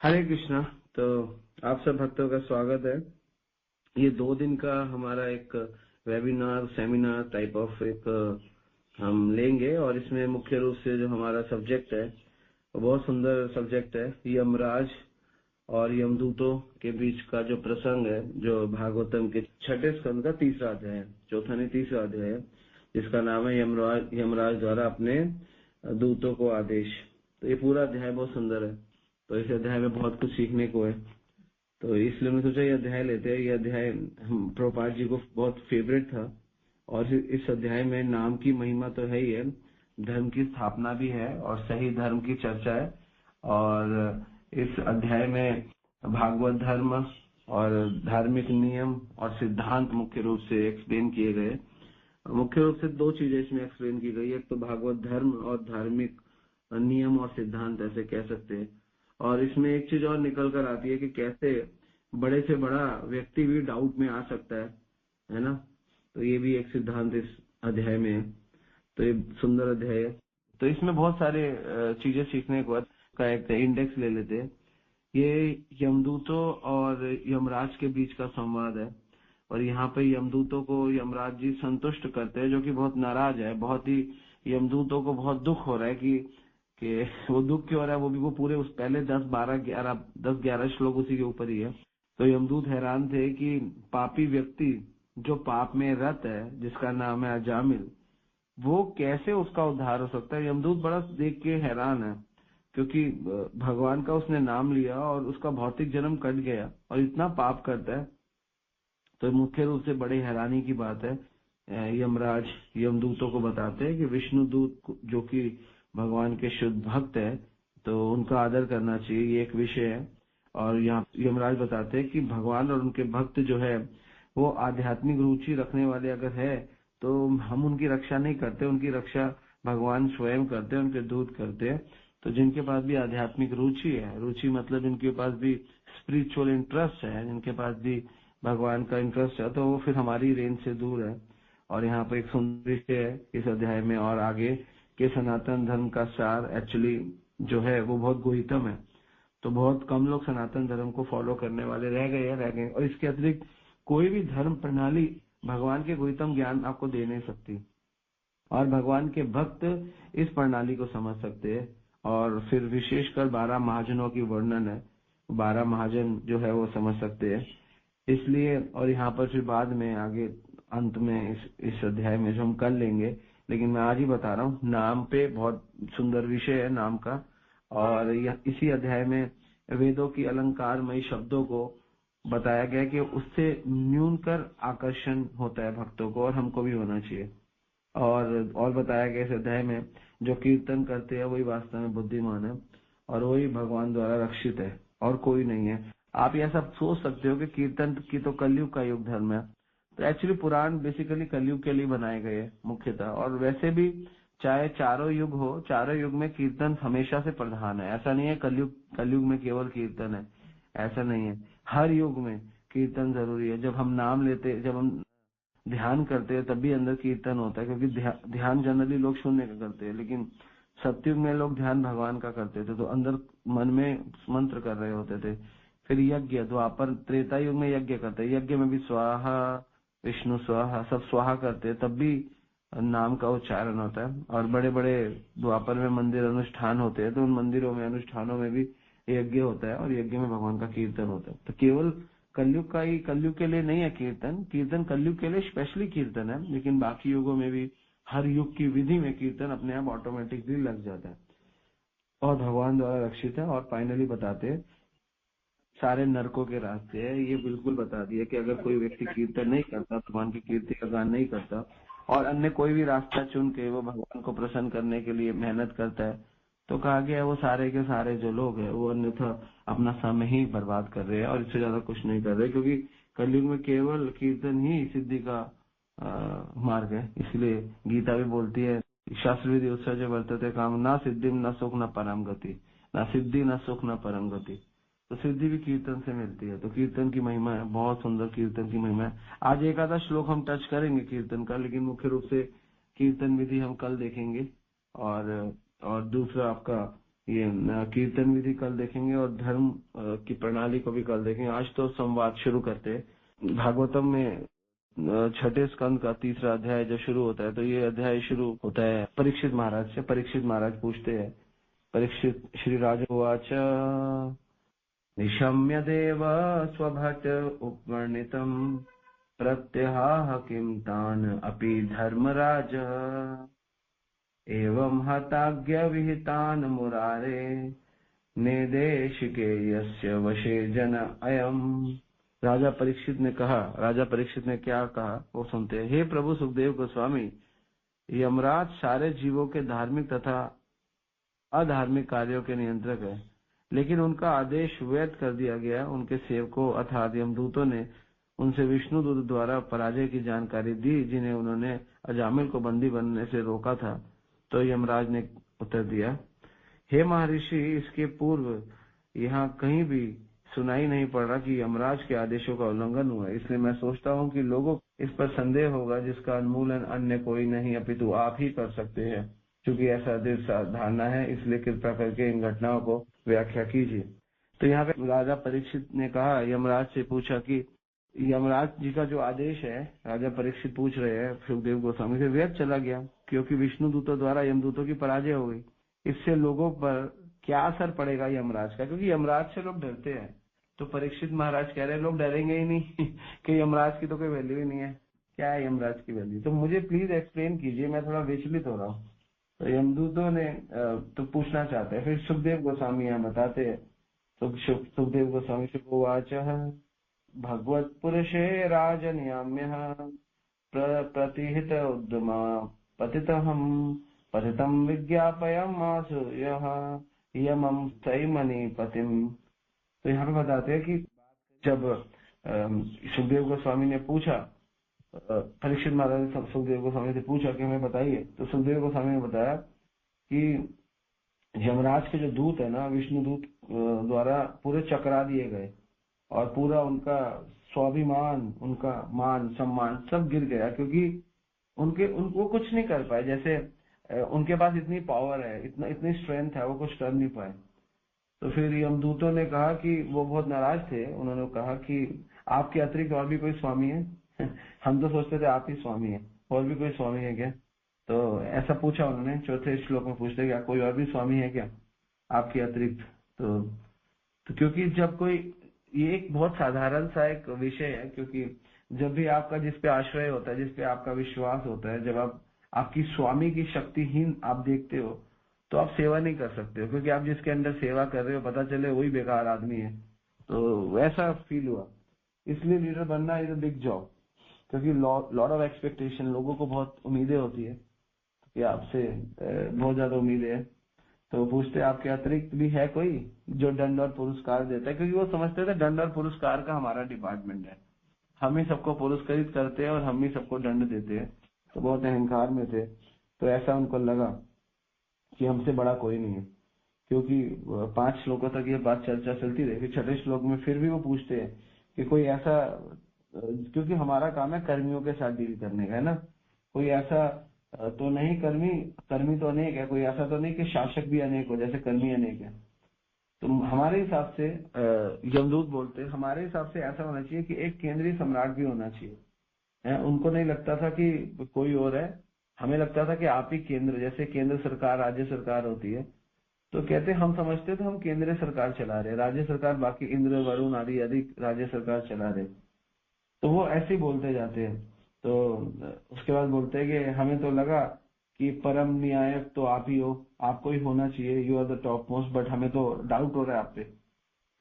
हरे कृष्णा। तो आप सब भक्तों का स्वागत है। ये 2 दिन का हमारा एक वेबिनार सेमिनार टाइप ऑफ एक हम लेंगे और इसमें मुख्य रूप से जो हमारा सब्जेक्ट है वो बहुत सुंदर सब्जेक्ट है, यमराज और यमदूतों के बीच का जो प्रसंग है, जो भागवतम के 6ठे स्कंद का 3रा अध्याय है, चौथा नहीं 3रा अध्याय है, जिसका नाम है यमराज द्वारा अपने दूतों को आदेश। तो ये पूरा अध्याय बहुत सुंदर है। तो इस अध्याय में बहुत कुछ सीखने को है, तो इसलिए मैं सोचा ये अध्याय लेते हैं। ये अध्याय हम प्रभुपाद जी को बहुत फेवरेट था और इस अध्याय में नाम की महिमा तो है ही है, धर्म की स्थापना भी है और सही धर्म की चर्चा है। और इस अध्याय में भागवत धर्म और धार्मिक नियम और सिद्धांत मुख्य रूप से एक्सप्लेन किए गए। मुख्य रूप से 2 चीजें इसमें एक्सप्लेन की गई, एक तो भागवत धर्म और धार्मिक नियम और सिद्धांत ऐसे कह सकते हैं। और इसमें एक चीज और निकल कर आती है कि कैसे बड़े से बड़ा व्यक्ति भी डाउट में आ सकता है ना। तो ये भी एक सिद्धांत इस अध्याय में है। तो ये सुंदर अध्याय है। तो इसमें बहुत सारे चीजें सीखने को का एक इंडेक्स ले लेते हैं। ये यमदूतों और यमराज के बीच का संवाद है और यहाँ पे यमदूतों को यमराज जी संतुष्ट करते हैं, जो कि बहुत नाराज है। बहुत ही यमदूतों को बहुत दुख हो रहा है कि वो दुख क्यों हो रहा है, वो भी वो पूरे उस पहले 10-11 श्लोक उसी के ऊपर ही है। तो यमदूत हैरान थे कि पापी व्यक्ति जो पाप में रत है, जिसका नाम है अजामिल, वो कैसे उसका उद्धार हो सकता है। यमदूत बड़ा देख के हैरान है, क्योंकि भगवान का उसने नाम लिया और उसका भौतिक जन्म कट गया और इतना पाप करता है। तो मुख्य रूप से बड़ी हैरानी की बात है। यमराज यमदूतों को बताते हैं कि विष्णु दूत जो कि भगवान के शुद्ध भक्त है, तो उनका आदर करना चाहिए, ये एक विषय है। और यहाँ यमराज बताते हैं कि भगवान और उनके भक्त जो है वो आध्यात्मिक रुचि रखने वाले अगर है तो हम उनकी रक्षा नहीं करते, उनकी रक्षा भगवान स्वयं करते हैं, उनके दूत करते हैं। तो जिनके पास भी आध्यात्मिक रुचि है, रुचि मतलब जिनके पास भी स्पिरिचुअल इंटरेस्ट है, जिनके पास भी भगवान का इंटरेस्ट है, तो वो फिर हमारी रेंज से दूर है। और यहाँ पे एक सुंदर विषय है इस अध्याय में और आगे के सनातन धर्म का सार एक्चुअली जो है वो बहुत गुहितम है। तो बहुत कम लोग सनातन धर्म को फॉलो करने वाले रह गए और इसके अतिरिक्त कोई भी धर्म प्रणाली भगवान के गुहितम ज्ञान आपको दे नहीं सकती। और भगवान के भक्त इस प्रणाली को समझ सकते हैं। और फिर विशेषकर 12 महाजनों की वर्णन है, 12 महाजन जो है वो समझ सकते हैं। इसलिए और यहाँ पर फिर बाद में आगे अंत में इस अध्याय में जो हम कर लेंगे, लेकिन मैं आज ही बता रहा हूँ, नाम पे बहुत सुंदर विषय है नाम का। और इसी अध्याय में वेदों की अलंकारमयी शब्दों को बताया गया कि उससे न्यूनकर आकर्षण होता है भक्तों को, और हमको भी होना चाहिए। और बताया गया इस अध्याय में जो कीर्तन करते हैं वही वास्तव में बुद्धिमान है और वही भगवान द्वारा रक्षित है और कोई नहीं है। आप यह सब सोच सकते हो कि कीर्तन की तो कलयुग का युग धर्म है। तो एक्चुअली पुराण बेसिकली कलयुग के लिए बनाए गए मुख्यतः। और वैसे भी चाहे चारों युग हो, चारों युग में कीर्तन हमेशा से प्रधान है। ऐसा नहीं है कलयुग में केवल कीर्तन है, ऐसा नहीं है। हर युग में कीर्तन जरूरी है। जब हम नाम लेते, जब हम ध्यान करते हैं तब भी अंदर कीर्तन होता है, क्योंकि ध्यान जनरली लोग शून्य का करते हैं, लेकिन सतयुग में लोग ध्यान भगवान का करते थे, तो अंदर मन में मंत्र कर रहे होते थे। फिर यज्ञ, द्वापर त्रेता युग में यज्ञ करते, यज्ञ में भी स्वाहा विष्णु स्वाहा सब स्वाहा करते हैं, तब भी नाम का उच्चारण होता है। और बड़े बड़े द्वापर में मंदिर अनुष्ठान होते हैं, तो उन मंदिरों में अनुष्ठानों में भी यज्ञ होता है और यज्ञ में भगवान का कीर्तन होता है। तो केवल कलयुग का ही, कलयुग के लिए नहीं है कीर्तन, कीर्तन कलयुग के लिए स्पेशली कीर्तन है, लेकिन बाकी युगों में भी हर युग की विधि में कीर्तन अपने आप ऑटोमेटिकली लग जाता है और भगवान द्वारा रक्षित है। और फाइनली बताते हैं सारे नरकों के रास्ते है। ये बिल्कुल बता दिया कि अगर कोई व्यक्ति कीर्तन नहीं करता, भगवान की कीर्ति का गान नहीं करता और अन्य कोई भी रास्ता चुन के वो भगवान को प्रसन्न करने के लिए मेहनत करता है, तो कहा गया है वो सारे के सारे जो लोग हैं वो अन्यथा अपना समय ही बर्बाद कर रहे हैं और इससे ज्यादा कुछ नहीं कर रहे, क्योंकि कलयुग में केवल कीर्तन ही सिद्धि का मार्ग है। इसलिए गीता भी बोलती है, शास्त्र विधि उत्सर्ज वर्तते काम, ना सिद्धि न सुख न परम गति, ना सिद्धि न सुख न परम गति। तो सिद्धि भी कीर्तन से मिलती है। तो कीर्तन की महिमा है, बहुत सुंदर कीर्तन की महिमा है। आज एक आधा श्लोक हम टच करेंगे कीर्तन का, लेकिन मुख्य रूप से कीर्तन विधि हम कल देखेंगे। और दूसरा आपका ये कीर्तन विधि कल देखेंगे और धर्म की प्रणाली को भी कल देखेंगे। आज तो संवाद शुरू करते हैं। भागवतम में छठे स्कंद का 3रा अध्याय जब शुरू होता है तो ये अध्याय शुरू होता है परीक्षित महाराज से। परीक्षित महाराज पूछते हैं, परीक्षित श्री राज उवाच निशम्य देव स्वभट उपवर्णितम् प्रत्यहाह किं तान् अपि धर्मराज एवं हताज्ञ विहितान् मुरारे नेदेशिके यस्य वशे जन अयम्। राजा परीक्षित ने कहा, राजा परीक्षित ने क्या कहा वो सुनते हैं। हे प्रभु सुखदेव गोस्वामी, यमराज सारे जीवों के धार्मिक तथा अधार्मिक कार्यों के नियंत्रक है, लेकिन उनका आदेश वैध कर दिया गया। उनके सेवकों अर्थात यमदूतों ने उनसे विष्णु दूत द्वारा पराजय की जानकारी दी, जिन्हें उन्होंने अजामिल को बंदी बनने से रोका था। तो यमराज ने उत्तर दिया, हे महर्षि, इसके पूर्व यहाँ कहीं भी सुनाई नहीं पड़ रहा कि यमराज के आदेशों का उल्लंघन हुआ। इसलिए मैं सोचता हूँ कि लोगों इस पर संदेह होगा, जिसका उन्मूलन अन्य कोई नहीं अपितु आप ही कर सकते हैं। क्योंकि ऐसा दृढ़ धारणा है, इसलिए कृपया करके इन घटनाओं को व्याख्या कीजिए। तो यहाँ पे राजा परीक्षित ने कहा, यमराज से पूछा कि यमराज जी का जो आदेश है, राजा परीक्षित पूछ रहे हैं सुखदेव गोस्वामी से, व्यर्थ चला गया क्योंकि विष्णु दूतों द्वारा यमदूतों की पराजय हो गई। इससे लोगों पर क्या असर पड़ेगा यमराज का? क्योंकि यमराज से लोग डरते हैं। तो परीक्षित महाराज कह रहे हैं लोग डरेंगे ही नहीं कि यमराज की तो कोई वैल्यू ही नहीं है। क्या है यमराज की वैल्यू? तो मुझे प्लीज एक्सप्लेन कीजिए, मैं थोड़ा विचलित हो रहा हूँ। तो यमदूतों ने तो पूछना चाहते हैं। फिर सुखदेव गोस्वामी यहाँ बताते हैं। तो सुखदेव गोस्वामी से उवाच भगवत पुरुषे राजनियाम्यः प्रतिहित उद्यमा पतितहं पतितं विज्ञापयामासु यः यमं तैमनि पतिम्। तो यहाँ पे बताते हैं कि जब सुखदेव गोस्वामी ने पूछा, परीक्षित महाराज ने सुखदेव गोस्वामी से पूछा कि हमें बताइए, तो सुखदेव गोस्वामी ने बताया कि यमराज के जो दूत है ना, विष्णु दूत द्वारा पूरे चकरा दिए गए और पूरा उनका स्वाभिमान, उनका मान सम्मान सब गिर गया, क्योंकि उनको कुछ नहीं कर पाए। जैसे उनके पास इतनी पावर है, इतनी स्ट्रेंथ है, वो कुछ कर नहीं पाए। तो फिर यमदूतों ने कहा कि वो बहुत नाराज थे। उन्होंने कहा कि आपके अतिरिक्त और भी कोई स्वामी है? हम तो सोचते थे आप ही स्वामी है, और भी कोई स्वामी है क्या? तो ऐसा पूछा उन्होंने। चौथे श्लोक में पूछते क्या कोई और भी स्वामी है क्या आपके अतिरिक्त? तो क्योंकि जब कोई, ये एक बहुत साधारण सा एक विषय है, क्योंकि जब भी आपका जिस पे आश्रय होता है, जिस पे आपका विश्वास होता है, जब आप आपकी स्वामी की शक्तिहीन आप देखते हो तो आप सेवा नहीं कर सकते हो, क्योंकि आप जिसके अंदर सेवा कर रहे हो पता चले वही बेकार आदमी है। तो वैसा फील हुआ। इसलिए लीडर बनना इज अ बिग जॉब, क्योंकि लॉट ऑफ एक्सपेक्टेशन, लोगों को बहुत उम्मीदें होती है कि आपसे बहुत ज्यादा उम्मीदें है। तो पूछते आपके अतिरिक्त भी है कोई जो दंड और पुरस्कार देता है? क्योंकि वो समझते थे दंड और पुरस्कार का हमारा डिपार्टमेंट है, हम ही सबको पुरस्कृत करते हैं और हम ही सबको दंड देते हैं। तो बहुत अहंकार में थे। तो ऐसा उनको लगा कि हमसे बड़ा कोई नहीं है। क्योंकि 5 श्लोकों तक ये बात चर्चा चलती रही। फिर 6ठे श्लोक में फिर भी वो पूछते हैं कि कोई ऐसा, क्योंकि हमारा काम है कर्मियों के साथ डील करने का, है ना, कोई ऐसा तो नहीं, कर्मी तो अनेक है, कोई ऐसा तो नहीं कि शासक भी अनेक हो जैसे कर्मी अनेक है। तो हमारे हिसाब से यमदूत बोलते हैं, हमारे हिसाब से ऐसा होना चाहिए कि एक केंद्रीय सम्राट भी होना चाहिए। उनको नहीं लगता था कि कोई और है, हमें लगता था कि आप ही केंद्र, जैसे केंद्र सरकार राज्य सरकार होती है। तो कहते हम समझते थे हम केंद्रीय सरकार चला रहे, राज्य सरकार बाकी इंद्र वरुण आदि अधिक राज्य सरकार चला रहे। तो वो ऐसे ही बोलते जाते हैं। तो उसके बाद बोलते हैं कि हमें तो लगा कि परम न्यायक तो आप ही हो, आपको ही होना चाहिए, you are the top most, but हमें तो डाउट हो रहा है आप पे।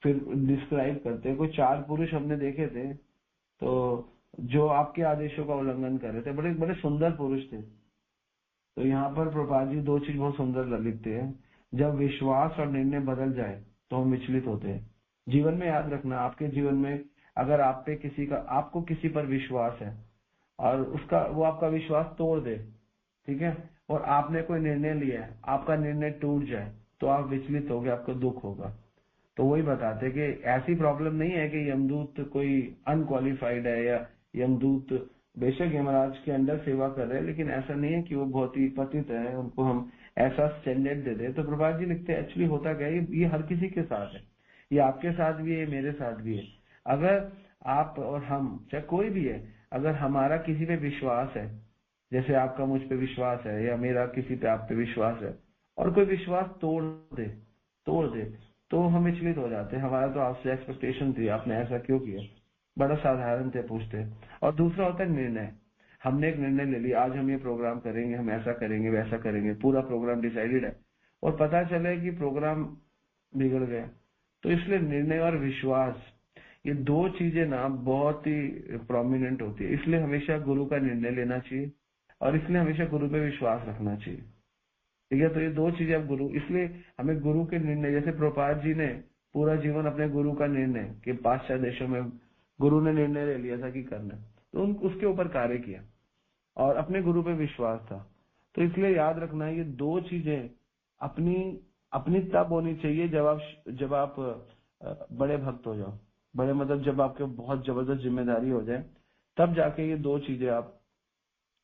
फिर डिस्क्राइब करते हैं, कोई 4 पुरुष हमने देखे थे तो जो आपके आदेशों का उल्लंघन कर रहे थे, बड़े बड़े सुंदर पुरुष थे। तो यहाँ पर प्रभुपाद जी 2 चीज बहुत सुंदर लिखते हैं। जब विश्वास और निर्णय बदल जाए तो हम विचलित होते हैं। जीवन में याद रखना, आपके जीवन में अगर आप पे आपको किसी पर विश्वास है और वो आपका विश्वास तोड़ दे, ठीक है, और आपने कोई निर्णय लिया है, आपका निर्णय टूट जाए, तो आप विचलित होगे, आपको दुख होगा। तो वही बताते कि ऐसी प्रॉब्लम नहीं है कि यमदूत कोई अनक्वालिफाइड है या यमदूत बेशक यमराज के अंडर सेवा कर रहे हैं, लेकिन ऐसा नहीं है कि वो बहुत ही पतित है, उनको हम ऐसा स्टैंडर्ड दे दे। तो प्रभात जी लिखते हैं एक्चुअली होता क्या है, ये हर किसी के साथ है, ये आपके साथ भी है, मेरे साथ भी है। अगर आप और हम, चाहे कोई भी है, अगर हमारा किसी पे विश्वास है, जैसे आपका मुझ पे विश्वास है या मेरा किसी पे आप पे विश्वास है, और कोई विश्वास तोड़ दे तो हम विचलित हो जाते हैं। हमारा तो आपसे एक्सपेक्टेशन थी, आपने ऐसा क्यों किया, बड़ा साधारण थे पूछते। और दूसरा होता है निर्णय। हमने एक निर्णय ले लिया, आज हम ये प्रोग्राम करेंगे, हम ऐसा करेंगे वैसा करेंगे, पूरा प्रोग्राम डिसाइडेड है, और पता चले कि प्रोग्राम बिगड़ गया। तो इसलिए निर्णय और विश्वास, ये दो चीजें ना बहुत ही प्रोमिनेंट होती है। इसलिए हमेशा गुरु का निर्णय लेना चाहिए, और इसलिए हमेशा गुरु पे विश्वास रखना चाहिए। ठीक है, तो ये दो चीजें अब गुरु, इसलिए हमें गुरु के निर्णय, जैसे प्रभुपाद जी ने पूरा जीवन अपने गुरु का निर्णय कि पाश्चात्य देशों में गुरु ने निर्णय ले लिया था कि करना, तो उसके ऊपर कार्य किया और अपने गुरु पे विश्वास था। तो इसलिए याद रखना, ये दो चीजें अपनी अपनी तब होनी चाहिए जब आप बड़े भक्त हो जाओ, बड़े मतलब जब आपके बहुत जबरदस्त जिम्मेदारी हो जाए, तब जाके ये दो चीजें आप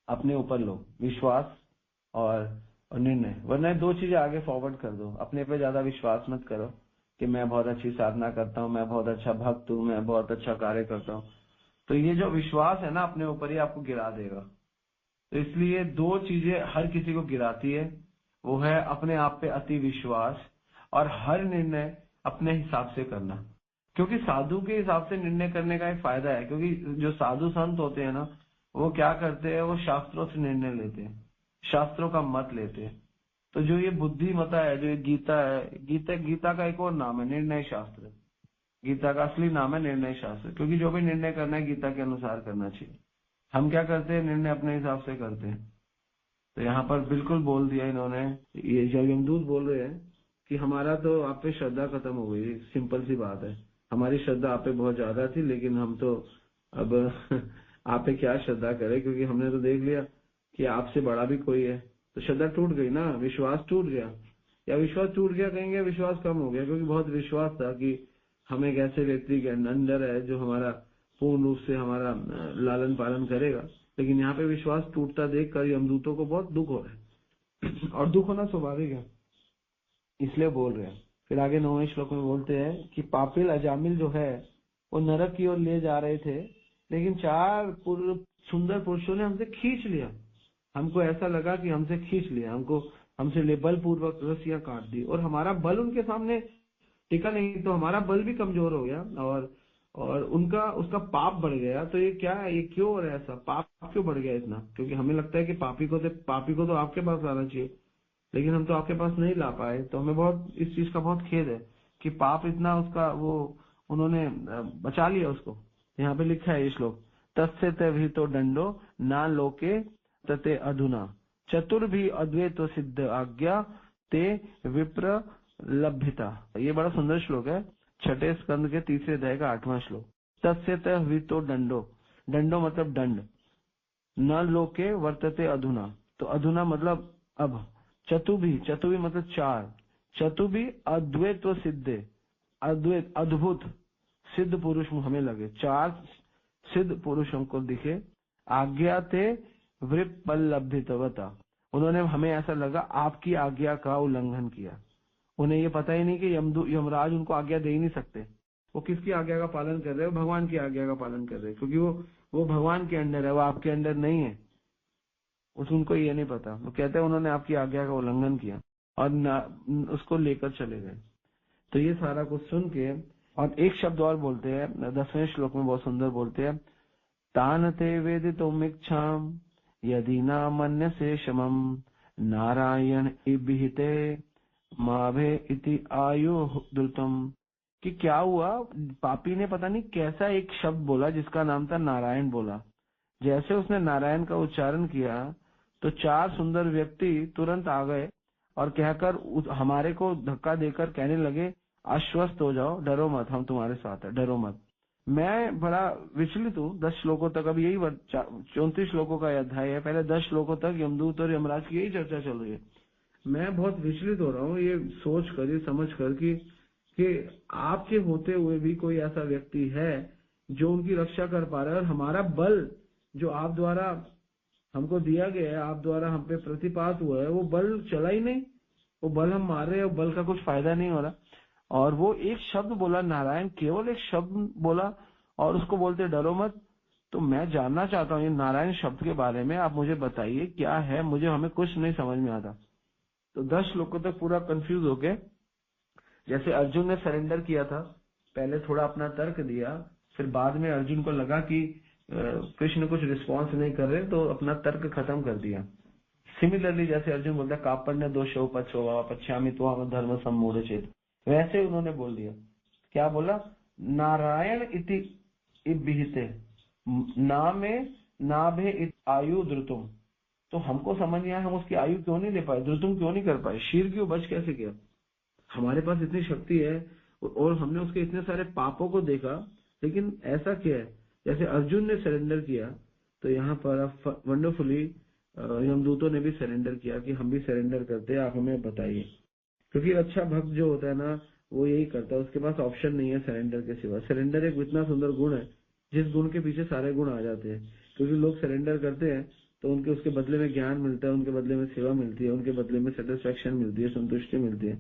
अपने ऊपर लो, विश्वास और निर्णय। वरना दो चीजें आगे फॉरवर्ड कर दो, अपने पे ज्यादा विश्वास मत करो कि मैं बहुत अच्छी साधना करता हूँ, मैं बहुत अच्छा भक्त हूँ, मैं बहुत अच्छा कार्य करता हूँ। तो ये जो विश्वास है ना अपने ऊपर, ही आपको गिरा देगा। तो इसलिए दो चीजें हर किसी को गिराती है, वो है अपने आप पे अति विश्वास और हर निर्णय अपने हिसाब से करना। क्योंकि साधु के हिसाब से निर्णय करने का एक फायदा है, क्योंकि जो साधु संत होते हैं ना, वो क्या करते हैं, वो शास्त्रों से निर्णय लेते हैं, शास्त्रों का मत लेते हैं। तो जो ये बुद्धिमता है, जो ये गीता है, गीता का एक और नाम है निर्णय शास्त्र। गीता का असली नाम है निर्णय शास्त्र, क्योंकि जो भी निर्णय करना है गीता के अनुसार करना चाहिए। हम क्या करते हैं, निर्णय अपने हिसाब से करते हैं। तो यहाँ पर बिल्कुल बोल दिया इन्होंने, ये जब यमदूत बोल रहे हैं कि हमारा तो आप पे श्रद्धा खत्म हो गई, सिंपल सी बात है, हमारी श्रद्धा आप पे बहुत ज्यादा थी, लेकिन हम तो अब आप पे क्या श्रद्धा करें, क्योंकि हमने तो देख लिया कि आपसे बड़ा भी कोई है। तो श्रद्धा टूट गई ना, विश्वास टूट गया, या विश्वास टूट गया कहेंगे, विश्वास कम हो गया, क्योंकि बहुत विश्वास था कि हम एक ऐसे व्यक्ति के अंदर है जो हमारा पूर्ण रूप से हमारा लालन पालन करेगा। लेकिन यहाँ पे विश्वास टूटता देखकर यमदूतों को बहुत दुख हो रहा है और दुख होना स्वाभाविक है, इसलिए बोल रहे हैं। फिर आगे 9वें श्लोक में बोलते हैं कि पापिल अजामिल जो है वो नरक की ओर ले जा रहे थे, लेकिन चार सुंदर पुरुषों ने हमसे खींच लिया। हमको ऐसा लगा कि हमसे खींच लिया, हमसे बलपूर्वक रस्सियां काट दी, और हमारा बल उनके सामने टिका नहीं, तो हमारा बल भी कमजोर हो गया और उसका पाप बढ़ गया। तो ये क्या है, ये क्यों हो रहा है ऐसा, पाप क्यों बढ़ गया इतना? क्योंकि हमें लगता है कि पापी को तो आपके पास लाना चाहिए, लेकिन हम तो आपके पास नहीं ला पाए। तो हमें बहुत इस चीज का बहुत खेद है कि पाप इतना उसका वो उन्होंने बचा लिया उसको। यहाँ पे लिखा है ये श्लोक, तस्य ते तो दंडो ना लोके तते अधुना चतुर्भी अद्वैतो सिद्ध आज्ञा ते विप्र लभ्यता। ये बड़ा सुंदर श्लोक है, छठे स्कंद के तीसरे अध्याय का 8वां श्लोक। तस्य तो दंडो, दंडो मतलब दंड, न लोके वर्तते अधुना, तो अधुना मतलब अब, चतुभी मतलब चार, चतुभी अद्वैत व सिद्धे, अद्वैत अद्भुत सिद्ध पुरुष हमें लगे, चार सिद्ध पुरुष हमको दिखे, आज्ञा ते वृपल्लभितवता, उन्होंने हमें ऐसा लगा आपकी आज्ञा का उल्लंघन किया। उन्हें ये पता ही नहीं कि यमराज उनको आज्ञा दे ही नहीं सकते, वो किसकी आज्ञा का पालन कर रहे हैं, भगवान की आज्ञा का पालन कर रहे हैं, क्योंकि वो भगवान के अंडर है, वो आपके अंडर नहीं है। उनको ये नहीं पता, वो कहते हैं उन्होंने आपकी आज्ञा का उल्लंघन किया और उसको लेकर चले गए। तो ये सारा कुछ सुन के, और एक शब्द और बोलते हैं 10वें श्लोक में, बहुत सुंदर बोलते हैं, तान ते वेदितुम इच्छाम यदि न मन्यसे शमम नारायण इबिहिते माभे इति आयु द्रुतम। कि क्या हुआ, पापी ने पता नहीं कैसा एक शब्द बोला जिसका नाम था नारायण बोला। जैसे उसने नारायण का उच्चारण किया तो चार सुंदर व्यक्ति तुरंत आ गए और कहकर हमारे को धक्का देकर कहने लगे, आश्वस्त हो जाओ, डरो मत, हम तुम्हारे साथ है, डरो मत। मैं बड़ा विचलित हूँ 10 श्लोकों तक, अब यही 34 श्लोकों का अध्याय है, पहले 10 श्लोकों तक यमदूत और यमराज की यही चर्चा चल रही है। मैं बहुत विचलित हो रहा हूँ ये सोच कर, ये समझ कर कि आपके होते हुए भी कोई ऐसा व्यक्ति है जो उनकी रक्षा कर पा रहा है, और हमारा बल जो आप द्वारा हमको दिया गया है, आप द्वारा हम पे प्रतिपात हुआ है, वो बल चला ही नहीं, वो बल हम मार रहे हैं, बल का कुछ फायदा नहीं हो रहा। और वो एक शब्द बोला, नारायण केवल एक शब्द बोला और उसको बोलते डरो मत। तो मैं जानना चाहता हूँ ये नारायण शब्द के बारे में, आप मुझे बताइए क्या है, मुझे हमें कुछ नहीं समझ में आता। तो 10 श्लोकों तक पूरा कंफ्यूज हो गए। जैसे अर्जुन ने सरेंडर किया था, पहले थोड़ा अपना तर्क दिया, फिर बाद में अर्जुन को लगा कि कृष्ण कुछ रिस्पॉन्स नहीं कर रहे, तो अपना तर्क खत्म कर दिया। सिमिलरली जैसे अर्जुन बोलता है कापण्य दोषो पच्छो पश्यामि त्वाम धर्म सम्मूढ़ चेत, वैसे उन्होंने बोल दिया। क्या बोला? नारायण इति विहिते नामे नाभे आयु द्रुतुम। तो हमको समझ नहीं आया, हम उसकी आयु क्यों नहीं ले पाए, द्रुतुम क्यों नहीं कर पाए, शीर क्यों बच कैसे गया। हमारे पास इतनी शक्ति है और हमने उसके इतने सारे पापों को देखा, लेकिन ऐसा क्या है। जैसे अर्जुन ने सरेंडर किया, तो यहाँ पर वंडरफुली यमदूतों ने भी सरेंडर किया कि हम भी सरेंडर करते हैं, आप हमें बताइए। क्योंकि अच्छा भक्त जो होता है ना, वो यही करता है, उसके पास ऑप्शन नहीं है सरेंडर के सिवा। सरेंडर एक इतना सुंदर गुण है, जिस गुण के पीछे सारे गुण आ जाते हैं। क्योंकि लोग सरेंडर करते हैं तो उनके उसके बदले में ज्ञान मिलता है, उनके बदले में सेवा मिलती है, उनके बदले में सेटिस्फेक्शन मिलती है, संतुष्टि मिलती है।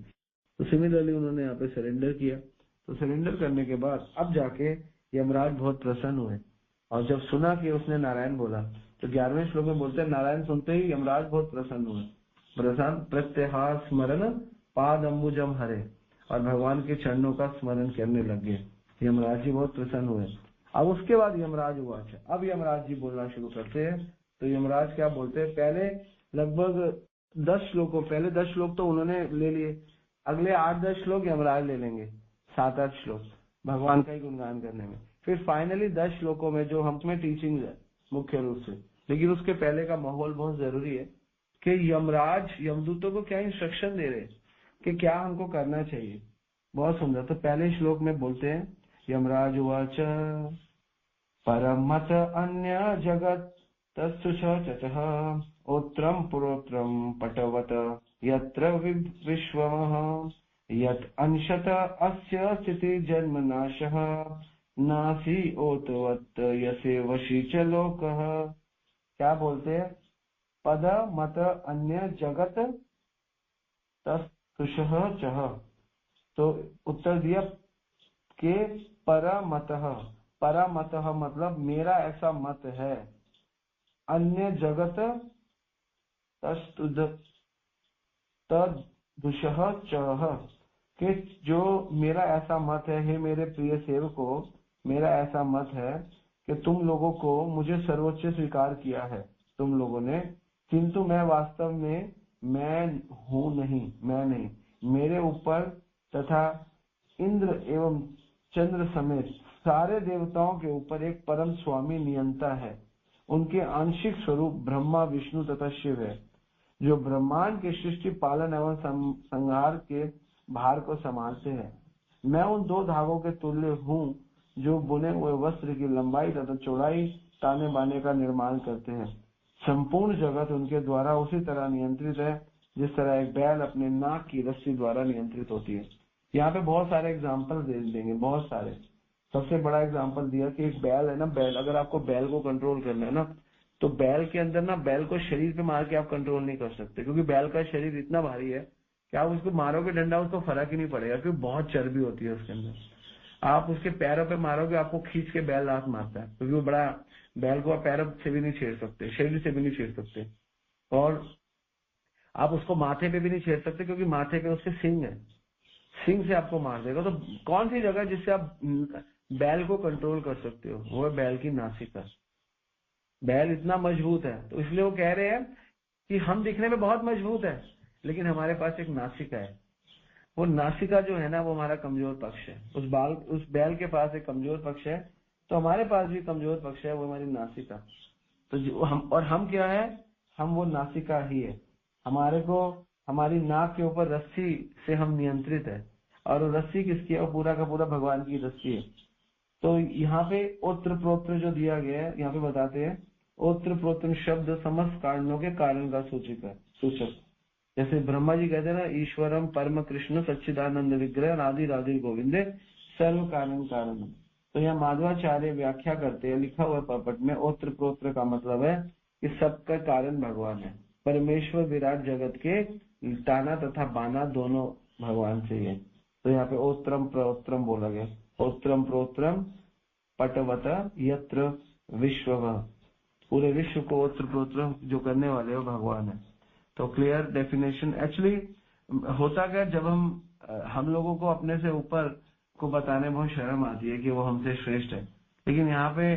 तो सिमिलरली उन्होंने यहाँ पे सरेंडर किया। तो सरेंडर करने के बाद अब जाके यमराज बहुत प्रसन्न हुए, और जब सुना कि उसने नारायण बोला, तो 11वें श्लोक में बोलते हैं नारायण सुनते ही यमराज बहुत प्रसन्न हुए। प्रसन्न प्रत्यहार स्मरण पाद अम्बुजम हरे, और भगवान के चरणों का स्मरण करने लग गए। यमराज जी बहुत प्रसन्न हुए। अब उसके बाद यमराज हुआ, अच्छा अब यमराज जी बोलना शुरू करते हैं। तो यमराज क्या बोलते हैं, पहले लगभग 10 श्लोकों, पहले 10 श्लोक तो उन्होंने ले लिए, अगले 8-10 श्लोक यमराज ले लेंगे, 7-8 श्लोक भगवान का ही गुणगान करने में। फिर फाइनली 10 श्लोकों में जो हम में टीचिंग है मुख्य रूप से। लेकिन उसके पहले का माहौल बहुत जरूरी है कि यमराज यमदूतों को क्या इंस्ट्रक्शन दे रहे कि क्या हमको करना चाहिए। बहुत सुंदर। तो पहले श्लोक में बोलते हैं यमराज उवाच परमत अन्य जगत तस्तु चचः ओत्रम पुरोत्रम पटवत यत्र विश्वमः यत् अंशत अस्य स्थिति जन्म नाशः नासी ओतवत् यसे वशी च लोकः। क्या बोलते हैं? पद मत अन्य जगत तस्तुषः चः। तो उत्तर दिया के परमतः, परमतः मतलब मेरा ऐसा मत है, अन्य जगत तदुषः चः, कि जो मेरा ऐसा मत है, हे मेरे प्रिय सेवको, मेरा ऐसा मत है कि तुम लोगों को मुझे सर्वोच्च स्वीकार किया है तुम लोगों ने, किंतु मैं वास्तव में मैं हूँ नहीं, मैं नहीं। मेरे ऊपर तथा इंद्र एवं चंद्र समेत सारे देवताओं के ऊपर एक परम स्वामी नियंता है। उनके आंशिक स्वरूप ब्रह्मा विष्णु तथा शिव है, जो ब्रह्मांड के सृष्टि पालन एवं संहार के भार को संभालते हैं। मैं उन 2 धागों के तुल्य हूँ जो बुने हुए वस्त्र की लंबाई तथा चौड़ाई ताने बाने का निर्माण करते हैं। संपूर्ण जगत उनके द्वारा उसी तरह नियंत्रित है जिस तरह एक बैल अपने नाक की रस्सी द्वारा नियंत्रित होती है। यहाँ पे बहुत सारे एग्जाम्पल दे देंगे, बहुत सारे। सबसे बड़ा एग्जाम्पल दिया कि एक बैल है ना, बैल, अगर आपको बैल को कंट्रोल करना है ना, तो बैल के अंदर ना, बैल को शरीर पे मार के आप कंट्रोल नहीं कर सकते, क्योंकि बैल का शरीर इतना भारी है कि आप उसको मारोगे डंडा, उसको फर्क ही नहीं पड़ेगा, क्योंकि बहुत चर्बी होती है उसके अंदर। आप उसके पैरों पे मारोगे, आपको खींच के बैल लात मारता है, क्योंकि वो बड़ा, बैल को आप पैरों से भी नहीं छेड़ सकते, शरीर से भी नहीं छेड़ सकते, और आप उसको माथे पे भी नहीं छेड़ सकते, क्योंकि माथे पे उसके सिंग है, सिंग से आपको मार देगा। तो कौन सी जगह जिससे आप बैल को कंट्रोल कर सकते हो, वो है बैल की नासिका। बैल इतना मजबूत है, तो इसलिए वो कह रहे हैं कि हम दिखने में बहुत मजबूत है, लेकिन हमारे पास एक नासिका है। वो नासिका जो है ना, वो हमारा कमजोर पक्ष है। उस बैल के पास एक कमजोर पक्ष है, तो हमारे पास भी कमजोर पक्ष है, वो हमारी नासिका। तो हम क्या है, हम वो नासिका ही है। हमारे को, हमारी नाक के ऊपर रस्सी से हम नियंत्रित है, और रस्सी किसकी है? वो पूरा का पूरा भगवान की रस्सी है। तो यहाँ पे ओत्र प्रोत्र जो दिया गया है, यहाँ पे बताते हैं ओत्र प्रोत्र शब्द समस्त कारणों के कारण का सूचक। जैसे ब्रह्मा जी कहते हैं ना, ईश्वरम परम कृष्ण सच्चिदानंद विग्रह आदि राधि गोविंदे सर्व कारण कारण। तो यहाँ माधवाचार्य व्याख्या करते हैं, लिखा हुआ पपट में, ओत्र प्रोत्र का मतलब है इस सब का कारण भगवान है। परमेश्वर विराट जगत के टाना तथा बाना दोनों भगवान से ही है। तो यहाँ पे ओत्रम प्रोत्रम बोला गया, ओत्रम प्रोत्रम पटवत यत्र विश्व, पूरे विश्व को ओत्र प्रोत्र जो करने वाले वो भगवान है। तो क्लियर डेफिनेशन। एक्चुअली होता क्या, जब हम लोगों को अपने से ऊपर को बताने में बहुत शर्म आती है कि वो हमसे श्रेष्ठ है, लेकिन यहाँ पे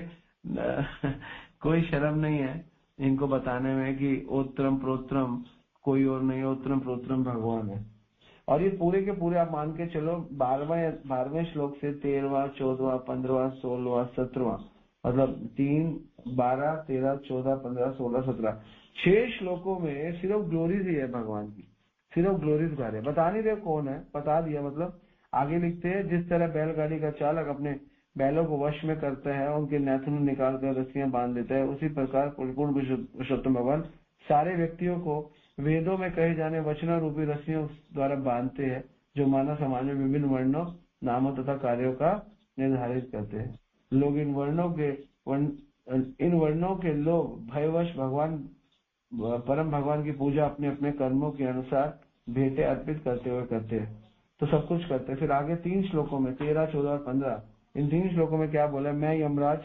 कोई शर्म नहीं है इनको बताने में कि ओत्रम प्रोत्रम कोई और नहीं, ओत्रम प्रोत्रम भगवान है। और ये पूरे के पूरे आप मान के चलो 12वें श्लोक से 13वां 14वां 15वां 16वां 17वां, मतलब 3 12 13 14 15 16 17 6 श्लोकों में सिर्फ ग्लोरीज ही है भगवान की, सिर्फ ग्लोरीज गा रहे। बता नहीं रहे कौन है, बता दिया। मतलब आगे लिखते हैं, जिस तरह बैलगाड़ी का चालक अपने बैलों को वश में करता है, उनके नाथुन निकाल कर रस्सियां बांध देता है, उसी प्रकार परिपूर्ण पुरुषोत्तम भगवान सारे व्यक्तियों को वेदों में कहे जाने वचनों रूपी रस्सियों द्वारा बांधते हैं, जो मानव समाज में विभिन्न वर्णों, नामों तथा कार्यों का निर्धारित करते हैं। लोग इन वर्णों के लोग भयवश भगवान परम भगवान की पूजा अपने अपने कर्मों के अनुसार भेंटें अर्पित करते हुए करते हैं। तो सब कुछ करते हैं। फिर आगे 3 श्लोकों में 13 14 और 15, इन 3 श्लोकों में क्या बोला, मैं यमराज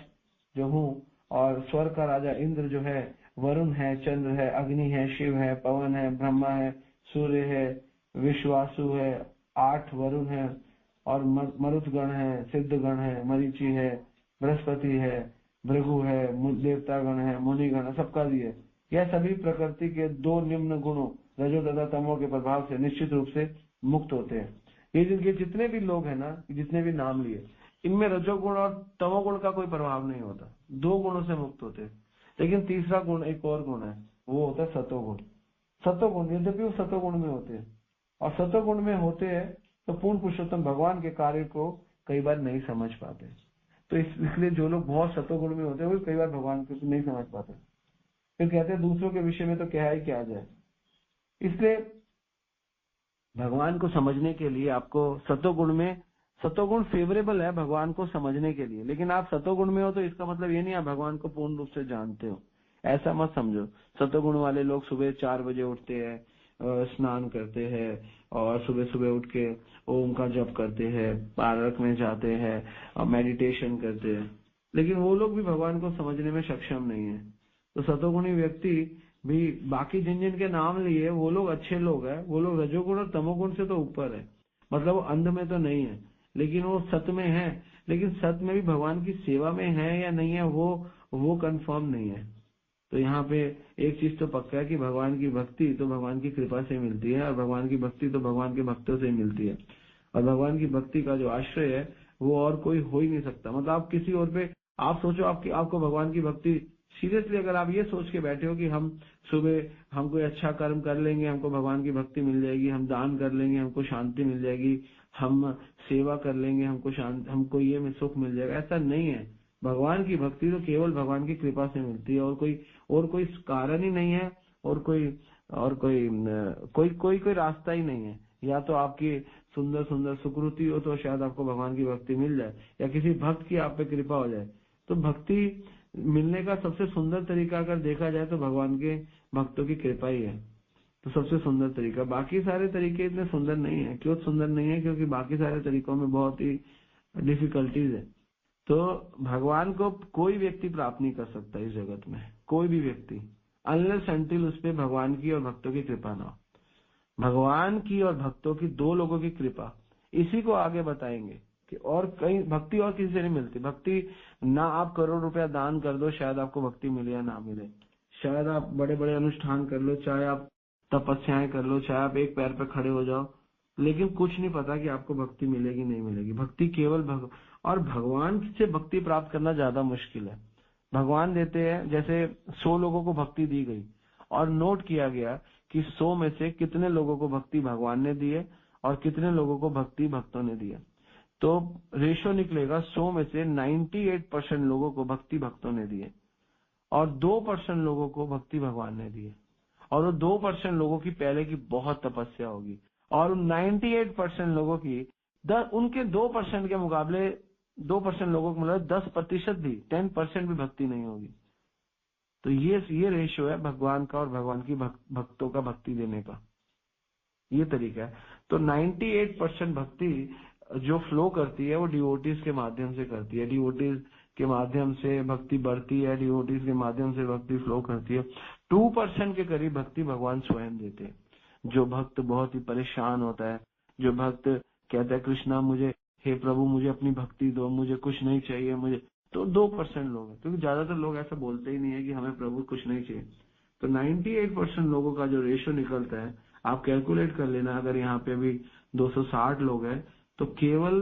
जो हूँ, और स्वर्ग का राजा इंद्र जो है, वरुण है, चंद्र है, अग्नि है, शिव है, पवन है, ब्रह्मा है, सूर्य है, विश्वासु है, 8 वरुण है, और मरुतगण है, सिद्धगण है, मरीचि है, बृहस्पति है, भृगु है, देवतागण है, मुनिगण, सबका दिए। यह सभी प्रकृति के 2 निम्न गुणों रजो तथा तमो के प्रभाव से निश्चित रूप से मुक्त होते हैं। ये जिनके जितने भी लोग हैं ना, जितने भी नाम लिए, इनमें रजोगुण और तमोगुण का कोई प्रभाव नहीं होता, 2 गुणों से मुक्त होते हैं। लेकिन तीसरा गुण, एक और गुण है, वो होता है सतोगुण। सतोगुण, यद्यपि वो सतोगुण में होते हैं, और सतोगुण में होते हैं तो पूर्ण पुरुषोत्तम भगवान के कार्य को कई बार नहीं समझ पाते। तो इसलिए जो लोग बहुत सतोगुण में होते हैं वो कई बार भगवान को नहीं समझ पाते, फिर कहते हैं दूसरों के विषय में तो क्या ही क्या जाए। इसलिए भगवान को समझने के लिए आपको सतोगुण फेवरेबल है भगवान को समझने के लिए, लेकिन आप सतोगुण में हो तो इसका मतलब ये नहीं आप भगवान को पूर्ण रूप से जानते हो, ऐसा मत समझो। सतोगुण वाले लोग सुबह 4 बजे उठते हैं, स्नान करते हैं, और सुबह सुबह उठ के ओम का जप करते हैं, पार्क में जाते हैं और मेडिटेशन करते हैं, लेकिन वो लोग भी भगवान को समझने में सक्षम नहीं है। तो सतोगुणी व्यक्ति भी बाकी जिन के नाम लिए वो लोग अच्छे लोग हैं, वो लोग रजोगुण और तमोगुण से तो ऊपर है, मतलब वो अंध में तो नहीं है, लेकिन वो सत में है। लेकिन सत में भी भगवान की सेवा में है या नहीं है वो कंफर्म नहीं है। तो यहाँ पे एक चीज तो पक्का है कि भगवान की भक्ति तो भगवान की कृपा से मिलती है, और भगवान की भक्ति तो भगवान के भक्तों से मिलती है, और भगवान की भक्ति का जो आश्रय है वो और कोई हो ही नहीं सकता। मतलब आप किसी और पे आप सोचो, आपको भगवान की भक्ति, सीरियसली अगर आप ये सोच के बैठे हो कि हम सुबह हम कोई अच्छा कर्म कर लेंगे हमको भगवान की भक्ति मिल जाएगी, हम दान कर लेंगे हमको शांति मिल जाएगी, हम सेवा कर लेंगे हमको ये में सुख मिल जाएगा, ऐसा नहीं है। भगवान की भक्ति तो केवल भगवान की कृपा से मिलती है, और कोई कारण ही नहीं है, और कोई रास्ता ही नहीं है। या तो आपकी सुंदर सुंदर सुकृति हो तो शायद आपको भगवान की भक्ति मिल जाए, या किसी भक्त की आप पे कृपा हो जाए। तो भक्ति मिलने का सबसे सुंदर तरीका अगर देखा जाए तो भगवान के भक्तों की कृपा ही है, तो सबसे सुंदर तरीका। बाकी सारे तरीके इतने सुंदर नहीं है। क्यों सुंदर नहीं है? क्योंकि बाकी सारे तरीकों में बहुत ही डिफिकल्टीज है। तो भगवान को कोई व्यक्ति प्राप्त नहीं कर सकता इस जगत में, कोई भी व्यक्ति, अनलेस अनटिल उस पे भगवान की और भक्तों की कृपा ना हो। भगवान की और भक्तों की, 2 लोगों की कृपा, इसी को आगे बताएंगे कि और कहीं भक्ति और किसी से नहीं मिलती। भक्ति ना आप करोड़ रुपया दान कर दो शायद आपको भक्ति मिले या ना मिले, शायद आप बड़े बड़े अनुष्ठान कर लो, चाहे आप तपस्याएं कर लो, चाहे आप एक पैर पे खड़े हो जाओ, लेकिन कुछ नहीं पता कि आपको भक्ति मिलेगी नहीं मिलेगी। भक्ति केवल और भगवान से भक्ति प्राप्त करना ज्यादा मुश्किल है। भगवान देते हैं, जैसे 100 लोगों को भक्ति दी गई और नोट किया गया कि 100 में से कितने लोगों को भक्ति भगवान ने दी है और कितने लोगों को भक्ति भक्तों ने दी है। तो रेशो निकलेगा 100 में से 98% लोगों को भक्ति भक्तों ने दी है और 2% लोगों को भक्ति भगवान ने दी है। और वो 2% लोगों की पहले की बहुत तपस्या होगी, और 98% लोगों की उनके 2% के मुकाबले 2% लोगों को मतलब 10% भी 10% भी भक्ति नहीं होगी। तो ये रेशियो है भगवान का और भगवान की भक्तों का भक्ति देने का, ये तरीका है। तो 98% भक्ति जो फ्लो करती है वो डिवोटीज के माध्यम से करती है, डिवोटीज के माध्यम से भक्ति बढ़ती है, डिवोटीज के माध्यम से भक्ति फ्लो करती है। 2% के करीब भक्ति भगवान स्वयं देते हैं। जो भक्त बहुत ही परेशान होता है, जो भक्त कहता है कृष्णा मुझे, हे प्रभु मुझे अपनी भक्ति दो, मुझे कुछ नहीं चाहिए मुझे, तो 2% लोग हैं, क्योंकि ज्यादातर लोग ऐसा बोलते ही नहीं है कि हमें प्रभु कुछ नहीं चाहिए। तो 98% लोगों का जो रेशियो निकलता है, आप कैलकुलेट कर लेना, अगर यहाँ पे अभी 260 लोग हैं तो केवल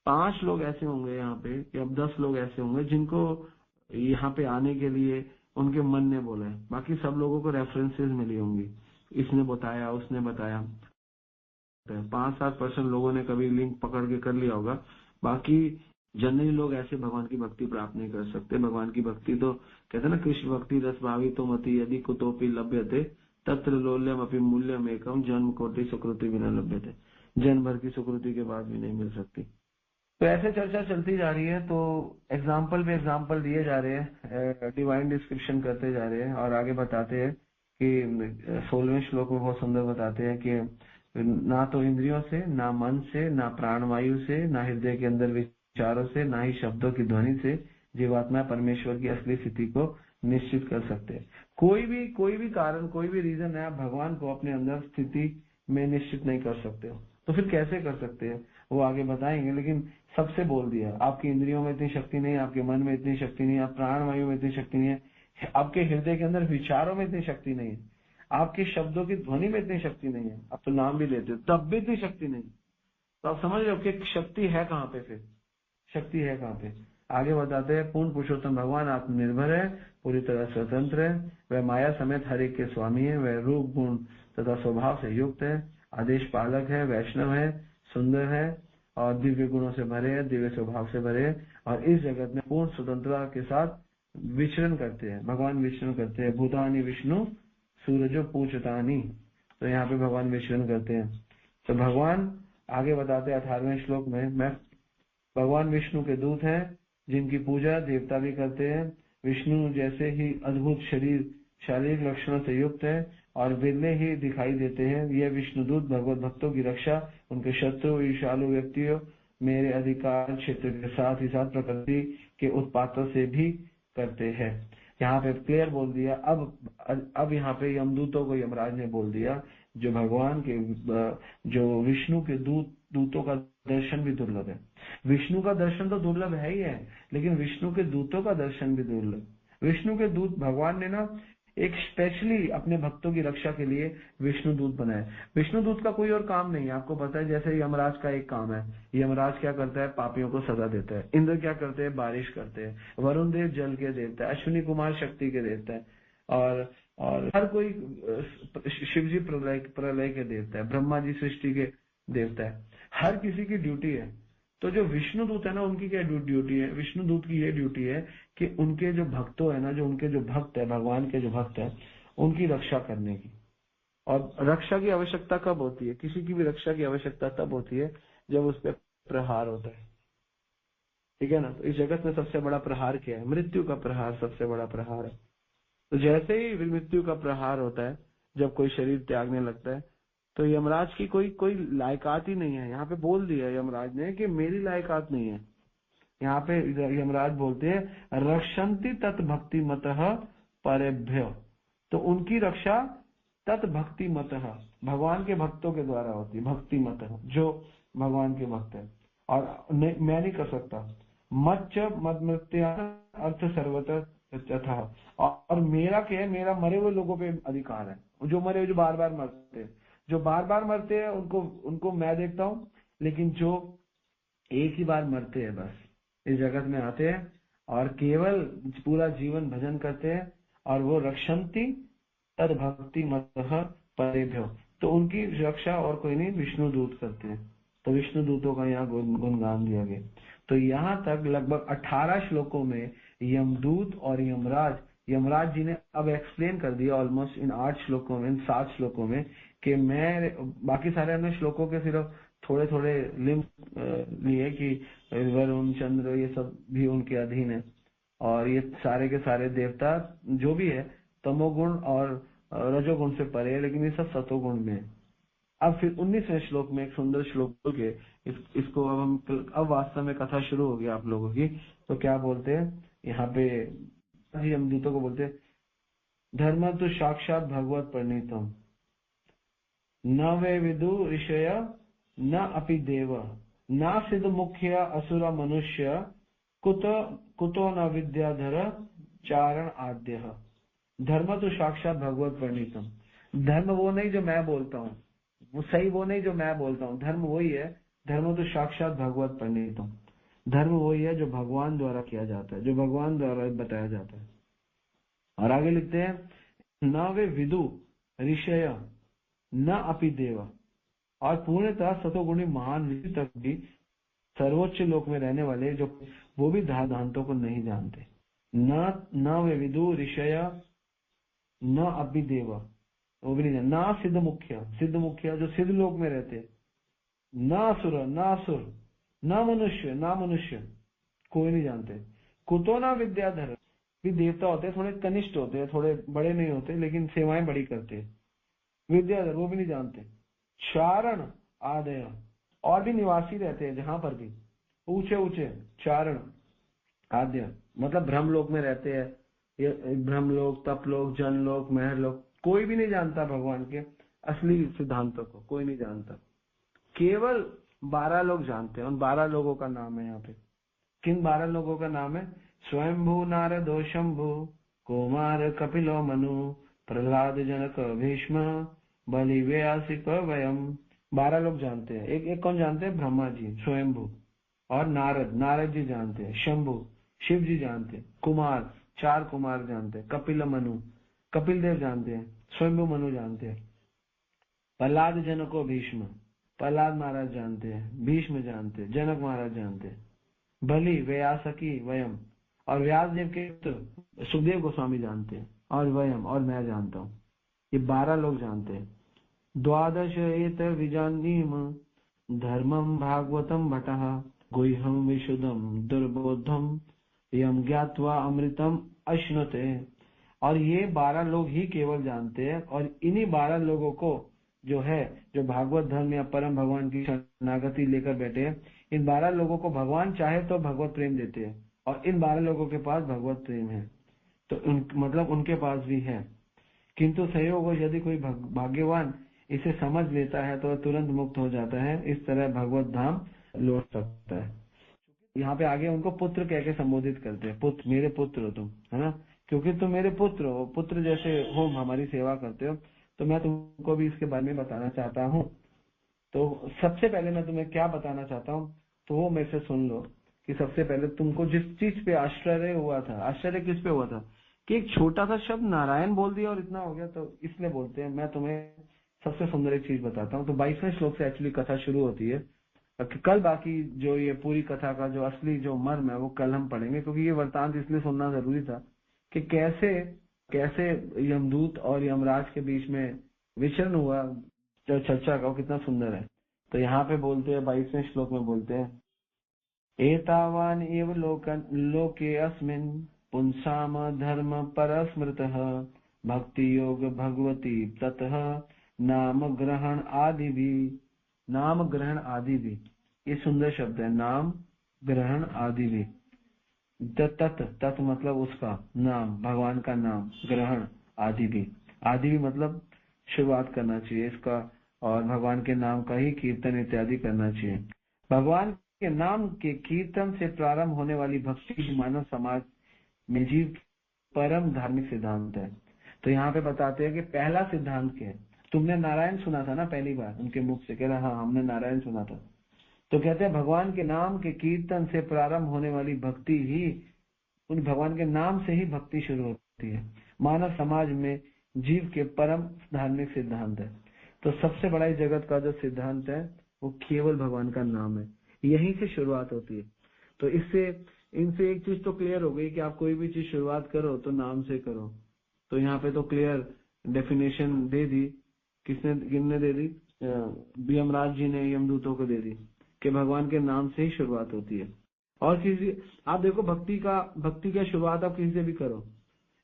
5 लोग ऐसे होंगे यहाँ पे, या 10 लोग ऐसे होंगे जिनको यहाँ पे आने के लिए उनके मन ने बोला है। बाकी सब लोगों को रेफरेंसेस मिली होंगी, इसने बताया उसने बताया। 5-7% लोगों ने कभी लिंक पकड़ के कर लिया होगा, बाकी जनरली लोग ऐसे भगवान की भक्ति प्राप्त नहीं कर सकते। भगवान की भक्ति तो कहते हैं ना, कृष्ण भक्ति रस भावी तो मति यदि कुतोपि लभ्यते तत्र लोल्यम अपि मूल्यम एकम जन्म कोटि सुकृति बिना लभ्यते। जन्म भर की सुकृति के बाद भी नहीं मिल सकती। तो ऐसे चर्चा चलती जा रही है, तो एग्जाम्पल पे एग्जाम्पल दिए जा रहे हैं, डिवाइन डिस्क्रिप्शन करते जा रहे हैं और आगे बताते हैं कि 16वें श्लोक में बहुत सुंदर बताते हैं कि ना तो इंद्रियों से, ना मन से, ना प्राणवायु से, ना हृदय के अंदर विचारों से, ना ही शब्दों की ध्वनि से जीवात्मा परमेश्वर की असली स्थिति को निश्चित कर सकते हैं। कोई भी कारण, कोई भी रीजन है, आप भगवान को अपने अंदर स्थिति में निश्चित नहीं कर सकते हो। तो फिर कैसे कर सकते हैं वो आगे बताएंगे, लेकिन सबसे बोल दिया आपकी इंद्रियों में इतनी शक्ति नहीं, आपके मन में इतनी शक्ति नहीं, आप प्राणवायु में इतनी शक्ति नहीं है, आपके हृदय के अंदर विचारों में इतनी शक्ति नहीं है, आपके शब्दों की ध्वनि में इतनी शक्ति नहीं है, आप तो नाम भी लेते हो तब भी इतनी शक्ति नहीं। तो आप समझ रहे हो कि शक्ति है कहाँ पे, फिर शक्ति है कहाँ पे। आगे बताते हैं पूर्ण पुरुषोत्तम भगवान आत्मनिर्भर है, पूरी तरह स्वतंत्र है, वह माया समेत हर एक के स्वामी है, वह रूप गुण तथा स्वभाव से युक्त है, आदेश पालक है, वैष्णव है, सुंदर है और दिव्य गुणों से भरे हैं, दिव्य स्वभाव से भरे हैं और इस जगत में पूर्ण स्वतंत्रता के साथ विचरण करते हैं। भगवान विचरण करते हैं। भूतानी विष्णु सूरजो पूछतानी, तो यहाँ पे भगवान विचरण करते हैं। तो भगवान आगे बताते हैं 18वें श्लोक में, मैं भगवान विष्णु के दूत हैं जिनकी पूजा देवता भी करते हैं। विष्णु जैसे ही अद्भुत शरीर शारीरिक लक्षणों से युक्त है और विरले ही दिखाई देते हैं। यह विष्णुदूत भगवत भक्तों की रक्षा, उनके शत्रु ईर्ष्यालु व्यक्तियों मेरे अधिकार क्षेत्र के साथ ही साथ प्रकृति के उत्पातों से भी करते हैं। यहाँ पे क्लियर बोल दिया। अब यहाँ पे यमदूतों को यमराज ने बोल दिया, जो भगवान के जो विष्णु के दूतों का दर्शन भी दुर्लभ है। विष्णु का दर्शन तो दुर्लभ है ही है, लेकिन विष्णु के दूतों का दर्शन भी दुर्लभ। विष्णु के दूत भगवान ने ना एक स्पेशली अपने भक्तों की रक्षा के लिए विष्णु दूत बनाए। विष्णु दूत का कोई और काम नहीं है, आपको पता है। जैसे यमराज का एक काम है, यमराज क्या करता है, पापियों को सजा देता है। इंद्र क्या करते हैं, बारिश करते हैं। वरुण देव जल के देवता है, अश्विनी कुमार शक्ति के देवता है और हर कोई, शिव जी प्रलय के देवता है, ब्रह्मा जी सृष्टि के देवता है। हर किसी की ड्यूटी है। तो जो विष्णु दूत है ना, उनकी क्या ड्यूटी है, विष्णु दूत की ये ड्यूटी है कि उनके जो भक्तों है ना, जो उनके जो भक्त है, भगवान के जो भक्त है, उनकी रक्षा करने की। और रक्षा की आवश्यकता कब होती है, किसी की भी रक्षा की आवश्यकता तब होती है जब उस पर प्रहार होता है, ठीक है ना। तो इस जगत में सबसे बड़ा प्रहार क्या है, मृत्यु का प्रहार सबसे बड़ा प्रहार है। तो जैसे ही मृत्यु का प्रहार होता है, जब कोई शरीर त्यागने लगता है, तो यमराज की कोई लायकात ही नहीं है। यहाँ पे बोल दिया यमराज ने कि मेरी लायकात नहीं है। यहाँ पे यमराज बोलते हैं रक्षन्ति तत् भक्ति मतः परेभ्य, तो उनकी रक्षा तत् भक्ति मतः, भगवान के भक्तों के द्वारा होती है। भक्ति मतः, जो भगवान के भक्त है, और मैं नहीं कर सकता। मच्च मद मृत्या अर्थ सर्वतः तथा, और मेरा क्या है, मेरा मरे हुए लोगों पे अधिकार है। जो मरे हुए, जो बार बार मरते हैं, जो बार बार मरते हैं, उनको मैं देखता हूँ। लेकिन जो एक ही बार मरते हैं, बस इस जगत में आते हैं और केवल पूरा जीवन भजन करते हैं, और वो रक्षन्ति तद भक्ति मतः परेभ्यो, तो उनकी रक्षा और कोई नहीं, विष्णु दूत करते हैं। तो विष्णु दूतों का यहाँ गुणगान दिया गया। तो यहाँ तक लगभग 18 श्लोकों में यमदूत और यमराज जी ने अब एक्सप्लेन कर दिया ऑलमोस्ट इन 8 श्लोकों में, इन 7 श्लोकों में, कि मैं बाकी सारे अन्य श्लोकों के सिर्फ थोड़े थोड़े लिंक लिए कि वरुण चंद्र ये सब भी उनके अधीन है, और ये सारे के सारे देवता जो भी है तमोगुण और रजोगुण से परे है, लेकिन ये सब सतोगुण में है। अब फिर 19वें श्लोक में एक सुंदर श्लोक बोल के इसको अब वास्तव में कथा शुरू होगी आप लोगों की। तो क्या बोलते हैं यहाँ पे, हम दूतों को बोलते हैं, धर्म तो साक्षात भगवत प्रणीतम न वे विदु ऋषय न अपि देव न सिद्ध मुख्य असुर मनुष्य कुतो न विद्याधर चारण आद्य। धर्म तो साक्षात भगवत प्रणीतम, धर्म वो नहीं जो मैं बोलता हूँ, वो सही वो नहीं जो मैं बोलता हूँ, धर्म वही है। धर्म तो साक्षात भगवत प्रणीतम, धर्म वही है जो भगवान द्वारा किया जाता है, जो भगवान द्वारा बताया जाता है। और आगे लिखते हैं, न वे विदु ऋषय न अपि देव, और पूर्णतः सतोगुणी महान ऋषि तक भी सर्वोच्च लोक में रहने वाले जो वो भी सिद्धांतों को नहीं जानते। न वे विदु ऋषय न अपि देव, वो भी नहीं जानते। ना सिद्ध मुख्य जो सिद्ध लोक में रहते, न असुर न मनुष्य कोई नहीं जानते। कुतो ना विद्याधर, भी देवता होते हैं, थोड़े कनिष्ठ होते हैं, थोड़े बड़े नहीं होते, लेकिन सेवाएं बड़ी करते हैं। विद्याधर वो भी नहीं जानते। चारण आदय, और भी निवासी रहते हैं जहां पर भी ऊंचे चारण आद्य मतलब ब्रह्मलोक में रहते हैं। ये ब्रह्मलोक, तपलोक, जनलोक, महरलोक, कोई भी नहीं जानता भगवान के असली सिद्धांतों को, कोई नहीं जानता। केवल 12 लोग जानते हैं। उन 12 लोगों का नाम है यहाँ पे। किन 12 लोगों का नाम है? स्वयंभू नारदो शंभु कुमार कपिलो मनु प्रहलाद जनक भीष्म बलि व्यासिक वयम। 12 लोग जानते हैं। एक कौन जानते हैं? ब्रह्मा जी स्वयंभू, और नारद जी जानते हैं, शंभु शिव जी जानते हैं, कुमार 4 कुमार जानते हैं, कपिल मनु कपिल देव जानते हैं, स्वयंभू मनु जानते हैं, प्रहलाद जनको भीष्म प्रहलाद महाराज जानते हैं, भीष्म जानते हैं, जनक महाराज जानते हैं, बलि व्यासकी वयम, और व्यास देव के पुत्र सुखदेव गोस्वामी जानते हैं, और वयम और मैं जानता हूँ। ये 12 लोग जानते हैं। 12 एत विजानीम धर्मम भागवतम भटः गुह्यम विशुद्धम दुर्बोधम यम ज्ञात्वा अमृतम अश्नुते। और ये 12 लोग ही केवल जानते हैं, और इन्हीं 12 लोगों को जो भागवत धर्म या परम भगवान की शरणागति लेकर बैठे हैं, इन 12 लोगों को भगवान चाहे तो भगवत प्रेम देते हैं, और इन 12 लोगों के पास भगवत प्रेम है, तो मतलब उनके पास भी है। किंतु सहयोग यदि कोई भाग्यवान इसे समझ लेता है तो तुरंत मुक्त हो जाता है। इस तरह भगवत धाम लौट सकता है। यहाँ पे आगे उनको पुत्र कह के संबोधित करते हैं, पुत्र, मेरे पुत्र हो तुम, है ना, क्योंकि तुम मेरे पुत्र हो, पुत्र जैसे हो, हमारी सेवा करते हो, तो मैं तुमको भी इसके बारे में बताना चाहता हूँ। तो सबसे पहले मैं तुम्हें क्या बताना चाहता हूँ, तो वो मेरे से सुन लो कि सबसे पहले तुमको जिस चीज पे आश्चर्य हुआ था, आश्चर्य किस पे हुआ था कि एक छोटा सा शब्द नारायण बोल दिया और इतना हो गया, तो इसलिए बोलते हैं। मैं तुम्हें सबसे सुंदर एक चीज बताता हूँ। तो 22वें श्लोक से एक्चुअली कथा शुरू होती है। कल बाकी जो ये पूरी कथा का जो असली जो मर्म है वो कल हम पढ़ेंगे, क्योंकि ये वृतांत इसलिए सुनना जरूरी था कि कैसे यमदूत और यमराज के बीच में विचरण हुआ, जो चर्चा का, वो कितना सुंदर है। तो यहाँ पे बोलते हैं 22वें श्लोक में बोलते हैं, एतावान एव लोके अस्मिन् पुंसाम धर्म परस्मृतः भक्ति योग भगवती ततः नाम ग्रहण आदि भी। नाम ग्रहण आदि भी, ये सुंदर शब्द है, नाम ग्रहण आदि भी। तत् मतलब उसका नाम, भगवान का नाम, ग्रहण आदि भी। आदि भी मतलब शुरुआत करना चाहिए इसका, और भगवान के नाम का ही कीर्तन इत्यादि करना चाहिए। भगवान के नाम के कीर्तन से प्रारंभ होने वाली भक्ति मानव समाज में जीव परम धार्मिक सिद्धांत है। तो यहाँ पे बताते हैं कि पहला सिद्धांत क्या है। तुमने नारायण सुना था ना पहली बार उनके मुख से, कह रहा हाँ हमने नारायण सुना था। तो कहते हैं भगवान के नाम के कीर्तन से प्रारंभ होने वाली भक्ति ही, उन भगवान के नाम से ही भक्ति शुरू होती है। मानव समाज में जीव के परम धार्मिक सिद्धांत है। तो सबसे बड़ा जगत का जो सिद्धांत है वो केवल भगवान का नाम है, यहीं से शुरुआत होती है। तो इनसे एक चीज तो क्लियर हो गई कि आप कोई भी चीज शुरुआत करो तो नाम से करो। तो यहाँ पे तो क्लियर डेफिनेशन दे दी, किसने दे दी? यमराज जी ने यमदूतों को दे दी कि भगवान के नाम से ही शुरुआत होती है। और किसी, आप देखो भक्ति का शुरुआत आप किसी से भी करो।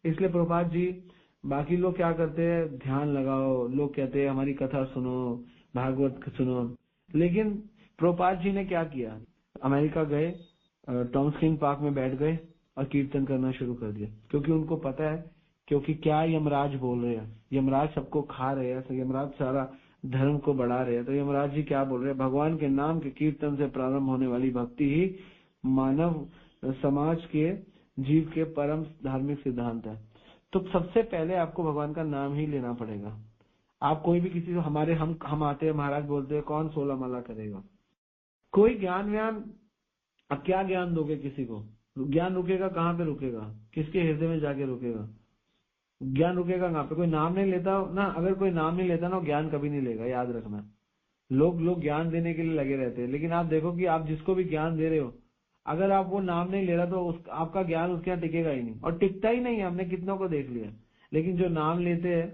इसलिए प्रभुपाद जी, बाकी लोग क्या करते हैं, ध्यान लगाओ, लोग कहते हैं हमारी कथा सुनो, भागवत सुनो, लेकिन प्रभुपाद जी ने क्या किया, अमेरिका गए, टॉम्स किंग पार्क में बैठ गए और कीर्तन करना शुरू कर दिया, क्योंकि उनको पता है, क्योंकि क्या यमराज बोल रहे हैं, यमराज सबको खा रहे हैं, तो यमराज सारा धर्म को बढ़ा रहे हैं, तो यमराज जी क्या बोल रहे हैं, भगवान के नाम के कीर्तन से प्रारंभ होने वाली भक्ति ही मानव समाज के जीव के परम धार्मिक सिद्धांत है। तो सबसे पहले आपको भगवान का नाम ही लेना पड़ेगा। आप कोई भी किसी को, हमारे हम आते हैं, महाराज बोलते हैं कौन 16 माला करेगा, कोई ज्ञान व्यान, अब क्या ज्ञान दोगे किसी को, ज्ञान रुकेगा कहाँ पे रुकेगा, किसके हृदय में जाके रुकेगा, ज्ञान रुकेगा कहाँ पे, कोई नाम नहीं लेता ना, अगर कोई नाम नहीं लेता ना, ज्ञान कभी नहीं लेगा, याद रखना। लोग ज्ञान देने के लिए लगे रहते हैं, लेकिन आप देखो कि आप जिसको भी ज्ञान दे रहे हो, अगर आप वो नाम नहीं ले रहा तो आपका ज्ञान उसके यहाँ टिकेगा ही नहीं, और टिकता ही नहीं है। हमने कितनों को देख लिया, लेकिन जो नाम लेते हैं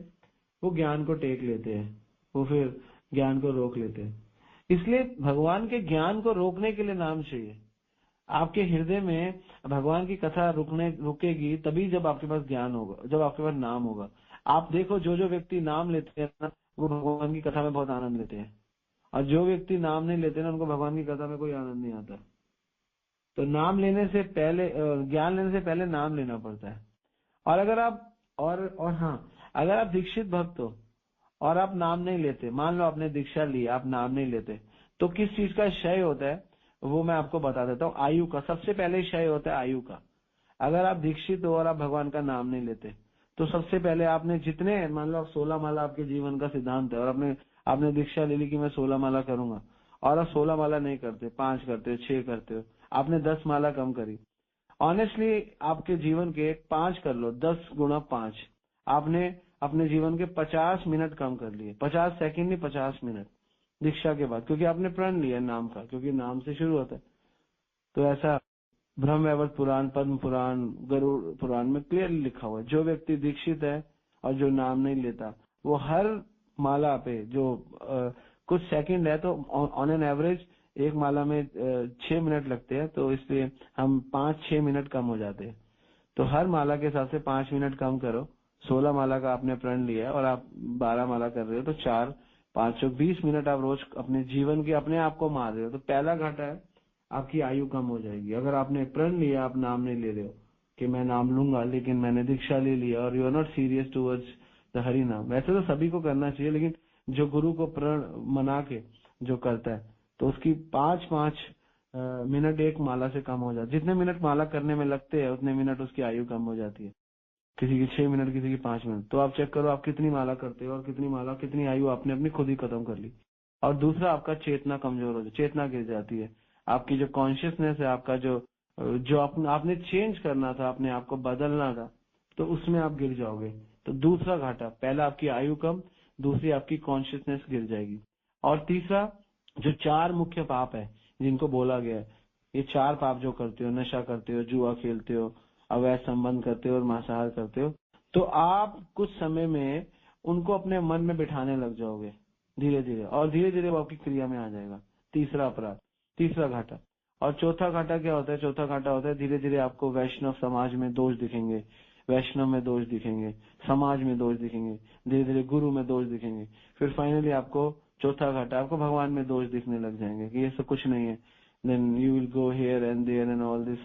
वो ज्ञान को टेक लेते हैं, वो फिर ज्ञान को रोक लेते हैं। इसलिए भगवान के ज्ञान को रोकने के लिए नाम चाहिए। आपके हृदय में भगवान की कथा रुकेगी तभी जब आपके पास ज्ञान होगा, जब आपके पास नाम होगा। आप देखो जो व्यक्ति नाम लेते हैं ना, वो भगवान की कथा में बहुत आनंद लेते हैं, और जो व्यक्ति नाम नहीं लेते ना, उनको भगवान की कथा में कोई आनंद नहीं आता। तो नाम लेने से पहले, ज्ञान लेने से पहले नाम लेना पड़ता है। और अगर आप और हाँ, अगर आप दीक्षित भक्त हो और आप नाम नहीं लेते, मान लो आपने दीक्षा ली, आप नाम नहीं लेते, तो किस चीज का क्षय होता है वो मैं आपको बता देता हूँ। आयु का सबसे पहले क्षय होता है, आयु का। अगर आप दीक्षित हो और आप भगवान का नाम नहीं लेते, तो सबसे पहले आपने जितने, मान लो आप 16 माला आपके जीवन का सिद्धांत है, और आपने दीक्षा ले ली कि मैं 16 माला करूंगा, और आप 16 माला नहीं करते, 5 करते हो, 6 करते हो, आपने 10 माला कम करी। ऑनेस्टली आपके जीवन के 5 कर लो, 10 गुणा 5, आपने अपने जीवन के 50 मिनट कम कर लिए, 50 सेकंड नहीं, 50 मिनट दीक्षा के बाद, क्योंकि आपने प्रण लिया नाम का, क्योंकि नाम से शुरू होता है। तो ऐसा ब्रह्म वैवर्त पुराण, पद्म पुराण, गरुड़ पुराण में क्लियरली लिखा हुआ है, जो व्यक्ति दीक्षित है और जो नाम नहीं लेता, वो हर माला पे जो कुछ सेकंड है, तो ऑन एन एवरेज एक माला में 6 मिनट लगते हैं, तो इसलिए हम 5-6 मिनट कम हो जाते हैं। तो हर माला के हिसाब से 5 मिनट कम करो। 16 माला का आपने प्रण लिया है और आप 12 माला कर रहे हो, तो 4-5-20 मिनट आप रोज अपने जीवन के अपने आप को मार रहे हो। तो पहला घाटा है, आपकी आयु कम हो जाएगी। अगर आपने प्रण लिया, आप नाम नहीं ले रहे हो कि मैं नाम लूंगा, लेकिन मैंने दीक्षा ले लिया और you are not serious towards the Hari नाम। वैसे तो सभी को करना चाहिए, लेकिन जो गुरु को प्रण मना के जो करता है, तो उसकी 5-5 मिनट एक माला से कम हो जाती है। जितने मिनट माला करने में लगते हैं, उतने मिनट उसकी आयु कम हो जाती है। किसी की 6 मिनट, किसी की 5 मिनट। तो आप चेक करो आप कितनी माला करते हो, और कितनी आयु आपने अपनी खुद ही खत्म कर ली। और दूसरा, आपका चेतना कमजोर हो जाती, चेतना गिर जाती है। आपकी जो कॉन्शियसनेस है, आपका जो आपने चेंज करना था, अपने आप को बदलना था, तो उसमें आप गिर जाओगे। तो दूसरा घाटा, पहला आपकी आयु कम, दूसरी आपकी कॉन्शियसनेस गिर जाएगी। और तीसरा, जो 4 मुख्य पाप है जिनको बोला गया है, ये 4 पाप जो करते हो, नशा करते हो, जुआ खेलते हो, अवैध संबंध करते हो और मांसाहार करते हो, तो आप कुछ समय में उनको अपने मन में बिठाने लग जाओगे धीरे धीरे, और धीरे धीरे वो आपकी क्रिया में आ जाएगा। तीसरा अपराध, तीसरा घाटा। और चौथा घाटा क्या होता है? चौथा घाटा होता है धीरे धीरे आपको वैष्णव समाज में दोष दिखेंगे, वैष्णव में दोष दिखेंगे, समाज में दोष दिखेंगे, धीरे धीरे गुरु में दोष दिखेंगे, फिर फाइनली आपको चौथा घाटा, आपको भगवान में दोष दिखने लग जाएंगे कि ये सब कुछ नहीं है। Then you will go here and there and all this.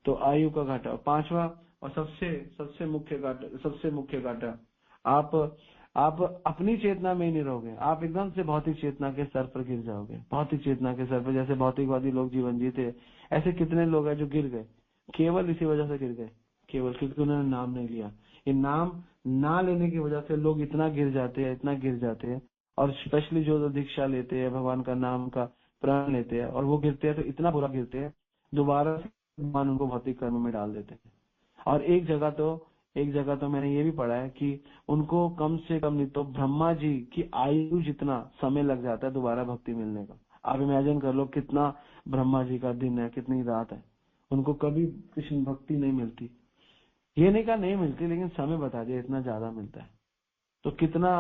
तो आयु का घाटा। पांचवा और सबसे मुख्य घाटा, आप अपनी चेतना में ही नहीं रहोगे, आप एकदम से भौतिक चेतना के स्तर पर गिर जाओगे। भौतिक चेतना के स्तर पर, जैसे भौतिकवादी लोग जीवन जीते, ऐसे कितने लोग हैं जो गिर गए, केवल इसी वजह से गिर गए, केवल क्योंकि उन्होंने नाम नहीं लिया। ये नाम ना लेने की वजह से लोग इतना गिर जाते हैं। और स्पेशली जो दीक्षा लेते हैं, भगवान का नाम का प्रण लेते हैं, और वो गिरते हैं तो इतना बुरा गिरते हैं, दोबारा से भगवान उनको भौतिक कर्म में डाल देते हैं। और एक जगह तो मैंने ये भी पढ़ा है कि उनको कम से कम नहीं तो ब्रह्मा जी की आयु जितना समय लग जाता है दोबारा भक्ति मिलने का। आप इमेजिन कर लो कितना ब्रह्मा जी का दिन है, कितनी रात है, उनको कभी कृष्ण भक्ति नहीं मिलती। ये नहीं कहा नहीं मिलती, लेकिन समय बता दिया इतना ज्यादा मिलता है। तो कितना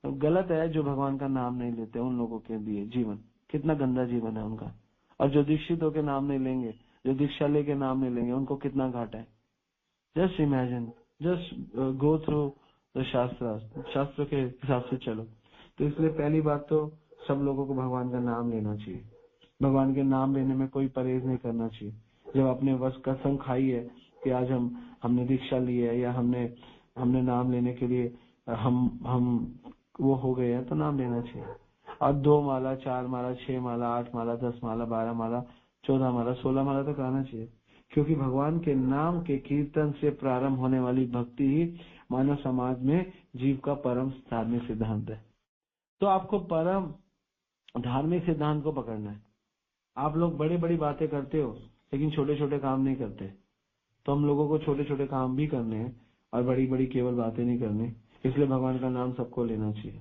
गलत है जो भगवान का नाम नहीं लेते, उन लोगों के लिए जीवन कितना गंदा जीवन है उनका। और जो दीक्षित होकर नाम नहीं लेंगे, जो दीक्षा लेके नाम नहीं लेंगे उनको कितना घाटा है। Just imagine, just go through the शास्त्र के हिसाब से चलो। तो इसलिए पहली बात तो सब लोगों को भगवान का नाम लेना चाहिए। भगवान के नाम लेने में कोई परहेज नहीं करना चाहिए। जब अपने वश कसम खाई है कि आज हमने दीक्षा ली है या हमने नाम लेने के लिए हम वो हो गए हैं, तो नाम लेना चाहिए। और 2 माला, 4 माला, 6 माला, 8 माला, 10 माला, 12 माला, 14 माला, 16 माला तक आना चाहिए। क्योंकि भगवान के नाम के कीर्तन से प्रारंभ होने वाली भक्ति ही मानव समाज में जीव का परम धार्मिक सिद्धांत है। तो आपको परम धार्मिक सिद्धांत को पकड़ना है। आप लोग बड़ी बड़ी बातें करते हो लेकिन छोटे छोटे काम नहीं करते। तो हम लोगों को छोटे छोटे काम भी करने हैं और बड़ी बड़ी केवल बातें नहीं करनी। इसलिए भगवान का नाम सबको लेना चाहिए।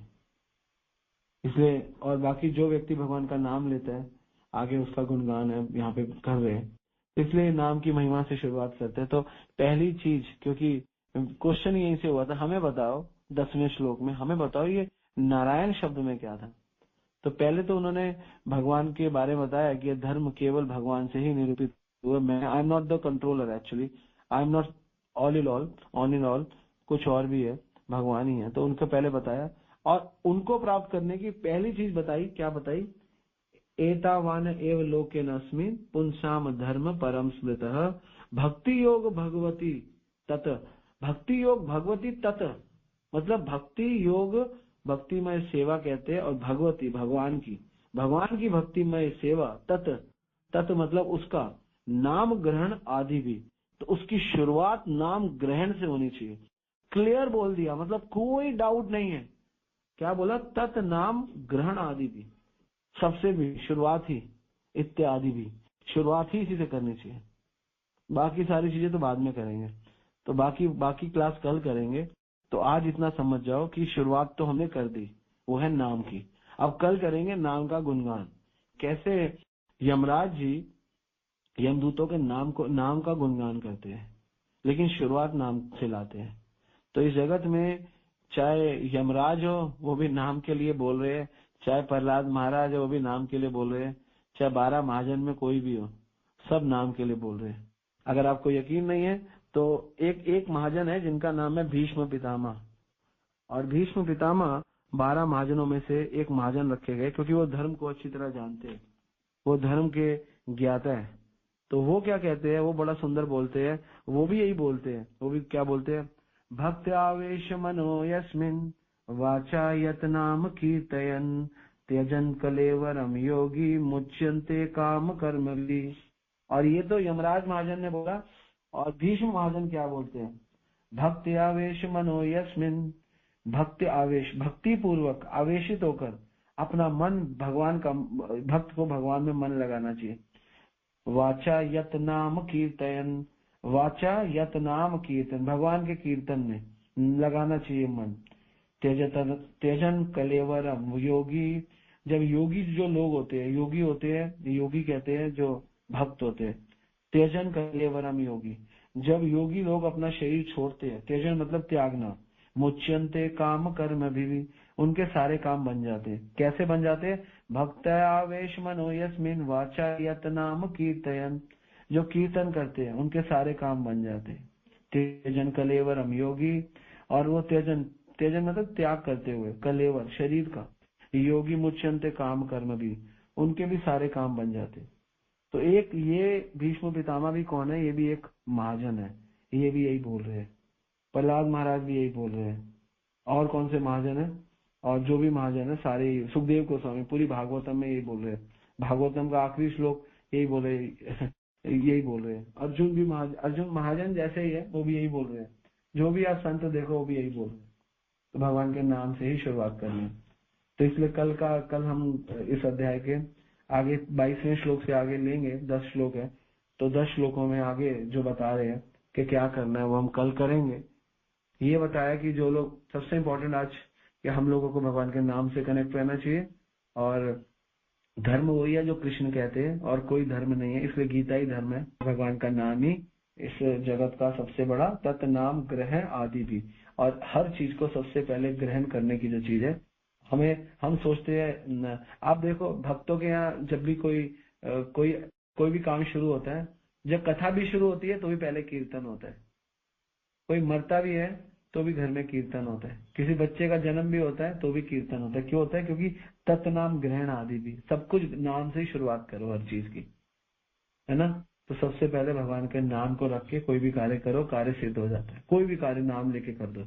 इसलिए और बाकी जो व्यक्ति भगवान का नाम लेता है आगे उसका गुणगान है यहाँ पे कर रहे हैं, इसलिए नाम की महिमा से शुरुआत करते हैं। तो पहली चीज, क्योंकि क्वेश्चन यहीं से हुआ था, हमें बताओ 10वें श्लोक में हमें बताओ ये नारायण शब्द में क्या था। तो पहले तो उन्होंने भगवान के बारे में बताया कि धर्म केवल भगवान से ही निरूपित हुआ। मैं I am not the controller, actually I am not all in all, कुछ और भी है, भगवान ही है। तो उनको पहले बताया और उनको प्राप्त करने की पहली चीज बताई, क्या बताई, एतावान एव लोकेनस्मिन् पुंसाम धर्म परम स्मृतः भक्ति योग भगवती तत्। भक्ति योग भगवती तत् मतलब भक्ति योग भक्तिमय सेवा कहते हैं, और भगवती भगवान की भक्तिमय सेवा, तत् मतलब उसका नाम ग्रहण आदि भी। तो उसकी शुरुआत नाम ग्रहण से होनी चाहिए। क्लियर बोल दिया, मतलब कोई डाउट नहीं है। क्या बोला, तत् नाम ग्रहण आदि भी, सबसे भी शुरुआत ही, इत्यादि भी शुरुआत ही इसी से करनी चाहिए। बाकी सारी चीजें तो बाद में करेंगे, तो बाकी क्लास कल करेंगे। तो आज इतना समझ जाओ कि शुरुआत तो हमने कर दी, वो है नाम की। अब कल करेंगे नाम का गुणगान, कैसे यमराज जी यमदूतों के नाम का गुणगान करते हैं, लेकिन शुरुआत नाम से लाते हैं। तो इस जगत में चाहे यमराज हो वो भी नाम के लिए बोल रहे हैं, चाहे प्रहलाद महाराज हो वो भी नाम के लिए बोल रहे हैं, चाहे 12 महाजन में कोई भी हो, सब नाम के लिए बोल रहे हैं। अगर आपको यकीन नहीं है तो एक महाजन है जिनका नाम है भीष्म पितामह, और भीष्म पितामह 12 महाजनों में से एक महाजन रखे गए क्योंकि वो धर्म को अच्छी तरह जानते हैं, वो धर्म के ज्ञाता है। तो वो क्या कहते हैं, वो बड़ा सुंदर बोलते हैं, वो भी यही बोलते हैं। वो भी क्या बोलते हैं, भक्त आवेश मनो यस्मिन् वाचा यत नाम कीर्तयन् त्यजन कलेवरम योगी मुच्यन्ते काम कर्मभि। और ये तो यमराज महाजन ने बोला। और भीष्म महाजन क्या बोलते हैं, भक्त आवेश मनो यस्मिन्, भक्ति आवेश, भक्ति पूर्वक आवेशित होकर अपना मन भगवान का, भक्त को भगवान में मन लगाना चाहिए। वाचा यत नाम कीर्तन, वाचा यत नाम कीर्तन, भगवान के कीर्तन में लगाना चाहिए मन। त्यजन कलेवरम योगी, जब योगी जो लोग होते हैं, योगी होते हैं, योगी कहते हैं जो भक्त होते हैं। त्यजन कलेवरम योगी, जब योगी लोग अपना शरीर छोड़ते हैं, त्यजन मतलब त्यागना, मुच्यन्ते काम कर्म भी, उनके सारे काम बन जाते हैं। कैसे बन जाते हैं, भक्त आवेश मनो यस्मिन् वाचा यत नाम कीर्तयन्, जो कीर्तन करते हैं उनके सारे काम बन जाते हैं। त्यजन कलेवरम योगी, और वो त्यजन मतलब त्याग करते हुए, कलेवर शरीर का, योगी मुच्यन्ते काम कर्म भी, उनके भी सारे काम बन जाते। तो एक ये भीष्म पितामह भी कौन है, ये भी एक महाजन है, ये भी यही बोल रहे हैं। प्रहलाद महाराज भी यही बोल रहे हैं। और कौन से महाजन है, और जो भी महाजन है सारे, सुखदेव गोस्वामी पूरी भागवतम में यही बोल रहे हैं। भागवतम का आखिरी श्लोक यही बोल रहे हैं। अर्जुन महाजन जैसे ही है वो भी यही बोल रहे हैं। जो भी आप संत देखो वो भी यही बोल रहे हैं। तो भगवान के नाम से ही शुरुआत करनी है। तो इसलिए कल हम इस अध्याय के आगे 22वें श्लोक से आगे लेंगे। 10 श्लोक है, तो 10 श्लोकों में आगे जो बता रहे हैं कि क्या करना है वो हम कल करेंगे। ये बताया कि जो लोग, सबसे इम्पोर्टेंट आज कि हम लोगों को भगवान के नाम से कनेक्ट रहना चाहिए, और धर्म वही है जो कृष्ण कहते हैं, और कोई धर्म नहीं है, इसलिए गीता ही धर्म है। भगवान का नाम ही इस जगत का सबसे बड़ा तत् नाम ग्रहण आदि भी, और हर चीज को सबसे पहले ग्रहण करने की जो चीज है, हम सोचते हैं, आप देखो भक्तों के यहाँ जब भी कोई भी काम शुरू होता है जब कथा भी शुरू होती है तो भी पहले कीर्तन होता है, कोई मरता भी है तो भी घर में कीर्तन होता है, किसी बच्चे का जन्म भी होता है तो भी कीर्तन होता है। क्यों होता है? क्योंकि तत्नाम ग्रहण आदि भी, सब कुछ नाम से ही शुरुआत करो हर चीज की, है ना। तो सबसे पहले भगवान के नाम को रख के कोई भी कार्य करो, कार्य सिद्ध हो जाता है। कोई भी कार्य नाम लेके कर दो।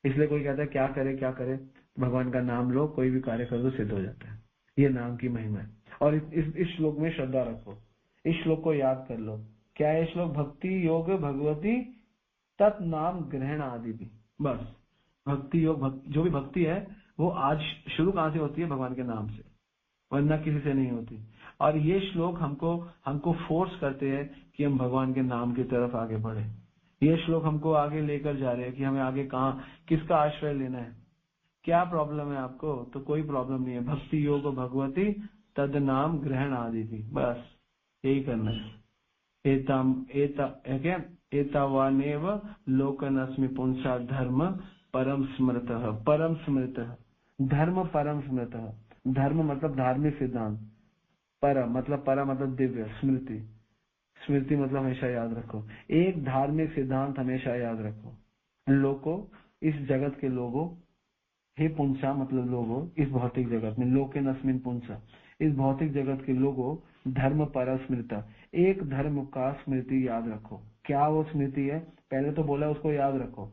इसलिए कोई कहता है क्या करे क्या करे, भगवान का नाम लो, कोई भी कार्य कर दो, सिद्ध हो जाता है। ये नाम की महिमा है। और इस श्लोक में श्रद्धा रखो, इस श्लोक को याद कर लो। क्या है श्लोक? भक्ति योग भगवती तत् नाम ग्रहण आदि भी। बस भक्ति योग जो भी भक्ति है वो आज शुरू कहां से होती है? भगवान के नाम से, वरना किसी से नहीं होती। और ये श्लोक हमको फोर्स करते हैं कि हम भगवान के नाम की तरफ आगे बढ़े। ये श्लोक हमको आगे लेकर जा रहे हैं कि हमें आगे कहाँ किसका आश्रय लेना है। क्या प्रॉब्लम है आपको? तो कोई प्रॉब्लम नहीं है। भक्ति योग भगवती तद नाम ग्रहण आदि भी, बस यही करना है। एतावानेव लोकनस्मि पुंसा धर्म परम स्मृतः। परम स्मृतः, धर्म परम स्मृतः। धर्म मतलब धार्मिक सिद्धांत, पर मतलब दिव्य, स्मृति, स्मृति मतलब हमेशा याद रखो। एक धार्मिक सिद्धांत हमेशा याद रखो। लोको, इस जगत के लोगों, हे पुंसा मतलब लोगों, इस भौतिक जगत में, लोके नस्मिन पुंसा, इस भौतिक जगत के लोगों, धर्म पर स्मृता, एक धर्म का स्मृति याद रखो। क्या वो स्मृति है? पहले तो बोला उसको याद रखो,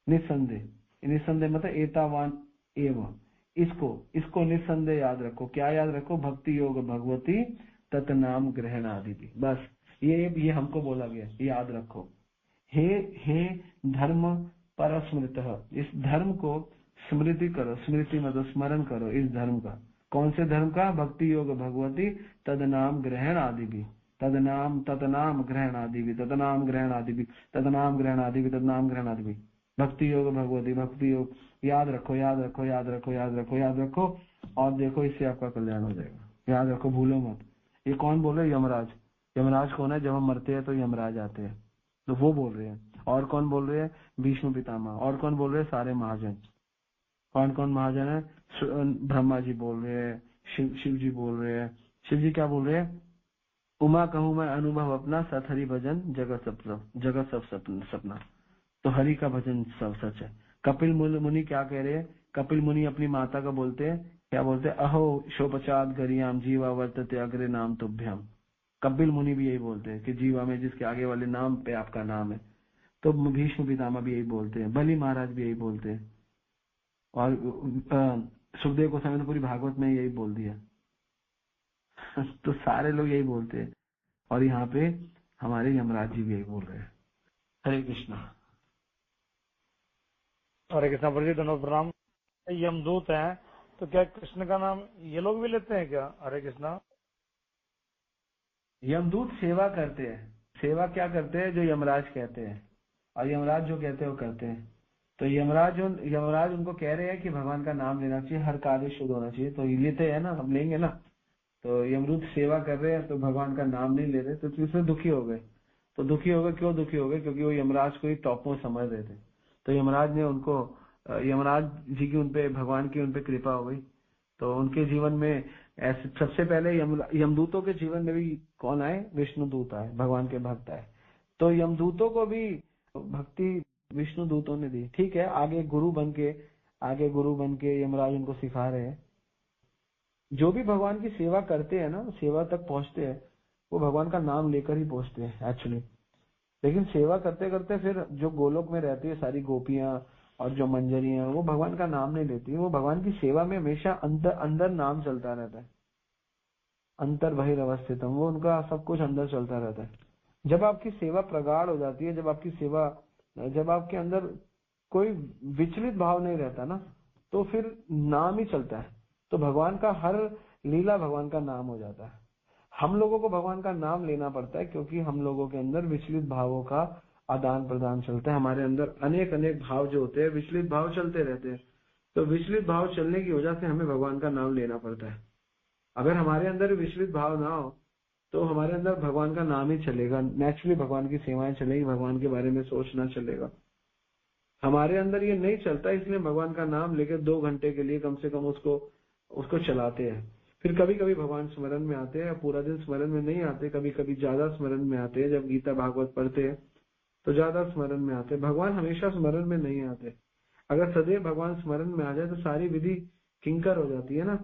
निस्संदेह। निस्संदेह मतलब एतावान एवं, इसको निस्संदेह याद रखो। क्या याद रखो? भक्ति योग भगवती तत् नाम ग्रहण आदि भी। बस ये हमको बोला गया, याद रखो। हे धर्म पर स्मृत, इस धर्म को स्मृति करो। स्मृति मतलब स्मरण करो इस धर्म का। कौन से धर्म का? भक्ति योग भगवती तद नाम ग्रहण आदि भी। तदनाम ग्रहण आदि भी, तदनाम ग्रहण आदि भी, तदनाम ग्रहण आदि भी, तदनाम ग्रहण आदि भी। भक्ति योग भगवती, भक्ति योग याद रखो, याद रखो, याद रखो, याद रखो, याद रखो। और देखो इससे आपका कल्याण हो जाएगा। याद रखो, भूलो मत। ये कौन बोल रहे? यमराज। यमराज कौन है? जब हम मरते हैं तो यमराज आते हैं, तो वो बोल रहे हैं। और कौन बोल रहे हैं? भीष्म पितामह। और कौन बोल रहे हैं? सारे महाजन। कौन कौन महाजन है? ब्रह्मा जी बोल रहे हैं, शिव जी बोल रहे हैं। शिव जी क्या बोल रहे हैं? उमा कहूं मैं अनुभव अपना, सत हरि भजन जगत सब सपना। तो हरि का भजन सब सच है। कपिल मुनि क्या कह रहे हैं? कपिल मुनि अपनी माता का बोलते हैं, क्या बोलते हैं? अहो शोपचात गरियाम जीवा वर्तते अग्रे नाम तुभ्यम। कपिल मुनि भी यही बोलते हैं कि जीवा में जिसके आगे वाले नाम पे आपका नाम है। तो भीष्म पितामह भी यही बोलते हैं, बलि महाराज भी यही बोलते हैं। और सुखदेव गोस्वामी ने पूरी भागवत में यही बोल दिया। तो सारे लोग यही बोलते हैं। और यहाँ पे हमारे यमराज जी भी यही बोल रहे हैं। हरे कृष्णा। हरे कृष्णा प्रभु, धन्यवाद, प्रणाम। यमदूत हैं तो क्या कृष्ण का नाम ये लोग भी लेते हैं क्या? हरे कृष्णा। यमदूत सेवा करते हैं। सेवा क्या करते हैं? जो यमराज कहते हैं, और यमराज जो कहते हैं वो करते हैं। तो यमराज उनको कह रहे हैं कि भगवान का नाम लेना चाहिए, हर कार्य शुद्ध होना चाहिए। तो ये लेते हैं ना, हम लेंगे ना। तो यमदूत सेवा कर रहे हैं तो भगवान का नाम नहीं ले रहे, तो इसमें दुखी हो गए। तो दुखी हो गए, क्यों दुखी हो गए? क्योंकि वो यमराज को ही टॉप समझ रहे थे। तो यमराज ने उनको, यमराज जी की उनपे, भगवान की उनपे कृपा हो गई। तो उनके जीवन में ऐसे सबसे पहले यमदूतों के जीवन में भी कौन आए? विष्णु दूत आए, भगवान के भक्त आए। तो यमदूतों को भी भक्ति विष्णु दूतों ने दी। ठीक है, आगे गुरु बन के यमराज उनको सिखा रहे हैं। जो भी भगवान की सेवा करते हैं ना, सेवा तक पहुंचते हैं, वो भगवान का नाम लेकर ही पहुंचते हैं एक्चुअली। लेकिन सेवा करते करते फिर जो गोलोक में रहती है सारी गोपियां और जो मंजरियां, वो भगवान का नाम नहीं लेती। वो भगवान की सेवा में हमेशा अंदर नाम चलता रहता है। अंतर बहिरवस्थितम, वो उनका सब कुछ अंदर चलता रहता है। जब आपकी सेवा प्रगाढ़ हो जाती है, जब आपके अंदर कोई विचलित भाव नहीं रहता ना, तो फिर नाम ही चलता है। तो भगवान का हर लीला भगवान का नाम हो जाता है। हम लोगों को भगवान का नाम लेना पड़ता है, क्योंकि हम लोगों के अंदर विचलित भावों का आदान प्रदान चलता है। हमारे अंदर अनेक भाव जो होते हैं, विचलित भाव चलते रहते हैं। तो विचलित भाव चलने की वजह से हमें भगवान का नाम लेना पड़ता है। अगर हमारे अंदर विचलित भाव ना हो तो हमारे अंदर भगवान का नाम ही चलेगा, नेचुरली भगवान की सेवाएं चलेगी, भगवान के बारे में सोचना चलेगा। हमारे अंदर ये नहीं चलता, इसलिए भगवान का नाम लेकर 2 घंटे के लिए कम से कम उसको चलाते हैं। फिर कभी कभी भगवान स्मरण में आते हैं, पूरा दिन स्मरण में नहीं आते, कभी कभी ज्यादा स्मरण में आते हैं। जब गीता भागवत पढ़ते हैं तो ज्यादा स्मरण में आते हैं। भगवान हमेशा स्मरण में नहीं आते। अगर सदैव भगवान स्मरण में आ जाए तो सारी विधि किंकर हो जाती है ना।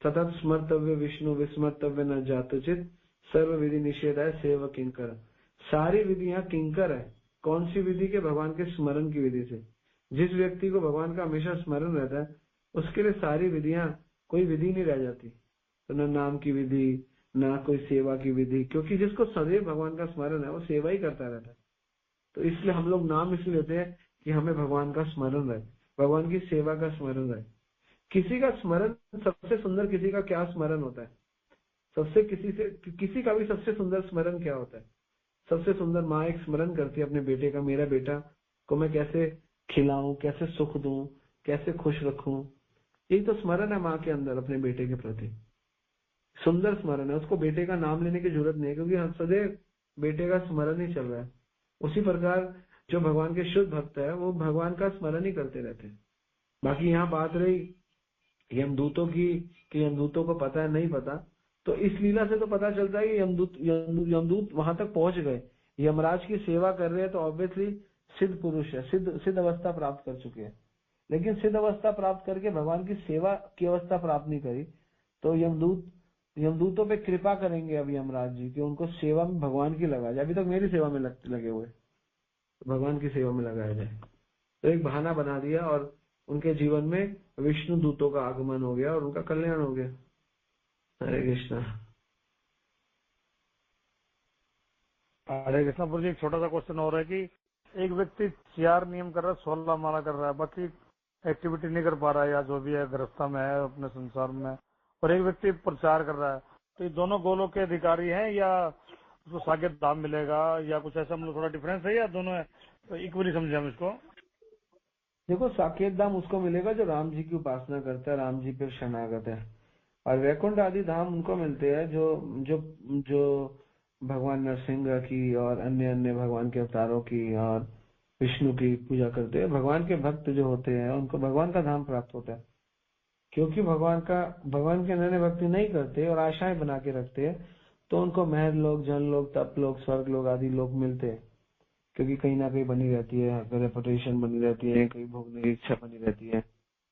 सतत स्मर्तव्य विष्णु विस्मर्तव्य न जातुचित सर्व विधि निषेधाय सेव किंकर। सारी विधियां किंकर है। कौन सी विधि के? भगवान के स्मरण की विधि से। जिस व्यक्ति को भगवान का हमेशा स्मरण रहता है उसके लिए सारी विधियां, कोई विधि नहीं रह जाती। तो न नाम की विधि, ना कोई सेवा की विधि, क्योंकि जिसको सदैव भगवान का स्मरण है वो सेवा ही करता रहता है। तो इसलिए हम लोग नाम इसलिए लेते हैं कि हमें भगवान का स्मरण रहे, भगवान की सेवा का स्मरण रहे। किसी का स्मरण सबसे सुंदर, किसी का क्या स्मरण होता है? किसी का भी सबसे सुंदर स्मरण क्या होता है? सबसे सुंदर माँ एक स्मरण करती है अपने बेटे का, मेरा बेटा को मैं कैसे खिलाऊं, कैसे सुख दूं, कैसे खुश रखूं। यही तो स्मरण है माँ के अंदर अपने बेटे के प्रति। सुंदर स्मरण है। उसको बेटे का नाम लेने की जरूरत नहीं है, क्योंकि हम सदैव बेटे का स्मरण ही चल रहा है। उसी प्रकार जो भगवान के शुद्ध भक्त है वो भगवान का स्मरण ही करते रहते हैं। बाकी यहाँ बात रही यमदूतों की कि यमदूतों को पता है नहीं पता, तो इस लीला से तो पता चलता है कि यमदूत वहां तक पहुंच गए, यमराज की सेवा कर रहे हैं, तो ऑब्वियसली सिद्ध पुरुष है, सिद्ध अवस्था प्राप्त कर चुके हैं। लेकिन सिद्ध अवस्था प्राप्त करके भगवान की सेवा की अवस्था प्राप्त नहीं करी, तो यमदूतों पे कृपा करेंगे अब यमराज जी कि उनको सेवा में भगवान की लगा जाए। अभी तक मेरी सेवा में लगे हुए, तो भगवान की सेवा में लगाया जाए। तो एक बहाना बना दिया और उनके जीवन में विष्णु दूतों का आगमन हो गया और उनका कल्याण हो गया। हरे कृष्णा। हरे कृष्णा प्रभु जी, एक छोटा सा क्वेश्चन हो रहा है कि एक व्यक्ति 4 नियम कर रहा है, 16 माला कर रहा है, बाकी एक्टिविटी नहीं कर पा रहा है या जो भी है गृहस्था में है अपने संसार में, और एक व्यक्ति प्रचार कर रहा है, तो ये दोनों गोलों के अधिकारी हैं या उसको साकेत धाम मिलेगा या कुछ ऐसा? मतलब थोड़ा डिफरेंस है या दोनों है? तो इक्वली समझे हम इसको। देखो, साकेत धाम उसको मिलेगा जो राम जी की उपासना करता है, राम जी पे शरणागत है। और वैकुंठ आदि धाम उनको मिलते हैं जो जो जो भगवान नरसिंह की और अन्य अन्य भगवान के अवतारों की और विष्णु की पूजा करते हैं। भगवान के भक्त जो होते हैं उनको भगवान का धाम प्राप्त होता है, क्योंकि भगवान के अन्य भक्ति नहीं करते और आशाएं बना के रखते हैं, तो उनको महर लोग, जन लोग, तप लोग, स्वर्ग लोग आदि लोग मिलते हैं, क्योंकि कहीं ना कहीं बनी रहती है, रेपुटेशन बनी रहती है, कहीं भोगने की इच्छा बनी रहती है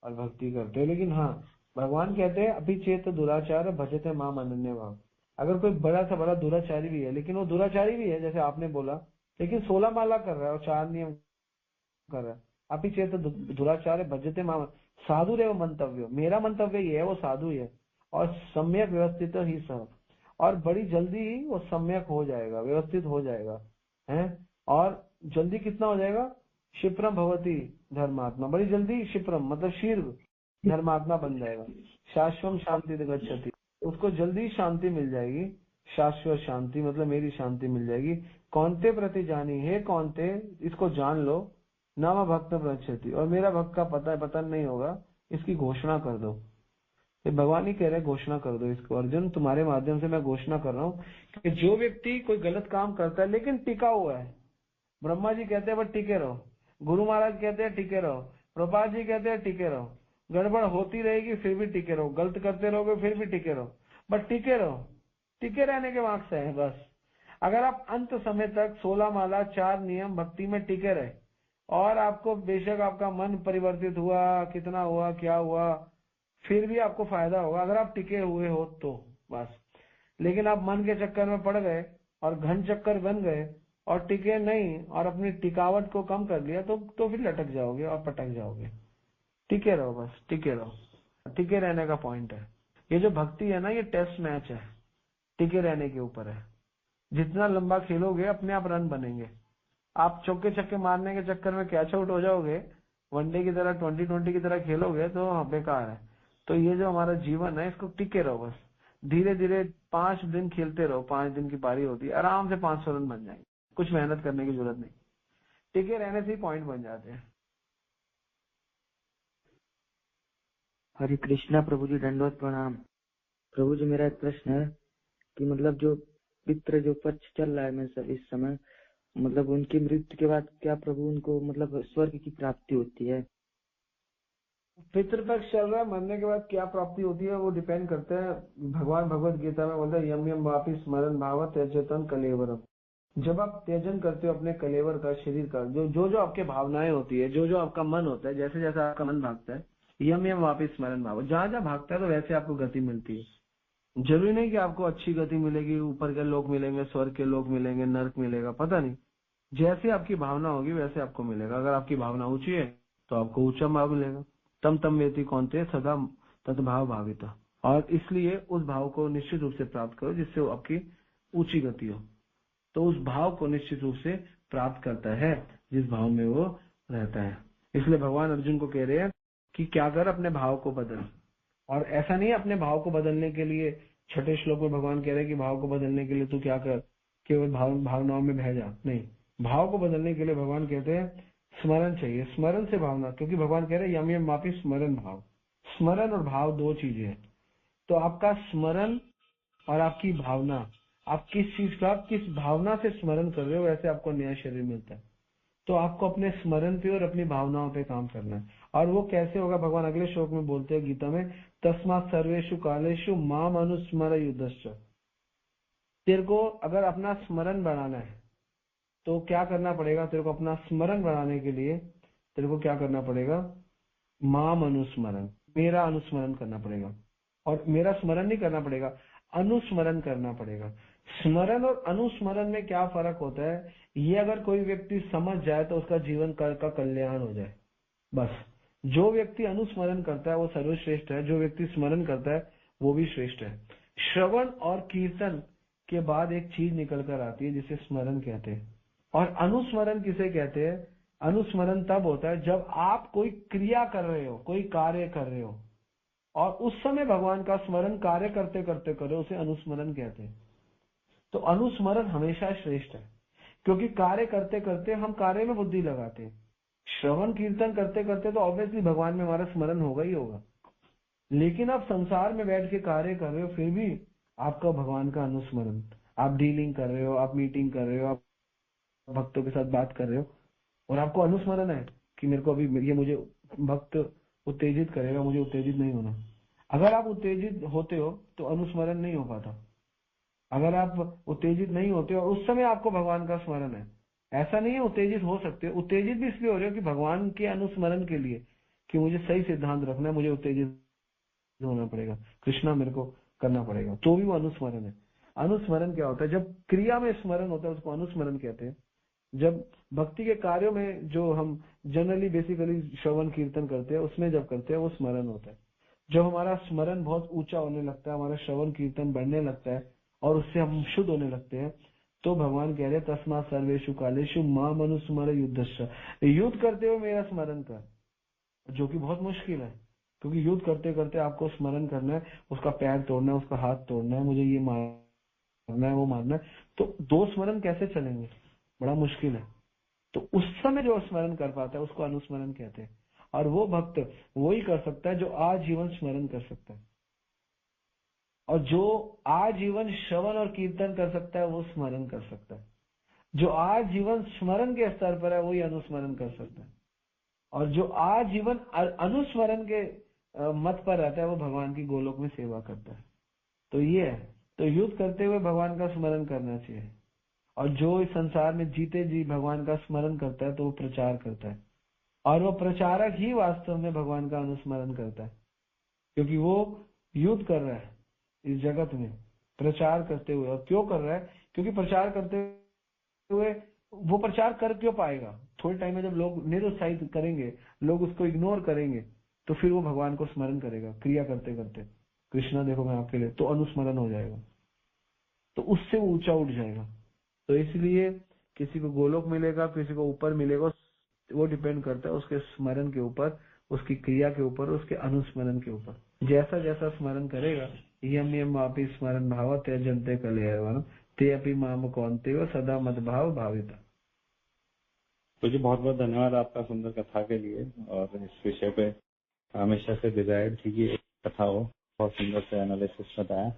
और भक्ति करते हैं। लेकिन हाँ, भगवान कहते हैं अभी चेत दुराचार भजते माम अनन्य भाव। अगर कोई बड़ा से बड़ा दुराचारी भी है, लेकिन वो दुराचारी भी है जैसे आपने बोला, लेकिन 16 माला कर रहा है और 4 नियम कर रहा है, अभी चेत दुराचार भजते माम, साधु रेव मंतव्य, मेरा मंतव्य ये है वो साधु है और सम्यक व्यवस्थित ही सब, और बड़ी जल्दी ही वो सम्यक हो जाएगा, व्यवस्थित हो जाएगा है। और जल्दी कितना हो जाएगा? क्षिप्रम भवती धर्मात्मा, बड़ी जल्दी क्षिप्रम मतलब शीघ्र धर्मात्मा बन जाएगा। शाश्वत शांति गच्छति, उसको जल्दी शांति मिल जाएगी। शाश्वत शांति मतलब मेरी शांति मिल जाएगी। कौनते प्रति जानी है, कौनते इसको जान लो, नाम भक्त प्रच्छति, और मेरा भक्त का पतन नहीं होगा, इसकी घोषणा कर दो। ये भगवान ही कह रहे घोषणा कर दो इसको। अर्जुन, तुम्हारे माध्यम से मैं घोषणा कर रहा हूँ कि जो व्यक्ति कोई गलत काम करता है लेकिन टिका हुआ है, ब्रह्मा जी कहते हैं बस टिके रहो, गुरु महाराज कहते हैं टिके रहो, प्रभुपाद जी कहते हैं टिके रहो, गड़बड़ होती रहेगी फिर भी टिके रहो, गलत करते रहोगे फिर भी टिके रहो, बस टिके रहो। टिके रहने के मार्क्स है बस। अगर आप अंत समय तक 16 माला 4 नियम भक्ति में टिके रहे, और आपको बेशक आपका मन परिवर्तित हुआ, कितना हुआ, क्या हुआ, फिर भी आपको फायदा होगा अगर आप टिके हुए हो तो बस। लेकिन आप मन के चक्कर में पड़ गए और घन चक्कर बन गए और टिके नहीं और अपनी टिकावट को कम कर लिया, तो फिर लटक जाओगे और पटक जाओगे। टिके रहो, बस टिके रहो। टिके रहने का पॉइंट है। ये जो भक्ति है ना, ये टेस्ट मैच है, टिके रहने के ऊपर है। जितना लंबा खेलोगे अपने आप रन बनेंगे। आप चौके छक्के मारने के चक्कर में कैच आउट हो जाओगे, वनडे की तरह 2020 की तरह खेलोगे तो बेकार है। तो ये जो हमारा जीवन है इसको टिके रहो बस। धीरे धीरे 5 दिन खेलते रहो, 5 दिन की पारी होती है, आराम से 500 रन बन जाएंगे, कुछ मेहनत करने की जरूरत नहीं। टिके रहने से ही पॉइंट बन जाते हैं। हरे कृष्णा प्रभु जी, दंडवत प्रणाम। प्रभु जी, मेरा एक प्रश्न है कि मतलब जो पितृ जो पक्ष चल रहा है मैं सब इस समय, मतलब उनकी मृत्यु के बाद क्या प्रभु उनको मतलब स्वर्ग की प्राप्ति होती है? पितृपक्ष चल रहा है, मरने के बाद क्या प्राप्ति होती है वो डिपेंड करता है। भगवान भगवत गीता में बोलता है यम यम वापि स्मरण भाव त्यजतन कलेवरम। जब आप त्यजन करते हो अपने कलेवर का, शरीर का, जो जो आपके भावनाएं होती है, जो जो आपका मन होता है, जैसे जैसे आपका मन भागता है, यम यम वापि स्मरण भाव, जहां जहां भागता है तो वैसे आपको गति मिलती है। जरूरी नहीं कि आपको अच्छी गति मिलेगी, ऊपर के लोग मिलेंगे, स्वर्ग के लोग मिलेंगे, नर्क मिलेगा, पता नहीं। जैसी आपकी भावना होगी वैसे आपको मिलेगा। अगर आपकी भावना ऊंची है तो आपको ऊंचा भाव मिलेगा। तम तम वेति कौनते सदा तद्भाव भाविता। और इसलिए उस भाव को निश्चित रूप से प्राप्त करो जिससे वो आपकी ऊंची गति हो। तो उस भाव को निश्चित रूप से प्राप्त करता है जिस भाव में वो रहता है। इसलिए भगवान अर्जुन को कह रहे हैं कि क्या कर, अपने भाव को बदल। और ऐसा नहीं है अपने भाव को बदलने के लिए, छठे श्लोक में भगवान कह रहे हैं कि भाव को बदलने के लिए तू क्या कर, केवल भावनाओं में बह जा। नहीं, भाव को बदलने के लिए भगवान कहते हैं स्मरण चाहिए, स्मरण से भावना। क्योंकि भगवान कह रहे हैं यम यम वापि स्मरण भाव। स्मरण और भाव दो चीजें हैं। तो आपका स्मरण और आपकी भावना, आप किस चीज का, किस भावना से स्मरण कर रहे हो, वैसे आपको नया शरीर मिलता है। तो आपको अपने स्मरण पे और अपनी भावनाओं पे काम करना है। और वो कैसे होगा, भगवान अगले श्लोक में बोलते हैं गीता में, तस्मात् सर्वेषु कालेषु माम अनुस्मर युद्धश्च। तेरे को अगर अपना स्मरण बढ़ाना है तो क्या करना पड़ेगा, तेरे को अपना स्मरण बढ़ाने के लिए तेरे को क्या करना पड़ेगा, माम अनुस्मरण, मेरा अनुस्मरण करना पड़ेगा। और मेरा स्मरण नहीं करना पड़ेगा, अनुस्मरण करना पड़ेगा। स्मरण और अनुस्मरण में क्या फर्क होता है, ये अगर कोई व्यक्ति समझ जाए तो उसका जीवन का कल्याण हो जाए। बस जो व्यक्ति अनुस्मरण करता है वो सर्वश्रेष्ठ है, जो व्यक्ति स्मरण करता है वो भी श्रेष्ठ है। श्रवण और कीर्तन के बाद एक चीज निकल कर आती है जिसे स्मरण कहते हैं। और अनुस्मरण किसे कहते हैं, अनुस्मरण तब होता है जब आप कोई क्रिया कर रहे हो, कोई कार्य कर रहे हो और उस समय भगवान का स्मरण कार्य करते करते करो, उसे अनुस्मरण कहते हैं। तो अनुस्मरण हमेशा श्रेष्ठ है, क्योंकि कार्य करते करते हम कार्य में बुद्धि लगाते हैं। श्रवण कीर्तन करते करते तो ऑब्वियसली भगवान में हमारा स्मरण होगा ही होगा। लेकिन आप संसार में बैठ के कार्य कर रहे हो, फिर भी आपका भगवान का अनुस्मरण, आप डीलिंग कर रहे हो, आप मीटिंग कर रहे हो, आप भक्तों के साथ बात कर रहे हो और आपको अनुस्मरण है कि मेरे को अभी ये मुझे भक्त उत्तेजित करेगा, मुझे उत्तेजित नहीं होना। अगर आप उत्तेजित होते हो तो अनुस्मरण नहीं हो पाता। अगर आप उत्तेजित नहीं होते और उस समय आपको भगवान का स्मरण है, ऐसा नहीं है उत्तेजित हो सकते, उत्तेजित भी इसलिए हो रहे हो कि भगवान के अनुस्मरण के लिए, कि मुझे सही सिद्धांत रखना है, मुझे उत्तेजित होना पड़ेगा, कृष्णा मेरे को करना पड़ेगा, तो भी वो अनुस्मरण है। अनुस्मरण क्या होता है, जब क्रिया में स्मरण होता है उसको अनुस्मरण कहते हैं। जब भक्ति के कार्यों में जो हम जनरली बेसिकली श्रवण कीर्तन करते हैं उसमें जब करते हैं वो स्मरण होता है। जब हमारा स्मरण बहुत ऊंचा होने लगता है, हमारा श्रवण कीर्तन बढ़ने लगता है और उससे हम शुद्ध होने लगते हैं, तो भगवान कह रहे हैं तस्मात् सर्वेषु कालेषु माम अनुस्मर युद्धश्च। युद्ध करते हुए मेरा स्मरण कर, जो कि बहुत मुश्किल है, क्योंकि युद्ध करते करते आपको स्मरण करना है, उसका पैर तोड़ना है, उसका हाथ तोड़ना है, मुझे ये मारना है, वो मारना है। तो दो स्मरण कैसे चलेंगे, बड़ा मुश्किल है। तो उस समय जो स्मरण कर पाता है उसको अनुस्मरण कहते हैं। और वो भक्त वही कर सकता है जो आजीवन स्मरण कर सकता है, और जो आजीवन श्रवण और कीर्तन कर सकता है वो स्मरण कर सकता है। जो आजीवन स्मरण के स्तर पर है वही अनुस्मरण कर सकता है, और जो आजीवन अनुस्मरण के मत पर रहता है वो भगवान की गोलोक में सेवा करता है। तो ये है, तो युद्ध करते हुए भगवान का स्मरण करना चाहिए। और जो इस संसार में जीते जी भगवान का स्मरण करता है तो वो प्रचार करता है, और वो प्रचारक ही वास्तव में भगवान का अनुस्मरण करता है, क्योंकि वो युद्ध कर रहा है इस जगत में प्रचार करते हुए। और क्यों कर रहा है, क्योंकि प्रचार करते हुए वो प्रचार कर क्यों पाएगा, थोड़े टाइम में जब लोग निरुत्साहित करेंगे, लोग उसको इग्नोर करेंगे, तो फिर वो भगवान को स्मरण करेगा क्रिया करते करते, कृष्णा देखो मैं आपके लिए, तो अनुस्मरण हो जाएगा, तो उससे वो ऊंचा उठ जाएगा। तो इसलिए किसी को गोलोक मिलेगा, किसी को ऊपर मिलेगा, वो डिपेंड करता है उसके स्मरण के ऊपर, उसकी क्रिया के ऊपर, उसके अनुस्मरण के ऊपर। जैसा जैसा स्मरण करेगा, यम यम वापि स्मरण भाव त्यजन्ते कलेवरम ते अपि माम कौन्तेय सदा मद्भाव भाविता। तो जी बहुत बहुत धन्यवाद आपका सुंदर कथा के लिए, और इस विषय पे हमेशा से डिजायर्ड थी कि एक कथा हो, बहुत सुंदर से एनालिसिस बताया।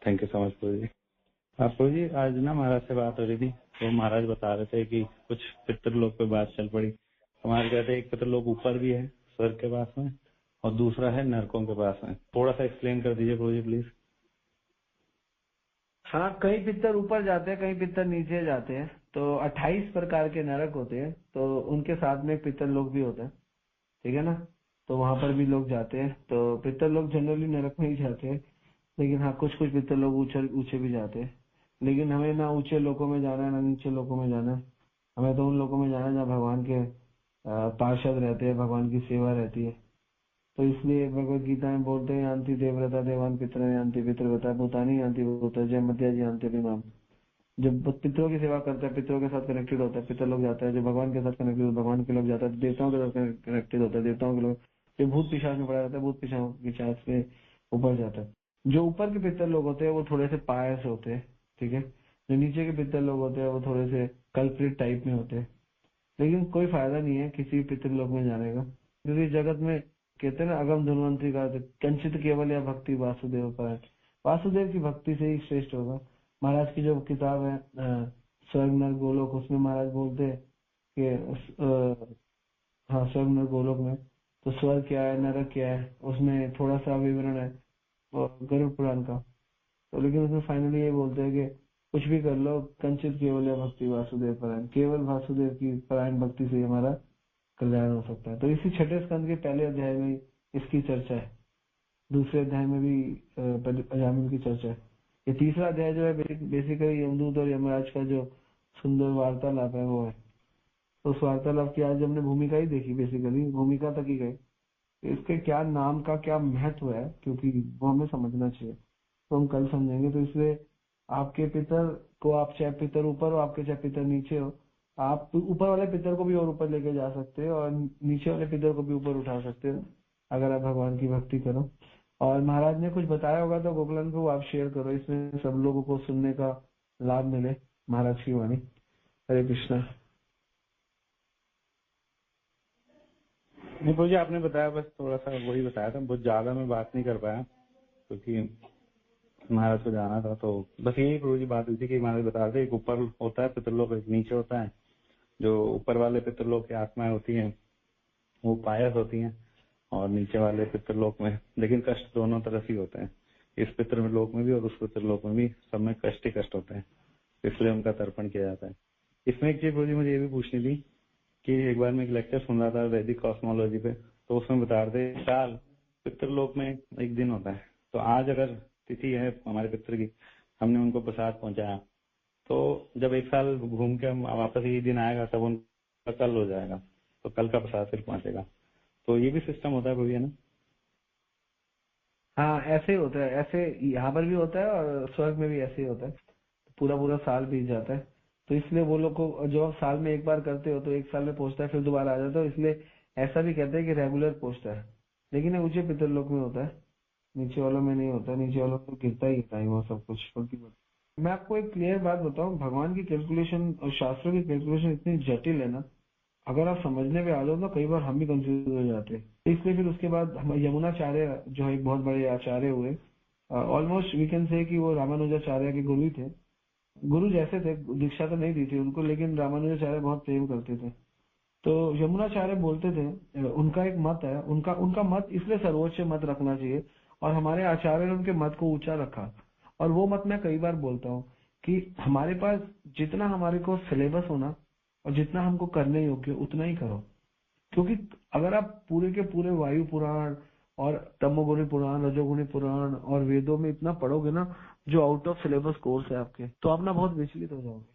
थैंक यू सो मच प्रभु जी। प्रभु जी आज ना महाराज से बात हो रही थी, तो महाराज बता रहे थे कि कुछ पितृलोक पे बात चल पड़ी। हमारे कहते एक पितृलोक ऊपर भी है स्वर्ग के पास में, और दूसरा है नरकों के पास में। थोड़ा सा एक्सप्लेन कर दीजिए प्रभु जी प्लीज। हाँ, कई पितर ऊपर जाते हैं, कई पितर नीचे जाते हैं। तो 28 प्रकार के नरक होते हैं, तो उनके साथ में पितर लोग भी होते हैं, ठीक है ना। तो वहां पर भी लोग जाते हैं। तो पितर लोग जनरली नरक में ही जाते हैं, लेकिन हाँ कुछ कुछ पितर लोग ऊंचे ऊंचे भी जाते हैं। लेकिन हमें ना ऊंचे लोगों में जाना है ना नीचे लोगों में जाना है। हमें तो उन लोगों में जाना है जहाँ भगवान के पार्षद रहते हैं, भगवान की सेवा रहती है। तो इसलिए भगवत गीता में बोलते हैं, यान्ति देवव्रता देवान पितर यान्ति पितृव्रता भूतानी यान्ति भूत जय मध्य जी यान्ति नाम। जब पितरों की सेवा करता है, पितरों के साथ कनेक्टेड होता है, पितर लोग जाता है। जो भगवान के साथ कनेक्टेड भगवान के लोग जाता है। देवताओं के साथ कनेक्टेड होता है, देवताओं के लोग। जो भूत पिशाच में पड़ा रहता है, भूत पिशाच में ऊपर जाता है। जो ऊपर के पितर लोग होते हैं वो थोड़े से पायस होते हैं, ठीक है। जो नीचे के पितर लोग होते हैं वो थोड़े से कल्प्रिट टाइप में होते हैं। लेकिन कोई फायदा नहीं है किसी पितर लोग में जाने का, क्योंकि जगत में कहते हैं ना, अगम धन्वंतरी का कंचित केवल या भक्ति वासुदेव पर है। वासुदेव की भक्ति से ही श्रेष्ठ होगा। महाराज की जो किताब है स्वर्ग नर गोलोक, उसमें महाराज बोलते हैं कि हाँ स्वर्ग नर गोलोक में तो स्वर्ग क्या है, नरक क्या है, उसमें थोड़ा सा विवरण है गरुड़ पुराण का। तो लेकिन उसमें फाइनली ये बोलते हैं कि कुछ भी कर लो, कंचित केवल या भक्ति वासुदेव परायण, केवल वासुदेव की परायण भक्ति से हमारा कल्याण हो सकता है। तो इसी छठे स्कंद के पहले अध्याय में इसकी चर्चा है, दूसरे अध्याय में भी अजामिल की चर्चा है। ये तीसरा अध्याय जो है बेसिकली यमदूत और यमराज का जो सुंदर वार्तालाप है वो है। तो उस वार्तालाप की आज हमने भूमिका ही देखी, बेसिकली भूमिका तक ही गए। इसके क्या नाम का क्या महत्व है, क्योंकि वो हमें समझना चाहिए, तो हम कल समझेंगे। तो इसलिए आपके पितर को, आप चाहे पितर ऊपर हो, आपके चाहे पितर नीचे हो, आप ऊपर वाले पितर को भी और ऊपर लेके जा सकते हो और नीचे वाले पितर को भी ऊपर उठा सकते हो, अगर आप भगवान की भक्ति करो। और महाराज ने कुछ बताया होगा तो गोकुलन को आप शेयर करो, इसमें सब लोगों को सुनने का लाभ मिले महाराज की वाणी। हरे कृष्णा। नहीं प्रभु जी आपने बताया, बस थोड़ा सा वही बताया था, बहुत ज्यादा मैं बात नहीं कर पाया क्योंकि महाराज को जाना था। तो बस यही प्रभु जी बात हुई थी कि महाराज बता रहे थे, एक ऊपर होता है पितरलोक, एक नीचे होता है। जो ऊपर वाले पितरलोक की आत्माएं होती हैं वो पायस होती हैं, और नीचे वाले पितरलोक में लेकिन कष्ट दोनों तरफ ही होते हैं। इस पितर लोक में भी और उस पितरलोक में भी सब में कष्ट ही कष्ट होते हैं, इसलिए उनका तर्पण किया जाता है। इसमें एक चीज प्रभु जी मुझे ये भी पूछनी थी कि एक बार मैं एक लेक्चर सुन रहा था वैदिक कॉस्मोलॉजी पे, तो उसमें बता रहे थे साल पितरलोक में एक दिन होता है। तो आज अगर तिथि है हमारे पितर की, हमने उनको प्रसाद पहुंचाया, तो जब एक साल घूम के हम वापस यही दिन आएगा तब उनका कल हो जाएगा, तो कल का प्रसाद फिर पहुंचेगा। तो ये भी सिस्टम होता है प्रभु, है ना? हाँ ऐसे ही होता है, ऐसे यहाँ पर भी होता है और स्वर्ग में भी ऐसे ही होता है। पूरा पूरा साल बीत जाता है, तो इसलिए वो लोग को जो आप साल में एक बार करते हो तो एक साल में पहुंचता है, फिर दोबारा आ जाता है। इसलिए ऐसा भी कहते हैं कि रेगुलर पहुंचता है। लेकिन ये ऊंचे पितरलोक में होता है, नीचे वालों में नहीं होता। नीचे वालों में गिरता ही गिरता है वो सब कुछ। मैं आपको एक क्लियर बात बताऊं, भगवान की कैलकुलेशन और शास्त्रों की कैलकुलेशन इतनी जटिल है ना, अगर आप समझने पे आ जाओ तो कई बार हम भी कंफ्यूज हो जाते हैं। इसलिए फिर उसके बाद हम यमुनाचार्य जो एक बहुत बड़े आचार्य हुए, ऑलमोस्ट वी कैन से कि वो रामानुजाचार्य के गुरु थे। गुरु जैसे थे, दीक्षा तो नहीं दी थी उनको, लेकिन रामानुजाचार्य बहुत प्रेम करते थे। तो यमुनाचार्य बोलते थे, उनका एक मत है, उनका मत इसलिए सर्वोच्च मत रखना चाहिए, और हमारे आचार्य ने उनके मत को ऊंचा रखा। और वो मत मैं कई बार बोलता हूँ कि हमारे पास जितना हमारे को सिलेबस होना और जितना हमको करने योग्य उतना ही करो। क्योंकि अगर आप पूरे के पूरे वायु पुराण और तमोगुणी पुराण, रजोगुणी पुराण और वेदों में इतना पढ़ोगे ना, जो आउट ऑफ सिलेबस कोर्स है आपके, तो आप ना बहुत विचलित हो जाओगे।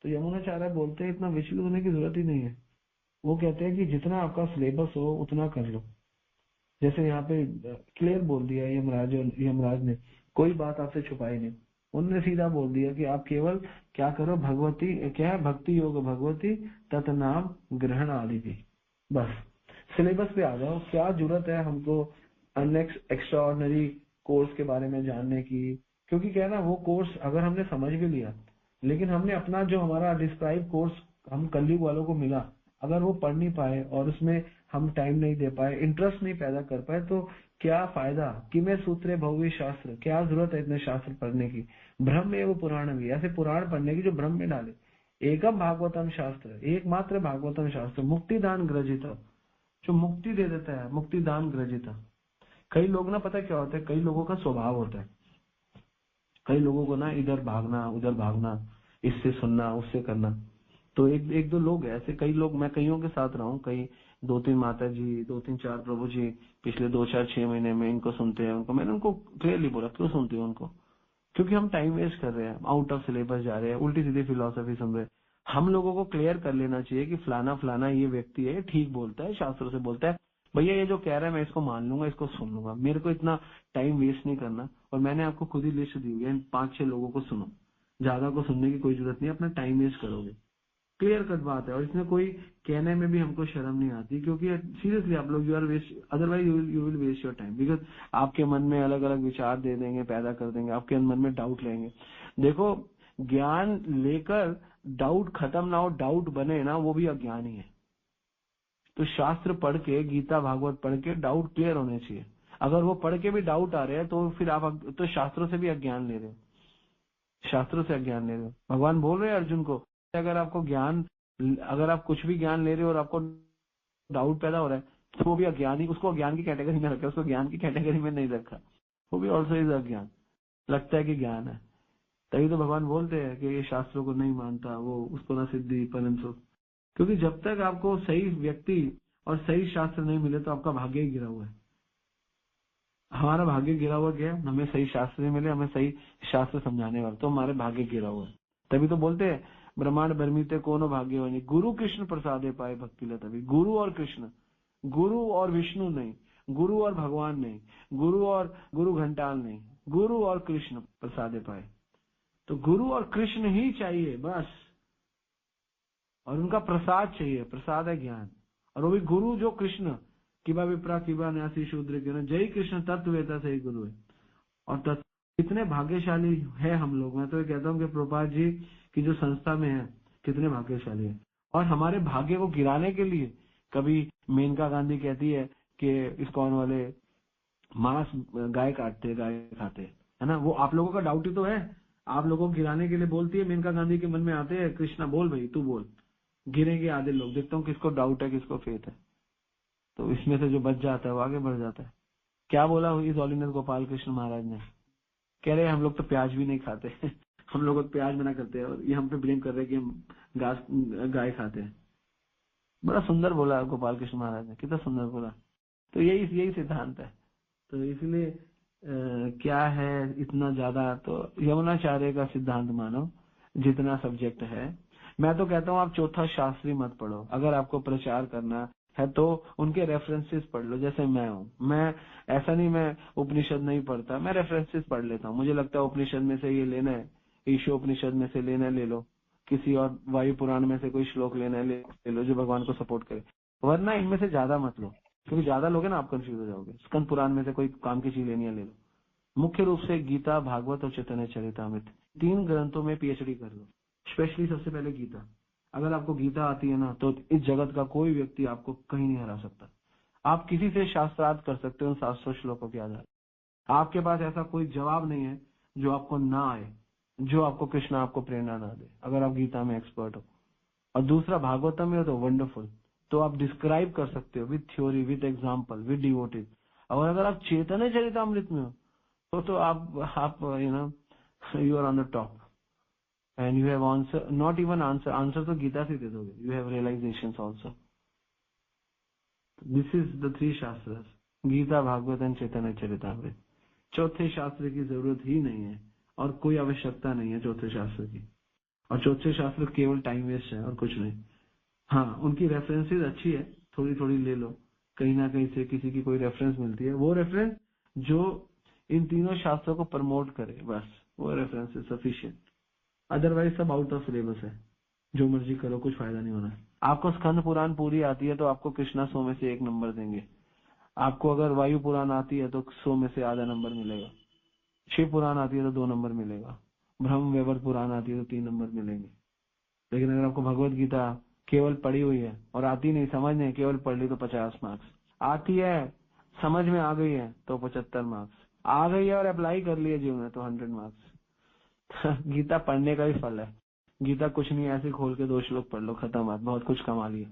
तो यमुनाचार्य बोलते हैं इतना विचलित होने की जरूरत ही नहीं है। वो कहते हैं कि जितना आपका सिलेबस हो उतना कर लो। जैसे यहाँ पे क्लियर बोल दिया यमराज ने, कोई बात आपसे छुपाई नहीं। उन्होंने सीधा बोल दिया कि आप केवल क्या करो, भगवती क्या है, भक्ति योग भगवती तत्नाम ग्रहण आदि भी, बस सिलेबस पे आ जाओ। क्या जरूरत है हमको नेक्स्ट एक्स्ट्रा ऑर्डिनरी कोर्स के बारे में जानने की? क्योंकि क्या है ना, वो कोर्स अगर हमने समझ भी लिया, लेकिन हमने अपना जो हमारा डिस्क्राइब कोर्स हम कलयुग वालों को मिला, अगर वो पढ़ नहीं पाए और उसमें हम टाइम नहीं दे पाए, इंटरेस्ट नहीं पैदा कर पाए, तो क्या फायदा? कि मैं सूत्रे भव्य शास्त्र, क्या जरूरत है इतने शास्त्र पढ़ने की? ब्रह्म एवं पुराण भी, ऐसे पुराण पढ़ने की जो ब्रह्म में डाले। एकम भागवतम शास्त्र, एकमात्र भागवतम शास्त्र, मुक्तिदान ग्रजित, जो मुक्ति दे देता है, मुक्ति दान ग्रजिता। कई लोग ना, पता क्या होता है, कई लोगों का स्वभाव होता है, कई लोगों को ना इधर भागना उधर भागना, इससे सुनना उससे करना। तो एक दो लोग हैं ऐसे, कई लोग, मैं कईयों के साथ रहा हूँ, कई 2-3 माता जी, 2-3 4 प्रभु जी पिछले 2-4-6 महीने में इनको सुनते हैं। उनको मैंने उनको क्लियरली बोला, क्यों सुनते हो उनको? क्योंकि हम टाइम वेस्ट कर रहे हैं, आउट ऑफ सिलेबस जा रहे हैं, उल्टी सीधी फिलोसफी सुन रहे हैं। हम लोगों को क्लियर कर लेना चाहिए कि फलाना फलाना ये व्यक्ति है, ठीक बोलता है, शास्त्रों से बोलता है, भैया ये जो कह रहा है मैं इसको मान लूंगा, इसको सुन लूंगा, मेरे को इतना टाइम वेस्ट नहीं करना। और मैंने आपको खुद ही लिस्ट दी हुई है, 5-6 लोगों को सुनो, ज्यादा को सुनने की कोई जरूरत नहीं, अपना टाइम वेस्ट करोगे। क्लियर कट बात है। और इसमें कोई कहने में भी हमको शर्म नहीं आती, क्योंकि सीरियसली आप लोग, you are waste, otherwise you will waste your time, because आपके मन में अलग अलग विचार दे देंगे, पैदा कर देंगे, आपके मन में डाउट लेंगे। देखो, ज्ञान लेकर डाउट खत्म ना हो, डाउट बने ना, वो भी अज्ञान ही है। तो शास्त्र पढ़ के, गीता भागवत पढ़ के डाउट क्लियर होने चाहिए। अगर वो पढ़ के भी डाउट आ रहे हैं तो फिर आप तो शास्त्रों से भी अज्ञान ले रहे हो, शास्त्रों से अज्ञान ले रहे हो। भगवान बोल रहे हैं अर्जुन को, अगर आपको ज्ञान, अगर आप कुछ भी ज्ञान ले रहे हो और आपको डाउट पैदा हो रहा है तो वो भी अज्ञान ही, उसको अज्ञान की कैटेगरी में रखा, उसको ज्ञान की कैटेगरी में नहीं रखा, वो भी ऑल्सो इज अज्ञान। लगता है कि ज्ञान है, तभी तो भगवान बोलते हैं कि ये शास्त्रों को नहीं मानता, वो उसको ना सिद्धि परम सुख। क्योंकि जब तक आपको सही व्यक्ति और सही शास्त्र नहीं मिले तो आपका भाग्य ही गिरा हुआ है। हमारा भाग्य गिरा हुआ क्या है? हमें सही शास्त्र नहीं मिले, हमें सही शास्त्र समझाने वाले, तो हमारे भाग्य गिरा हुआ है। तभी तो बोलते हैं ब्रह्मांड भरमीते कोनो भाग्यवानी, गुरु कृष्ण प्रसादे पाए भक्ति लता। तभी गुरु और कृष्ण, गुरु और विष्णु नहीं, गुरु और भगवान नहीं, गुरु और गुरु घंटाल नहीं, गुरु और कृष्ण प्रसादे पाए। तो गुरु और कृष्ण ही चाहिए बस, और उनका प्रसाद चाहिए। प्रसाद है ज्ञान, और वो भी गुरु जो कृष्ण, किबा विप्रा किबा न्यासी शूद्र के, जय कृष्ण तत्ववेता सही गुरु है। और कितने भाग्यशाली है हम लोग। मैं तो ये कहता हूँ कि प्रभुपाद जी की जो संस्था में है, कितने भाग्यशाली है। और हमारे भाग्य को गिराने के लिए कभी मेनका गांधी कहती है कि इस्कॉन वाले मांस गाय काटते, गाय खाते, है ना। वो आप लोगों का डाउट ही तो है, आप लोगों को गिराने के लिए बोलती है। मेनका गांधी के मन में आते हैं, कृष्णा बोल भाई, तू बोल, गिरेंगे आधे लोग। देखता हूँ किसको डाउट है, किसको फेथ है। तो इसमें से जो बच जाता है वो आगे बढ़ जाता है। क्या बोला इस ऑलिनेस गोपाल कृष्ण महाराज ने? कह रहे हम लोग तो प्याज भी नहीं खाते हम लोग तो प्याज मना करते हैं, और ये हम पे ब्लेम कर रहे हैं कि हम गाय खाते हैं। बड़ा सुंदर बोला गोपाल कृष्ण महाराज ने, कितना सुंदर बोला। तो यही सिद्धांत है। तो इसलिए क्या है इतना ज्यादा, तो यमुनाचार्य का सिद्धांत मानो जितना सब्जेक्ट है। मैं तो कहता हूँ आप चौथा शास्त्री मत पढ़ो। अगर आपको प्रचार करना है तो उनके रेफरेंसेस पढ़ लो। जैसे मैं हूँ, मैं ऐसा नहीं मैं उपनिषद नहीं पढ़ता, मैं रेफरेंसेस पढ़ लेता हूँ। मुझे लगता है उपनिषद में से ये लेना है, ईशोपनिषद में से लेना है ले लो, किसी और वायु पुराण में से कोई श्लोक लेना है ले लो जो भगवान को सपोर्ट करे। वरना इनमें से ज्यादा मत लो, क्योंकि ज्यादा लोगे ना आप कंफ्यूज हो जाओगे। स्कंद पुराण में से कोई काम की चीज लेनी है ले लो। मुख्य रूप से गीता, भागवत और चैतन्य चरितामृत, 3 ग्रंथों में पीएचडी कर लो। स्पेशली सबसे पहले गीता। अगर आपको गीता आती है ना तो इस जगत का कोई व्यक्ति आपको कहीं नहीं हरा सकता। आप किसी से शास्त्रार्थ कर सकते हो उन 700 श्लोकों के आधार। आपके पास ऐसा कोई जवाब नहीं है जो आपको ना आए, जो आपको कृष्णा आपको प्रेरणा ना दे, अगर आप गीता में एक्सपर्ट हो। और दूसरा भागवतम में हो तो वंडरफुल, तो आप डिस्क्राइब कर सकते हो with theory, with example, with devoted. और अगर आप चैतन्य चरितामृत में हो तो आप you are on the top and you have answer, not even answer तो गीता से दे दोगे। You have realization also. This is the 3 शास्त्र, गीता, भागवत एंड चैतन्य चरितामृत। चौथे शास्त्र की जरूरत ही नहीं है और कोई आवश्यकता नहीं है चौथे शास्त्र की। और चौथे शास्त्र केवल टाइम वेस्ट है और कुछ नहीं। हाँ, उनकी रेफरेंसेस अच्छी है, थोड़ी थोड़ी ले लो, कहीं ना कहीं से किसी की कोई रेफरेंस मिलती है, वो रेफरेंस जो इन तीनों शास्त्रों को प्रमोट करे, बस वो रेफरेंस इज सफिशिएंट। अदरवाइज सब आउट ऑफ सिलेबस है, जो मर्जी करो, कुछ फायदा नहीं होना। आपको स्कंद पुराण पूरी आती है तो आपको कृष्णा 100 में से 1 नंबर देंगे। आपको अगर वायु पुराण आती है तो 100 में से आधा नंबर मिलेगा। शिव पुराण आती है तो 2 नंबर मिलेगा। ब्रह्म वैवर्त पुराण आती है तो 3 नंबर मिलेंगे। लेकिन अगर आपको भगवत गीता केवल पढ़ी हुई है और आती नहीं, समझ नहीं, केवल पढ़ ली तो 50 मार्क्स। आती है, समझ में आ गई है तो 75 मार्क्स। आ गई है और अप्लाई कर लिया जीवन में तो 100 मार्क्स। गीता पढ़ने का ही फल है। गीता कुछ नहीं, ऐसे खोल के 2 श्लोक पढ़ लो, खत्म बात, बहुत कुछ कमा लिया।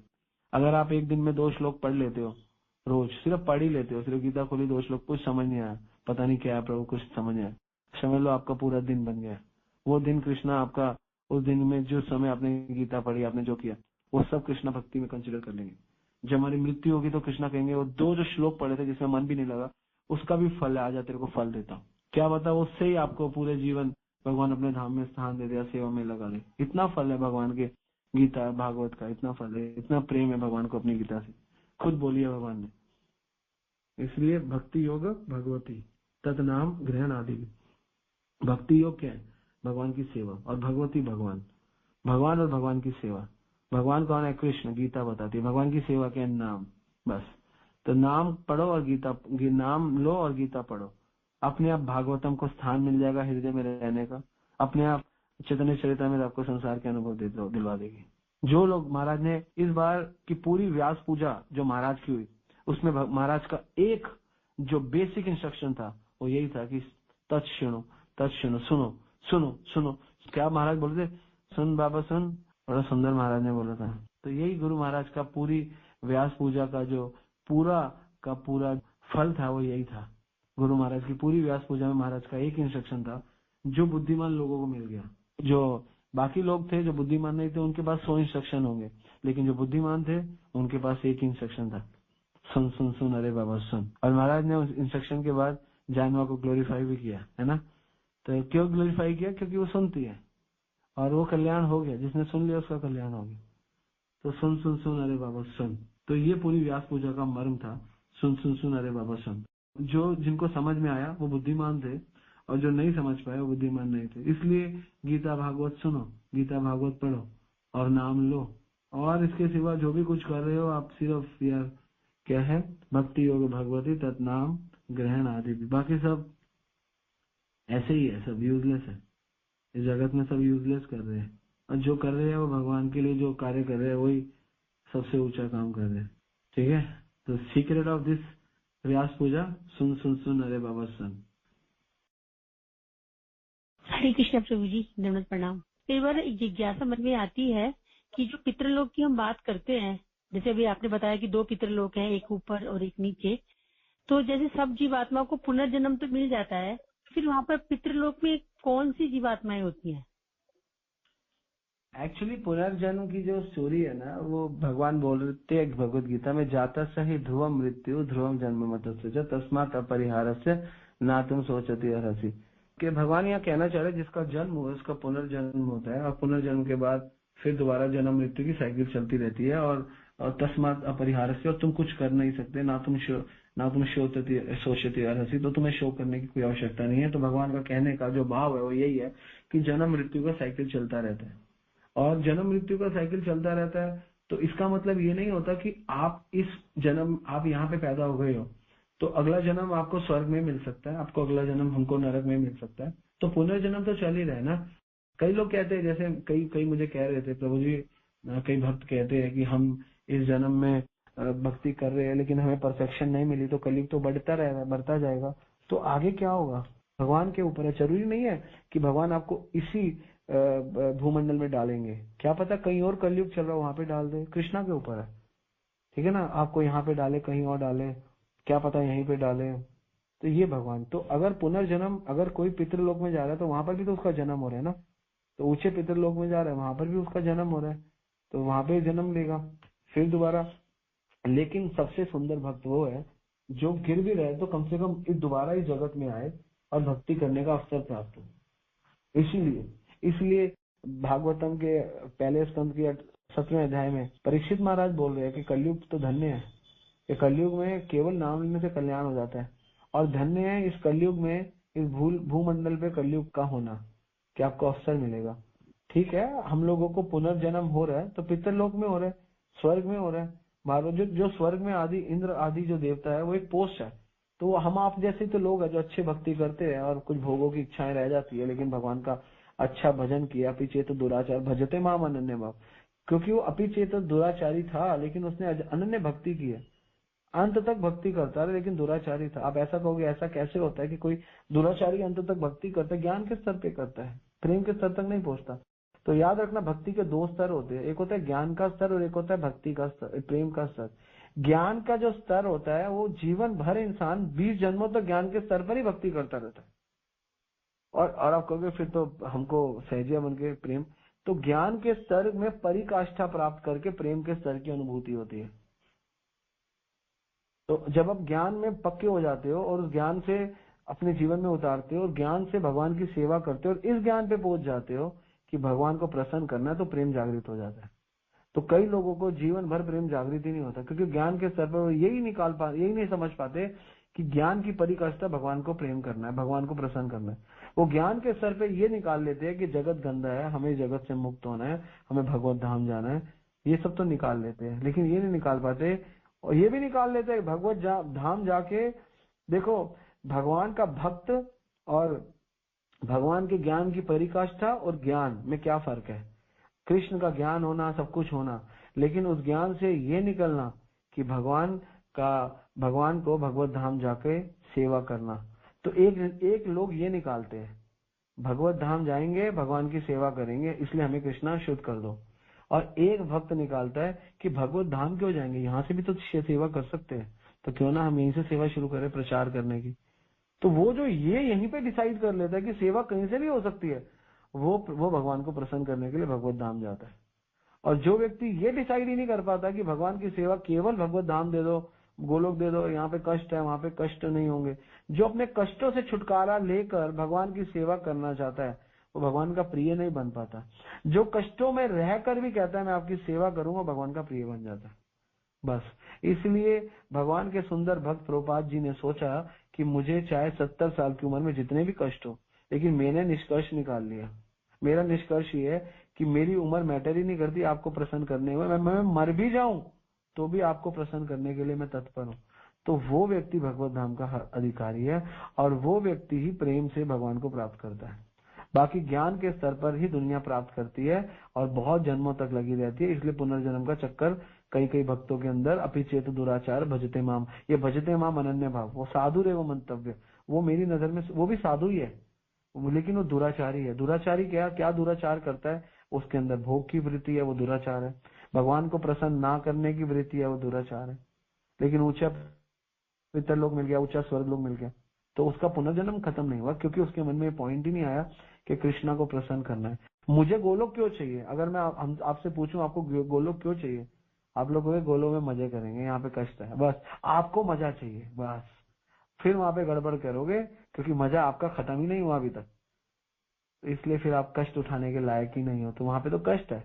अगर आप एक दिन में 2 श्लोक पढ़ लेते हो, रोज सिर्फ पढ़ ही लेते हो, सिर्फ गीता खोली 2 श्लोक, कुछ समझ नहीं आया, पता नहीं क्या है प्रभु, कुछ समझ नहीं आया, समझ लो आपका पूरा दिन बन गया। वो दिन कृष्णा आपका, उस दिन में जो समय आपने गीता पढ़ी, आपने जो किया, वो सब कृष्णा भक्ति में कंसिडर कर लेंगे। जब हमारी मृत्यु होगी तो कृष्णा कहेंगे वो 2 जो श्लोक पढ़े थे जिसमें मन भी नहीं लगा, उसका भी फल है, आजा तेरे को फल देता हूँ। क्या बता, उससे ही आपको पूरे जीवन भगवान अपने धाम में स्थान दे दिया, सेवा में लगा दे। इतना फल है भगवान के गीता भागवत का, इतना फल है, इतना प्रेम है भगवान को अपनी गीता से, खुद बोलिए भगवान ने। इसलिए भक्ति योग भगवती तत्नाम ग्रहण आदि। भक्ति योग क्या है? भगवान की सेवा, और भगवती भगवान, भगवान और भगवान की सेवा। भगवान कौन है? कृष्ण, गीता बताती है। भगवान की सेवा क्या है? नाम, बस। तो नाम पढ़ो और नाम लो और गीता पढ़ो, अपने आप भागवतम को स्थान मिल जाएगा हृदय में रहने का, अपने आप चैतन्य चरितामृत आपको संसार के अनुभव दिलवा देगी। जो लोग, महाराज ने इस बार की पूरी व्यास पूजा जो महाराज की हुई, उसमें महाराज का एक जो बेसिक इंस्ट्रक्शन था वो यही था कि तत्क्षणो तत्क्षणो, सुनो सुनो सुनो। क्या महाराज बोल रहे थे? सुन बाबा सुन, बड़ा सुंदर महाराज ने बोला था। तो यही गुरु महाराज का पूरी व्यास पूजा का जो पूरा फल था वो यही था। गुरु महाराज की पूरी व्यास पूजा में महाराज का एक इंस्ट्रक्शन था जो बुद्धिमान लोगों को मिल गया। जो बाकी लोग थे जो बुद्धिमान नहीं थे उनके पास 100 इंस्ट्रक्शन होंगे, लेकिन जो बुद्धिमान थे उनके पास एक इंस्ट्रक्शन था, सुन सुन सुन अरे बाबा सुन। और महाराज ने उस इंस्ट्रक्शन के बाद जानवा को ग्लोरीफाई भी किया, है ना। तो क्यों ग्लोरीफाई किया? क्योंकि वो सुनती है और वो कल्याण हो गया, जिसने सुन लिया उसका कल्याण हो गया। तो सुन सुन सुन अरे बाबा सुन, तो ये पूरी व्यास पूजा का मर्म था, सुन सुन सुन अरे बाबा सुन। जो जिनको समझ में आया वो बुद्धिमान थे, और जो नहीं समझ पाए वो बुद्धिमान नहीं थे। इसलिए गीता भागवत सुनो, गीता भागवत पढ़ो और नाम लो, और इसके सिवा जो भी कुछ कर रहे हो आप सिर्फ यार क्या है, भक्ति योग भगवती तत्नाम ग्रहण आदि। बाकी सब ऐसे ही है, सब यूजलेस है। इस जगत में सब यूजलेस कर रहे हैं, और जो कर रहे हैं वो भगवान के लिए जो कार्य कर रहे हैं वही सबसे ऊंचा काम कर रहे हैं। ठीक है, तो सीक्रेट ऑफ दिस व्यास पूजा, सुन सुन सुन अरे बाबा सुन। हरे कृष्ण प्रभु जी, दंडवत प्रणाम। कई बार एक जिज्ञासा मन में आती है कि जो पितृलोक की हम बात करते हैं, जैसे अभी आपने बताया कि 2 पितृलोक हैं, एक ऊपर और एक नीचे, तो जैसे सब जीवात्माओं को पुनर्जन्म तो मिल जाता है, फिर वहाँ पर पितृलोक में कौन सी जीवात्माएं होती हैं? एक्चुअली पुनर्जन्म की जो स्टोरी है ना, वो भगवान बोल रहे हैं भगवत गीता में, जाता सही ध्रुवम मृत्यु ध्रुवम जन्म मतस्य तस्मात् अपरिहारस्य ना तुम सोचती हसी। कि भगवान यहाँ कहना चाह रहे जिसका जन्म हुआ उसका पुनर्जन्म होता है, और पुनर्जन्म के बाद फिर दोबारा जन्म मृत्यु की साइकिल चलती रहती है। और तस्मात् अपरिहारस्य, और तुम कुछ कर नहीं सकते, ना तुम सोचती हसी, तो तुम्हें शोक करने की कोई आवश्यकता नहीं है। तो भगवान का कहने का जो भाव है वो यही है कि जन्म मृत्यु का साइकिल चलता रहता है, और जन्म मृत्यु का साइकिल चलता रहता है। तो इसका मतलब ये नहीं होता कि आप आप यहाँ पे पैदा हो गए हो तो अगला जन्म आपको स्वर्ग में मिल सकता है, आपको अगला जन्म हमको नरक में मिल सकता है। तो पुनर्जन्म तो चल ही रहा है ना। कई लोग कहते हैं, जैसे कई मुझे कह रहे थे, प्रभु जी कई भक्त कहते हैं कि हम इस जन्म में भक्ति कर रहे हैं लेकिन हमें परफेक्शन नहीं मिली, तो कलयुग तो बढ़ता जाएगा, तो आगे क्या होगा? भगवान के ऊपर है। जरूरी नहीं है कि भगवान आपको इसी भूमंडल में डालेंगे, क्या पता कहीं और कलयुग चल रहा है वहां पे डाल दे, कृष्णा के ऊपर है। ठीक है ना, आपको यहाँ पे डाले, कहीं और डाले, क्या पता यहीं पे डाले। तो ये भगवान, तो अगर पुनर्जन्म, अगर कोई पितृलोक में जा रहा है तो वहां पर भी तो उसका जन्म हो रहा है ना। तो ऊंचे पितृलोक में जा रहा है, वहां पर भी उसका जन्म हो रहा है, तो वहां पे जन्म लेगा फिर दोबारा। लेकिन सबसे सुंदर भक्त वो है जो गिर भी रहे तो कम से कम दोबारा इस जगत में आए और भक्ति करने का अवसर प्राप्त हो। इसलिए भागवतम के पहले स्कंद के 17वें अध्याय में परीक्षित महाराज बोल रहे हैं कि कलयुग तो धन्य है, कि कलयुग में केवल नाम लेने से कल्याण हो जाता है, और धन्य है इस कलयुग में, इस भूमंडल पे कलयुग का होना, कि आपको अवसर मिलेगा। ठीक है, हम लोगों को पुनर्जन्म हो रहा है तो पितरलोक में हो रहा है, स्वर्ग में हो रहा है। महाराज जो स्वर्ग में आदि इंद्र आदि जो देवता है वो एक पोस्ट है। तो हम आप जैसे तो लोग हैं जो अच्छे भक्ति करते हैं और कुछ भोगों की इच्छाएं रह जाती है, लेकिन भगवान का अच्छा भजन किया, अपिचेत दुराचार भजते माम अनन्य भाव, क्योंकि वो अपिचेत दुराचारी था लेकिन उसने अनन्य भक्ति की है, अंत तक भक्ति करता है लेकिन दुराचारी था। आप ऐसा कहोगे ऐसा कैसे होता है कि कोई दुराचारी अंत तक भक्ति करता है? ज्ञान के स्तर पे करता है, प्रेम के स्तर तक नहीं पहुंचता। तो याद रखना भक्ति के दो स्तर होते हैं, एक होता है ज्ञान का स्तर और एक होता है भक्ति का स्तर, प्रेम का स्तर। ज्ञान का जो स्तर होता है वो जीवन भर इंसान 20 जन्मों तक ज्ञान के स्तर पर ही भक्ति करता रहता है। और आप कहोगे फिर तो हमको सहजिया बन के प्रेम, तो ज्ञान के स्तर में परिकाष्ठा प्राप्त करके प्रेम के स्तर की अनुभूति होती है। तो जब आप ज्ञान में पक्के हो जाते हो और उस ज्ञान से अपने जीवन में उतारते हो और ज्ञान से भगवान की सेवा करते हो और इस ज्ञान पे पहुंच जाते हो कि भगवान को प्रसन्न करना है, तो प्रेम जागृत हो जाता है। तो कई लोगों को जीवन भर प्रेम जागृत ही नहीं होता, क्योंकि ज्ञान के स्तर पर वो यही नहीं समझ पाते कि ज्ञान की परिकाष्ठा भगवान को प्रेम करना है, भगवान को प्रसन्न करना है। वो ज्ञान के स्तर पे ये निकाल लेते हैं कि जगत गंदा है, हमें जगत से मुक्त होना है, हमें भगवत धाम जाना है, ये सब तो निकाल लेते हैं, लेकिन ये नहीं निकाल पाते। और ये भी निकाल लेते हैं भगवत धाम जाके देखो भगवान का भक्त और भगवान के ज्ञान की परिकाष्ठा और ज्ञान में क्या फर्क है। कृष्ण का ज्ञान होना, सब कुछ होना, लेकिन उस ज्ञान से ये निकलना कि भगवान को भगवत धाम जाके सेवा करना। तो एक लोग ये निकालते हैं भगवत धाम जाएंगे, भगवान की सेवा करेंगे, इसलिए हमें कृष्णा शुद्ध कर दो। और एक भक्त निकालता है कि भगवत धाम क्यों जाएंगे, यहाँ से भी तो सेवा कर सकते हैं, तो क्यों ना हम यहीं से सेवा शुरू करें प्रचार करने की। तो वो जो ये यहीं पे डिसाइड कर लेता है कि सेवा कहीं से भी हो सकती है, वो भगवान को प्रसन्न करने के लिए भगवत धाम जाता है। और जो व्यक्ति ये डिसाइड ही नहीं कर पाता कि भगवान की सेवा केवल भगवत धाम दे दो, गोलोक दे दो, यहाँ पे कष्ट है वहां पे कष्ट नहीं होंगे, जो अपने कष्टों से छुटकारा लेकर भगवान की सेवा करना चाहता है वो भगवान का प्रिय नहीं बन पाता। जो कष्टों में रहकर भी कहता है मैं आपकी सेवा करूंगा, भगवान का प्रिय बन जाता है। बस इसलिए भगवान के सुंदर भक्त प्रभुपाद जी ने सोचा कि मुझे चाहे 70 साल की उम्र में जितने भी कष्ट हो, लेकिन मैंने निष्कर्ष निकाल लिया। मेरा निष्कर्ष ये है कि मेरी उम्र मैटर ही नहीं करती आपको प्रसन्न करने में, मैं मर भी जाऊं तो भी आपको प्रसन्न करने के लिए मैं तत्पर हूँ। तो वो व्यक्ति भगवत धाम का अधिकारी है और वो व्यक्ति ही प्रेम से भगवान को प्राप्त करता है। बाकी ज्ञान के स्तर पर ही दुनिया प्राप्त करती है और बहुत जन्मों तक लगी रहती है। इसलिए पुनर्जन्म का चक्कर कई भक्तों के अंदर अपिचेत दुराचार भजते माम, ये भजते माम अनन्य भाव, वो साधु रे वो मंतव्य, वो मेरी नजर में वो भी साधु ही है, लेकिन वो दुराचारी है। दुराचारी क्या दुराचार करता है, उसके अंदर भोग की वृत्ति है, वो दुराचार है। भगवान को प्रसन्न ना करने की वृत्ति है, वो दुराचार है। लेकिन ऊंचा पितरलोक मिल गया, ऊंचा स्वर्ग लोक मिल गया, तो उसका पुनर्जन्म खत्म नहीं हुआ, क्योंकि उसके मन में पॉइंट ही नहीं आया कि कृष्णा को प्रसन्न करना है। मुझे गोलोक क्यों चाहिए, अगर मैं आपसे पूछूं आपको गोलोक क्यों चाहिए, आप लोग गोलोक में मजे करेंगे, यहाँ पे कष्ट है, बस आपको मजा चाहिए, बस फिर वहां पे गड़बड़ करोगे, क्योंकि मजा आपका खत्म ही नहीं हुआ अभी तक, इसलिए फिर आप कष्ट उठाने के लायक ही नहीं हो। तो वहां पे तो कष्ट है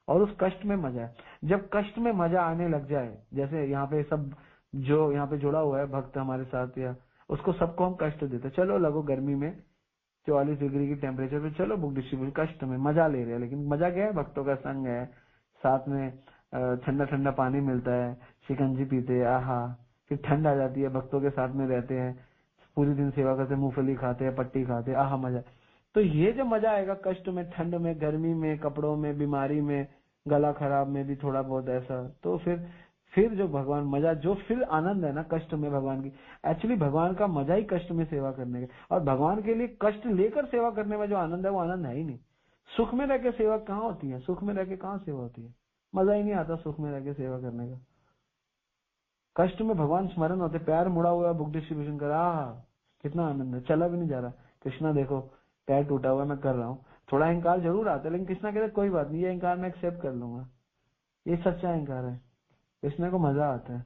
और उस कष्ट में मजा है। जब कष्ट में मजा आने लग जाए, जैसे यहाँ पे सब जो यहाँ पे जुड़ा हुआ है भक्त हमारे साथ, या उसको सबको हम कष्ट देते, चलो लगो गर्मी में 44 डिग्री की टेम्परेचर पे, चलो बुक डिस्ट्रीब्यूट, कष्ट में मजा ले रहे हैं, लेकिन मजा क्या है, भक्तों का संग है, साथ में ठंडा ठंडा पानी मिलता है, शिकंजी पीते, आहा, फिर ठंड आ जाती है, भक्तों के साथ में रहते हैं, पूरी दिन सेवा करते, मूंगफली खाते हैं, पट्टी खाते, आहा मजा। तो ये जो मजा आएगा कष्ट में, ठंड में, गर्मी में, कपड़ों में, बीमारी में, गला खराब में भी थोड़ा बहुत ऐसा, तो फिर जो भगवान मजा, जो फिर आनंद है ना कष्ट में भगवान की, एक्चुअली भगवान का मजा ही कष्ट में सेवा करने का, और भगवान के लिए कष्ट लेकर सेवा करने में जो आनंद है वो आनंद है ही नहीं। सुख में रह के सेवा कहाँ होती है, सुख में रह के कहाँ सेवा होती है, मजा ही नहीं आता सुख में रह के सेवा करने का। कष्ट में भगवान स्मरण होते, पैर मुड़ा हुआ बुक डिस्ट्रीब्यूशन करा, कितना आनंद है, चला भी नहीं जा रहा, कृष्णा देखो पैर टूटा हुआ मैं कर रहा हूँ, थोड़ा अहंकार जरूर आता है, लेकिन कृष्णा कहते कोई बात नहीं, ये अहंकार मैं एक्सेप्ट कर लूंगा, ये सच्चा अहंकार है, कृष्ण को मजा आता है।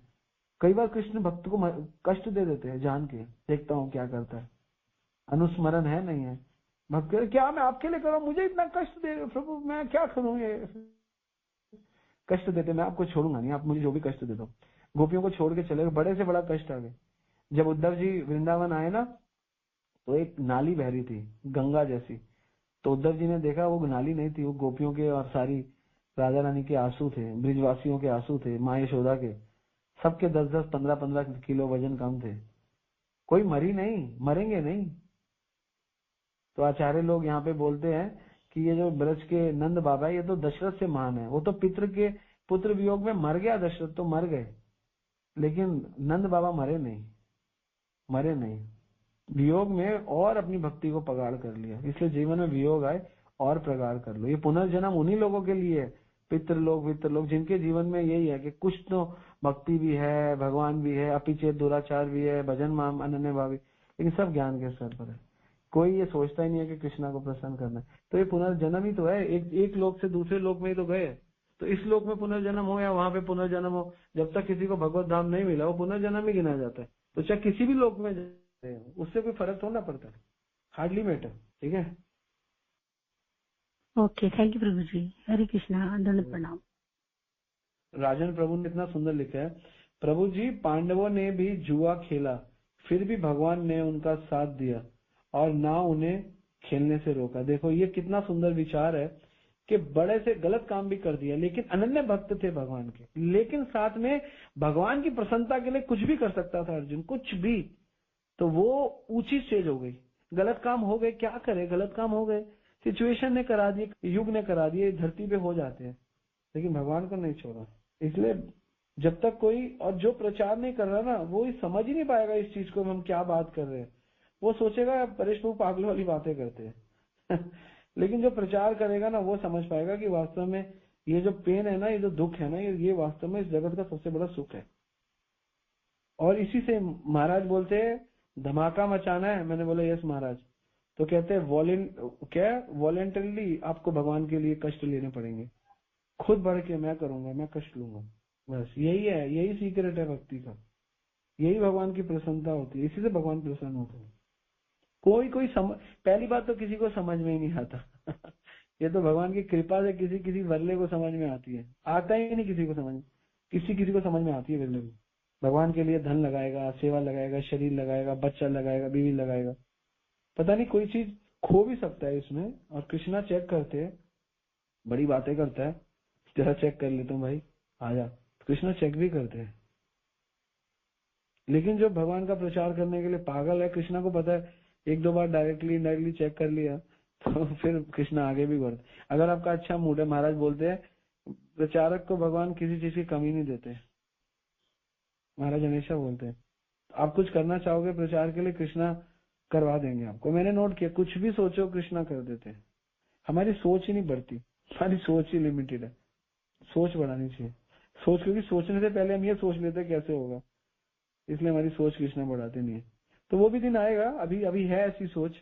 कई बार कृष्ण भक्त को कष्ट दे देते हैं जान के, देखता हूँ क्या करता है, अनुस्मरण है नहीं है, भक्त क्या मैं आपके लिए कर रहा हूँ, मुझे इतना कष्ट दे रहे प्रभु, मैं क्या करूँ, ये कष्ट देते, मैं आपको छोड़ूंगा नहीं, आप मुझे जो भी कष्ट दे दो। गोपियों को छोड़ के चले गए, बड़े से बड़ा कष्ट आ गए। जब उद्धव जी वृंदावन आए ना, तो एक नाली बह रही थी गंगा जैसी, तो उद्धव जी ने देखा वो नाली नहीं थी, वो गोपियों के और सारी राजा रानी के आंसू थे, ब्रिजवासियों के आंसू थे, माँ यशोदा के, सबके 10-10, 15-15 किलो वजन कम थे, कोई मरी नहीं, मरेंगे नहीं। तो आचार्य लोग यहाँ पे बोलते हैं कि ये जो ब्रज के नंद बाबा है, ये तो दशरथ से महान है, वो तो पितर के पुत्र वियोग में मर गया, दशरथ तो मर गए, लेकिन नंद बाबा मरे नहीं, वियोग में और अपनी भक्ति को पगाड़ कर लिया, इसलिए जीवन में वियोग आए और प्रगाढ़ कर लो। ये पुनर्जन्म उन्हीं लोगों के लिए है, पितृलोक जिनके जीवन में यही है कि कुछ तो भक्ति भी है, भगवान भी है, अपिचेत दुराचार भी है, भजन माम अनन्य भावी, लेकिन सब ज्ञान के स्तर पर है। कोई ये सोचता ही नहीं है कि कृष्णा को प्रसन्न करना है। तो ये पुनर्जन्म ही तो है, एक लोक से दूसरे लोक में ही तो गए। तो इस लोक में पुनर्जन्म हो या वहां पे पुनर्जन्म हो, जब तक किसी को भगवत धाम नहीं मिला वो पुनर्जन्म ही गिना जाता है। तो चाहे किसी भी लोक में जाए उससे कोई फर्क थोड़ा पड़ता है, हार्डली मैटर। ठीक है, ओके, थैंक यू प्रभु जी। हरे कृष्णा, दंडवत प्रणाम। राजन प्रभु ने इतना सुंदर लिखा है, प्रभु जी पांडवों ने भी जुआ खेला, फिर भी भगवान ने उनका साथ दिया और ना उन्हें खेलने से रोका। देखो ये कितना सुंदर विचार है कि बड़े से गलत काम भी कर दिया, लेकिन अनन्य भक्त थे भगवान के, लेकिन साथ में भगवान की प्रसन्नता के लिए कुछ भी कर सकता था अर्जुन, कुछ भी। तो वो ऊंची स्टेज हो गई, गलत काम हो गए, क्या करे, गलत काम हो गए, सिचुएशन ने करा दिए, युग ने करा दिए, धरती पे हो जाते हैं, लेकिन भगवान को नहीं छोड़ा। इसलिए जब तक कोई, और जो प्रचार नहीं कर रहा ना, वो समझ ही नहीं पाएगा इस चीज को हम क्या बात कर रहे हैं। वो सोचेगा परेश प्रभु पागलों वाली बातें करते हैं लेकिन जो प्रचार करेगा ना वो समझ पाएगा कि वास्तव में ये जो पेन है ना, ये जो दुख है ना, ये वास्तव में इस जगत का सबसे बड़ा सुख है। और इसी से महाराज बोलते हैं धमाका मचाना है। मैंने बोला यस महाराज। तो कहते हैं वॉलेंटरली आपको भगवान के लिए कष्ट लेने पड़ेंगे, खुद बढ़ के मैं करूंगा, मैं कष्ट लूंगा। बस यही है, यही सीक्रेट है भक्ति का, यही भगवान की प्रसन्नता होती है, इसी से भगवान प्रसन्न होते हैं। कोई पहली बात तो किसी को समझ में ही नहीं आता ये तो भगवान की कृपा से किसी वर्ले को समझ में आती है, आता ही नहीं किसी को समझ, किसी को समझ में आती है वर्ले को। भगवान के लिए धन लगाएगा, सेवा लगाएगा, शरीर लगाएगा, बच्चा लगाएगा, बीवी लगाएगा, पता नहीं कोई चीज खो भी सकता है इसमें। और कृष्णा चेक करते हैं, बड़ी बातें करता है, जरा चेक कर लेता हूँ भाई, आजा। कृष्णा चेक भी करते हैं। लेकिन जो भगवान का प्रचार करने के लिए पागल है, कृष्णा को पता है एक दो बार डायरेक्टली इनडायरेक्टली चेक कर लिया तो फिर कृष्णा आगे भी बढ़ते। अगर आपका अच्छा मूड है, महाराज बोलते हैं प्रचारक को भगवान किसी चीज की कमी नहीं देते, महाराज हमेशा बोलते हैं। आप कुछ करना चाहोगे प्रचार के लिए, कृष्णा करवा देंगे आपको। मैंने नोट किया, कुछ भी सोचो कृष्णा कर देते हैं। हमारी सोच ही नहीं बढ़ती, हमारी सोच ही लिमिटेड है, सोच बढ़ानी चाहिए। क्योंकि सोचने से पहले हम ये सोच लेते हैं कैसे होगा, इसलिए हमारी सोच कृष्णा बढ़ाते नहीं है। तो वो भी दिन आएगा, अभी है ऐसी सोच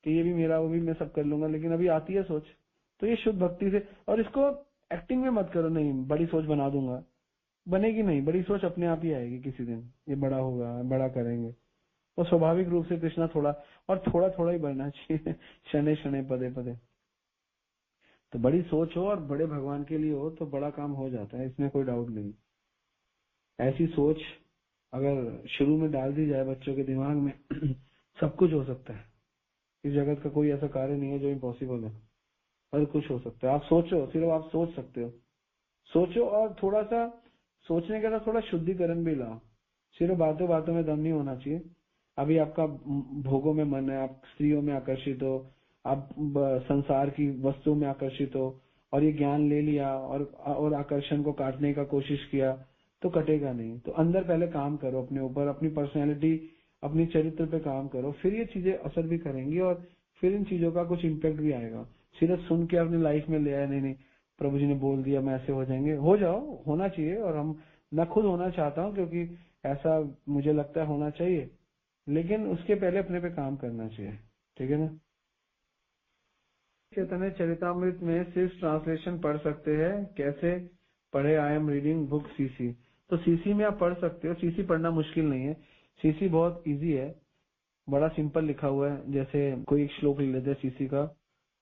कि ये भी मेरा, वो भी मैं सब कर लूंगा, लेकिन अभी आती है सोच। तो ये शुद्ध भक्ति से, और इसको एक्टिंग में मत करो, नहीं बड़ी सोच बना दूंगा, बनेगी नहीं। बड़ी सोच अपने आप ही आएगी किसी दिन, ये बड़ा होगा, बड़ा करेंगे। और स्वाभाविक रूप से कृष्णा थोड़ा ही बढ़ना चाहिए शने शने पदे पदे। तो बड़ी सोच हो और बड़े भगवान के लिए हो तो बड़ा काम हो जाता है, इसमें कोई डाउट नहीं। ऐसी सोच अगर शुरू में डाल दी जाए बच्चों के दिमाग में सब कुछ हो सकता है। इस जगत का कोई ऐसा कार्य नहीं है जो इम्पॉसिबल है, हर कुछ हो सकता है। आप सोचो, सिर्फ आप सोच सकते हो, सोचो। और थोड़ा सा सोचने के बाद थोड़ा शुद्धिकरण भी लाओ, सिर्फ बातों बातों में दम नहीं होना चाहिए। अभी आपका भोगों में मन है, आप स्त्रियों में आकर्षित हो, आप संसार की वस्तुओं में आकर्षित हो, और ये ज्ञान ले लिया और आकर्षण को काटने का कोशिश किया तो कटेगा नहीं। तो अंदर पहले काम करो, अपने ऊपर, अपनी पर्सनैलिटी, अपनी चरित्र पे काम करो, फिर ये चीजें असर भी करेंगी और फिर इन चीजों का कुछ इम्पैक्ट भी आएगा। सिर्फ सुन के अपनी लाइफ में ले आया, नहीं प्रभु जी ने बोल दिया मैं ऐसे हो जाएंगे, हो जाओ, होना चाहिए। और मैं खुद होना चाहता हूँ क्योंकि ऐसा मुझे लगता है होना चाहिए, लेकिन उसके पहले अपने पे काम करना चाहिए। ठीक है ना। चैतन्य चरितामृत में सिर्फ ट्रांसलेशन पढ़ सकते हैं, कैसे पढ़े? I am reading book CC. तो सीसी में आप पढ़ सकते हो, सीसी पढ़ना मुश्किल नहीं है, सीसी बहुत इजी है, बड़ा सिंपल लिखा हुआ है। जैसे कोई एक श्लोक ले लेते हैं सीसी का,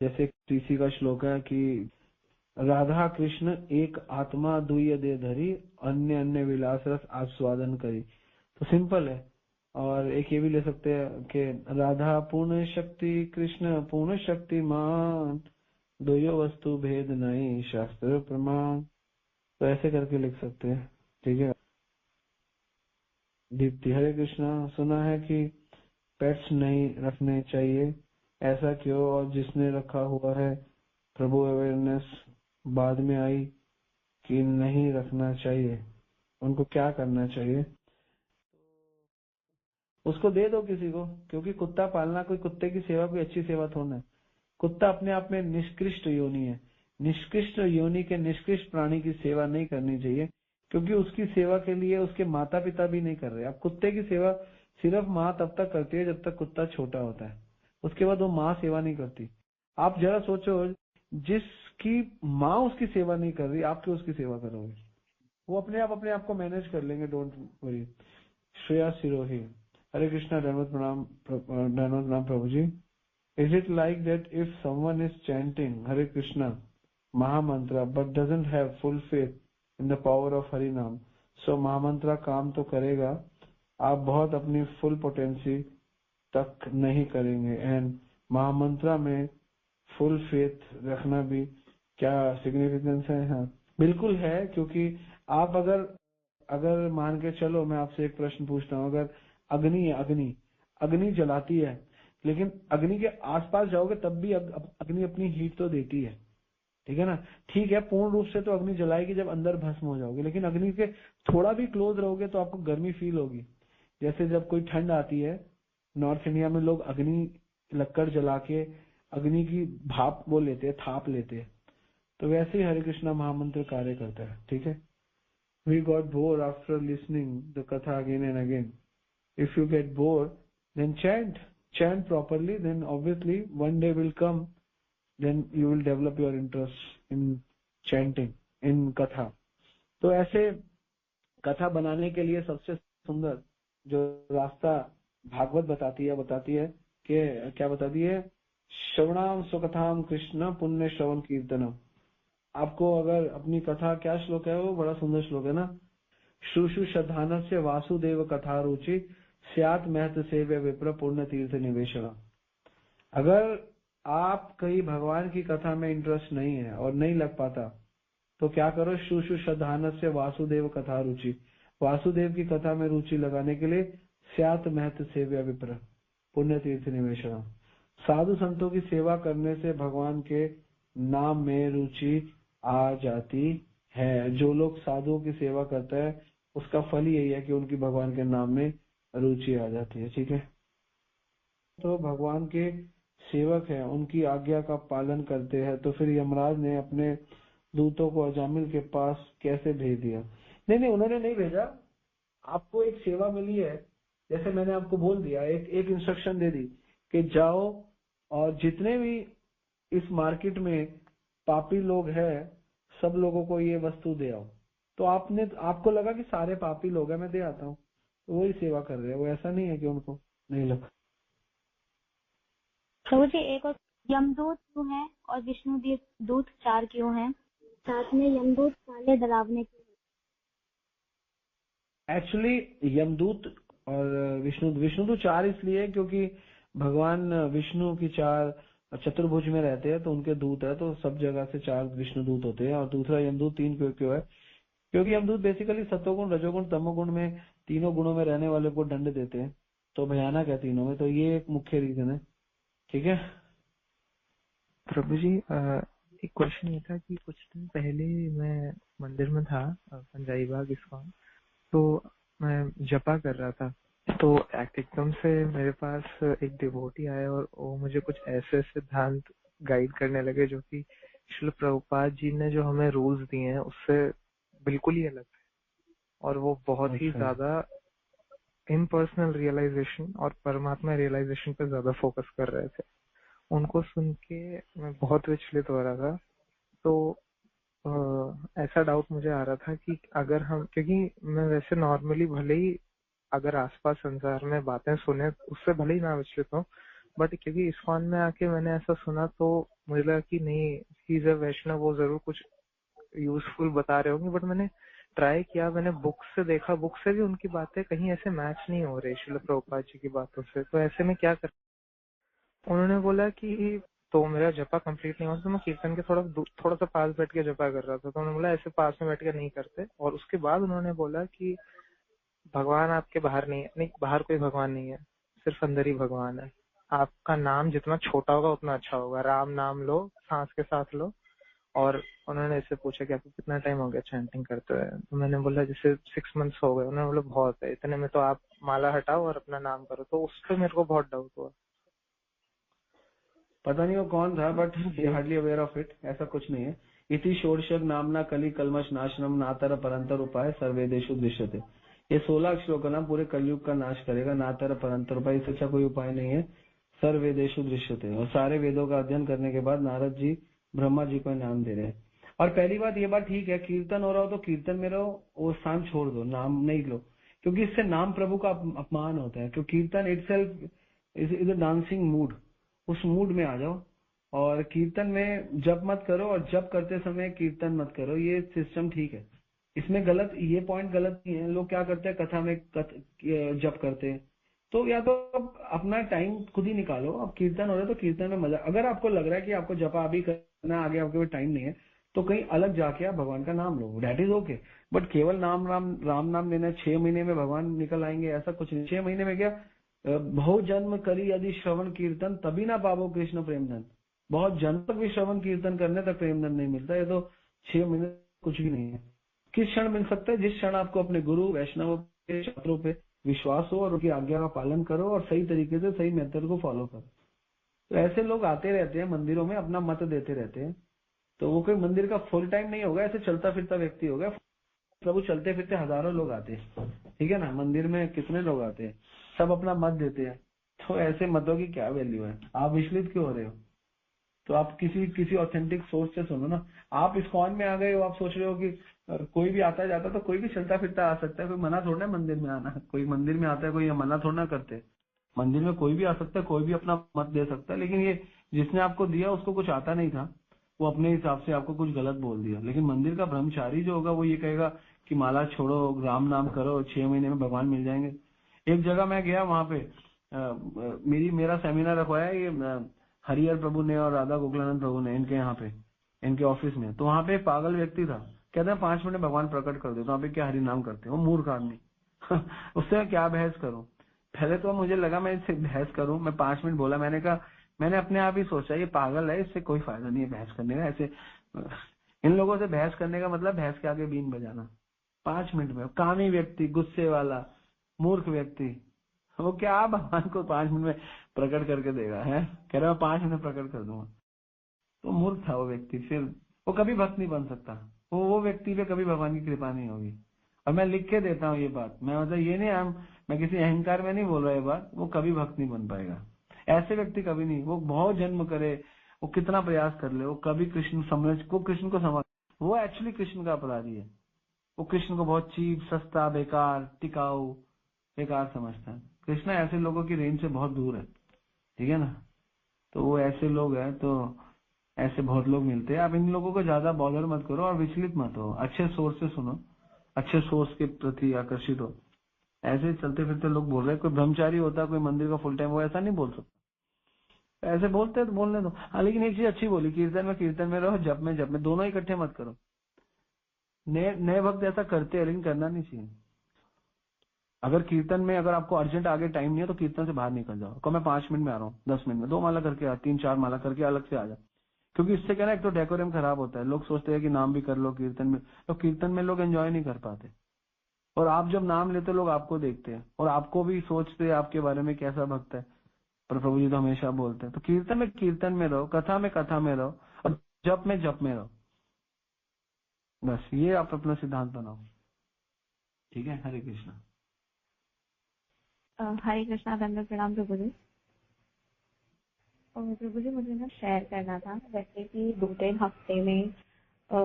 जैसे सीसी का श्लोक है कि राधा कृष्ण एक आत्मा दुय दे धरी, अन्य अन्य विलास रस आस्वादन करी। तो सिंपल है। और एक ये भी ले सकते हैं कि राधा पूर्ण शक्ति, कृष्ण पूर्ण शक्तिमान, दोयो वस्तु भेद नहीं शास्त्र प्रमाण। तो ऐसे करके लिख सकते हैं। ठीक है। दीप्ति, हरे कृष्णा, सुना है कि पेट्स नहीं रखने चाहिए, ऐसा क्यों? और जिसने रखा हुआ है प्रभु, अवेयरनेस बाद में आई कि नहीं रखना चाहिए, उनको क्या करना चाहिए? उसको दे दो किसी को, क्योंकि कुत्ता पालना कोई कुत्ते की सेवा कोई अच्छी सेवा थोड़ा है। कुत्ता अपने आप में निष्कृष्ट योनि है। निष्कृष्ट योनि के निष्कृष्ट प्राणी की सेवा नहीं करनी चाहिए, क्योंकि उसकी सेवा के लिए उसके माता पिता भी नहीं कर रहे। अब कुत्ते की सेवा सिर्फ माँ तब तक करती है जब तक कुत्ता छोटा होता है, उसके बाद वो माँ सेवा नहीं करती। आप जरा सोचो, जिसकी माँ उसकी सेवा नहीं कर रही, आप क्यों उसकी सेवा करोगे? वो अपने आप को मैनेज कर लेंगे, डोंट वरी। श्रेया सिरोही, हरे कृष्णा, धन्यवाद प्रणाम प्रभु जी। Is it like that if someone is chanting Hare Krishna Mahamantra but doesn't have full faith in the power of Hari Naam, so Mahamantra काम तो करेगा, आप बहुत अपनी full potency तक नहीं करेंगे। एंड महामंत्रा में फुल फेथ रखना भी क्या सिग्निफिकेंस है? हाँ बिल्कुल है, क्योंकि आप अगर मान के चलो, मैं आपसे एक प्रश्न पूछता हूँ, अगर अग्नि है, अग्नि जलाती है, लेकिन अग्नि के आसपास जाओगे तब भी अग्नि अपनी हीट तो देती है, ठीक है ना? ठीक है, पूर्ण रूप से तो अग्नि जलाएगी जब अंदर भस्म हो जाओगे, लेकिन अग्नि के थोड़ा भी क्लोज रहोगे तो आपको गर्मी फील होगी। जैसे जब कोई ठंड आती है, नॉर्थ इंडिया में लोग अग्नि लक्कड़ जला के अग्नि की भाप वो लेते हैं, थाप लेते हैं। तो वैसे ही हरे कृष्णा महामंत्र कार्य करता है, ठीक है। We got bored after listening the katha again and again. If you get bored, then chant properly, then obviously one day will come, then you will develop your interest in chanting, in katha. तो ऐसे कथा बनाने के लिए सबसे सुंदर जो रास्ता भागवत बताती है कि क्या बताती है? श्रवणाम स्वकथाम कृष्ण पुण्य श्रवण कीर्तनम। आपको अगर अपनी कथा, क्या श्लोक है वो? बड़ा सुंदर श्लोक है ना, शुशु श्रद्धानस्य वासुदेव कथा रुचि स्यात् महत सेव्य विप्र पुण्य तीर्थ निवेशना। अगर आप कहीं भगवान की कथा में इंटरेस्ट नहीं है और नहीं लग पाता, तो क्या करो? शुशु श्रद्धानस्य वासुदेव कथा रुचि, वासुदेव की कथा में रुचि लगाने के लिए स्यात् महत सेव्य विप्र पुण्य तीर्थ निवेशना। साधु संतों की सेवा करने से भगवान के नाम में रुचि आ जाती है। जो लोग साधुओं की सेवा करता है उसका फल यही है कि उनकी भगवान के नाम में रुचि आ जाती है, ठीक है। तो भगवान के सेवक हैं, उनकी आज्ञा का पालन करते हैं, तो फिर यमराज ने अपने दूतों को अजामिल के पास कैसे भेज दिया? नहीं, उन्होंने नहीं भेजा। आपको एक सेवा मिली है, जैसे मैंने आपको बोल दिया, एक इंस्ट्रक्शन दे दी कि जाओ और जितने भी इस मार्केट में पापी लोग हैं, सब लोगों को ये वस्तु दे आओ। तो आपको लगा कि सारे पापी लोग हैं, मैं दे आता हूँ, तो वही सेवा कर रहे हैं। वो ऐसा नहीं है कि उनको नहीं लगा। प्रभु जी, एक और यमदूत क्यों है और विष्णु दूत 4 क्यों हैं? साथ में यमदूत काले डरावने क्यों? एक्चुअली यमदूत और विष्णुदूत 4 इसलिए क्योंकि भगवान विष्णु की 4 चतुर्भुज में रहते हैं, तो उनके दूत है, तो सब जगह से 4 विष्णुदूत होते हैं। और दूसरा यमदूत 3 क्यों है? क्योंकि यमदूत बेसिकली सत्वगुण, रजोगुण, तमोगुण में, तीनों गुणों में रहने वाले को दंड देते हैं, तो भयानक है तीनों में। तो ये एक मुख्य रीजन है, ठीक है। प्रभु जी, एक क्वेश्चन ये था कि कुछ दिन पहले मैं मंदिर में था, पंजाबी बाग इस्कॉन, तो मैं जपा कर रहा था, तो एकदम से मेरे पास एक डिवोटी आया और वो मुझे कुछ ऐसे सिद्धांत गाइड करने लगे जो कि श्रील प्रभुपाद जी ने जो हमें रूल्स दिए हैं उससे बिल्कुल ही अलग थे, और वो बहुत ही ज्यादा इम्पर्सनल रियलाइजेशन और परमात्मा रियलाइजेशन पर ज्यादा फोकस कर रहे थे। उनको सुन के मैं बहुत विचलित हो रहा था। तो ऐसा डाउट मुझे आ रहा था कि अगर हम, क्योंकि मैं वैसे नॉर्मली भले ही अगर आसपास संसार में बातें सुने उससे भले ही ना विचलित हूँ, बट क्योंकि इस्कॉन में आके मैंने ऐसा सुना तो मुझे लगा कि नहीं, ही इज अ वैष्णव, वो जरूर कुछ यूजफुल बता रहे होंगे। बट मैंने ट्राई किया, मैंने बुक से देखा, बुक से भी उनकी बातें कहीं ऐसे मैच नहीं हो रही श्रील प्रभुपाद जी की बातों से। तो ऐसे में क्या कर? उन्होंने बोला कि तो मेरा जपा कंप्लीट नहीं हुआ, तो मैं कीर्तन के थोड़ा सा पास बैठ के जपा कर रहा था। तो उन्होंने बोला ऐसे पास में बैठ के नहीं करते। और उसके बाद उन्होंने बोला कि भगवान आपके बाहर नहीं, बाहर कोई भगवान नहीं है, सिर्फ अंदर ही भगवान है। आपका नाम जितना छोटा होगा उतना अच्छा होगा। राम नाम लो, सांस के साथ लो। और उन्होंने ऐसे पूछा कि आपको कितना टाइम हो गया चैंटिंग करते हुए? तो मैंने बोला जैसे 6 मंथ्स हो गए। उन्होंने बोला बहुत है, इतने में तो आप माला हटाओ और अपना नाम करो। तो उस पर मेरे को बहुत डाउट हुआ। पता नहीं वो कौन था, but hardly aware of it, ऐसा कुछ नहीं है। इति षोडशक नामना कली कलमश नाशनम नातर परंतर उपाय सर्वेदेशु दृश्यते। ये 16 अक्षरों का नाम पूरे कलयुग का नाश करेगा। नातर परंतर उपाय, इससे अच्छा कोई उपाय नहीं है। सर्वेदेशु दृश्यते, और सारे वेदों का अध्ययन करने के बाद नारद जी ब्रह्मा जी को नाम दे रहे हैं। और पहली बात, ये बात ठीक है, कीर्तन हो रहा हो तो कीर्तन में रहो, वो स्थान छोड़ दो, नाम नहीं लो, क्योंकि इससे नाम प्रभु का अपमान होता है। क्योंकि कीर्तन itself is a dancing mood, उस मूड में आ जाओ। और कीर्तन में जप मत करो, और जप करते समय कीर्तन मत करो, ये सिस्टम ठीक है। इसमें गलत, ये पॉइंट गलत नहीं है। लोग क्या करते हैं, कथा में जप करते हैं, तो या तो अपना टाइम खुद ही निकालो। अब कीर्तन हो रहा है तो कीर्तन में मजा, अगर आपको लग रहा है कि आपको जपा अभी करना, आगे आपके पास टाइम नहीं है, तो कहीं अलग जाके आप भगवान का नाम लो, डेट इज ओके। बट केवल राम नाम लेना, 6 महीने में भगवान निकल आएंगे, ऐसा कुछ नहीं। 6 महीने में क्या, बहुत जन्म करी यदि श्रवण कीर्तन तभी ना पावो कृष्ण प्रेमधन। बहुत जन्म तक भी श्रवण कीर्तन करने तक प्रेमधन नहीं मिलता। ये तो 6 महीने कुछ भी नहीं है। किस क्षण मिल सकता है, जिस क्षण आपको अपने गुरु वैष्णव के छात्रों पे विश्वास हो और उनकी आज्ञा का पालन करो और सही तरीके से सही मेथड को फॉलो करो। तो ऐसे लोग आते रहते हैं मंदिरों में, अपना मत देते रहते हैं, तो वो कोई मंदिर का फुल टाइम नहीं होगा, ऐसे चलता फिरता व्यक्ति होगा। प्रभु चलते फिरते हजारों लोग आते हैं, ठीक है ना, मंदिर में कितने लोग आते हैं, सब अपना मत देते हैं। तो ऐसे मतों की क्या वैल्यू है, आप विचलित क्यों हो रहे हो? तो आप किसी ऑथेंटिक सोर्स से सुनो ना। आप इस्कॉन में आ गए हो, आप सोच रहे हो कि कोई भी आता जाता, तो कोई भी चलता फिरता आ सकता है, कोई मना थोड़ा है मंदिर में आना। कोई मंदिर में आता है, कोई मना थोड़ा करते। मंदिर में कोई भी आ सकता है, कोई भी अपना मत दे सकता है। लेकिन ये जिसने आपको दिया उसको कुछ आता नहीं था, वो अपने हिसाब से आपको कुछ गलत बोल दिया। लेकिन मंदिर का ब्रह्मचारी जो होगा वो ये कहेगा कि माला छोड़ो, राम नाम करो, 6 महीने में भगवान मिल जाएंगे। एक जगह मैं गया, वहां पे मेरा सेमिनार रखवाया ये हरिहर प्रभु ने और राधा गोकुलानंद प्रभु ने, इनके यहाँ पे, इनके ऑफिस में। तो वहां पे एक पागल व्यक्ति था, कहते हैं 5 मिनट में भगवान प्रकट कर दे। तो वहां पे क्या हरि नाम करते हैं, वो मूर्ख आदमी। उससे मैं क्या बहस करूं? पहले तो मुझे लगा मैं इससे बहस करूं, मैं 5 मिनट बोला, मैंने कहा, मैंने अपने आप ही सोचा ये पागल है, इससे कोई फायदा नहीं है बहस करने का। ऐसे इन लोगों से बहस करने का मतलब भैंस के आगे बीन बजाना। 5 मिनट में कामी व्यक्ति, गुस्से वाला, मूर्ख व्यक्ति, वो क्या भगवान को 5 मिनट में प्रकट करके देगा, है कह रहा 5 मिनट प्रकट कर दूंगा। तो मूर्ख था वो व्यक्ति, फिर वो कभी भक्त नहीं बन सकता। वो व्यक्ति पे कभी भगवान की कृपा नहीं होगी। और मैं लिख के देता हूँ ये बात, मैं मतलब ये नहीं, मैं किसी अहंकार में नहीं बोल रहा ये बात, वो कभी भक्त नहीं बन पाएगा। ऐसे व्यक्ति कभी नहीं, वो बहुत जन्म करे, वो कितना प्रयास कर ले, वो कभी कृष्ण को समझ, वो एक्चुअली कृष्ण का अपराधी है। वो कृष्ण को बहुत चीप, सस्ता, बेकार, टिकाऊ, बेकार समझता है। कृष्ण ऐसे लोगों की रेंज से बहुत दूर है, ठीक है ना। तो वो ऐसे लोग हैं, तो ऐसे बहुत लोग मिलते हैं। आप इन लोगों को ज्यादा बॉदर मत करो और विचलित मत हो, अच्छे सोर्स से सुनो, अच्छे सोर्स के प्रति आकर्षित हो। ऐसे चलते फिरते लोग बोल रहे हैं, कोई ब्रह्मचारी होता, कोई मंदिर का फुल टाइम, वो ऐसा नहीं बोल सकता। ऐसे बोलते हैं तो बोलने दो। हाँ, लेकिन एक चीज अच्छी बोली, कीर्तन में रहो, जप में, दोनों इकट्ठे मत करो। नए भक्त ऐसा करते हैं, लेकिन करना नहीं चाहिए। अगर कीर्तन में, अगर आपको अर्जेंट आगे टाइम नहीं है तो कीर्तन से बाहर निकल जाओ। को मैं 5 मिनट में आ रहा हूँ, 10 मिनट में 2 माला करके आ, 3-4 माला करके अलग से आ जाओ। क्योंकि इससे क्या ना, एक तो डेकोरम खराब होता है, लोग सोचते हैं कि नाम भी कर लो कीर्तन में, तो कीर्तन में लोग एंजॉय नहीं कर पाते। और आप जब नाम लेते लोग आपको देखते हैं और आपको भी सोचते हैं आपके बारे में कैसा भक्त है। पर प्रभु जी तो हमेशा बोलते हैं, तो कीर्तन में रहो, कथा में रहो, और जप में रहो। बस ये आप अपना सिद्धांत बनाओ, ठीक है। हरे कृष्णा। हरे कृष्णा, धन्यवाद, प्रणाम प्रभु जी। और प्रभु जी मुझे ना शेयर करना था, जैसे कि 2-3 हफ्ते में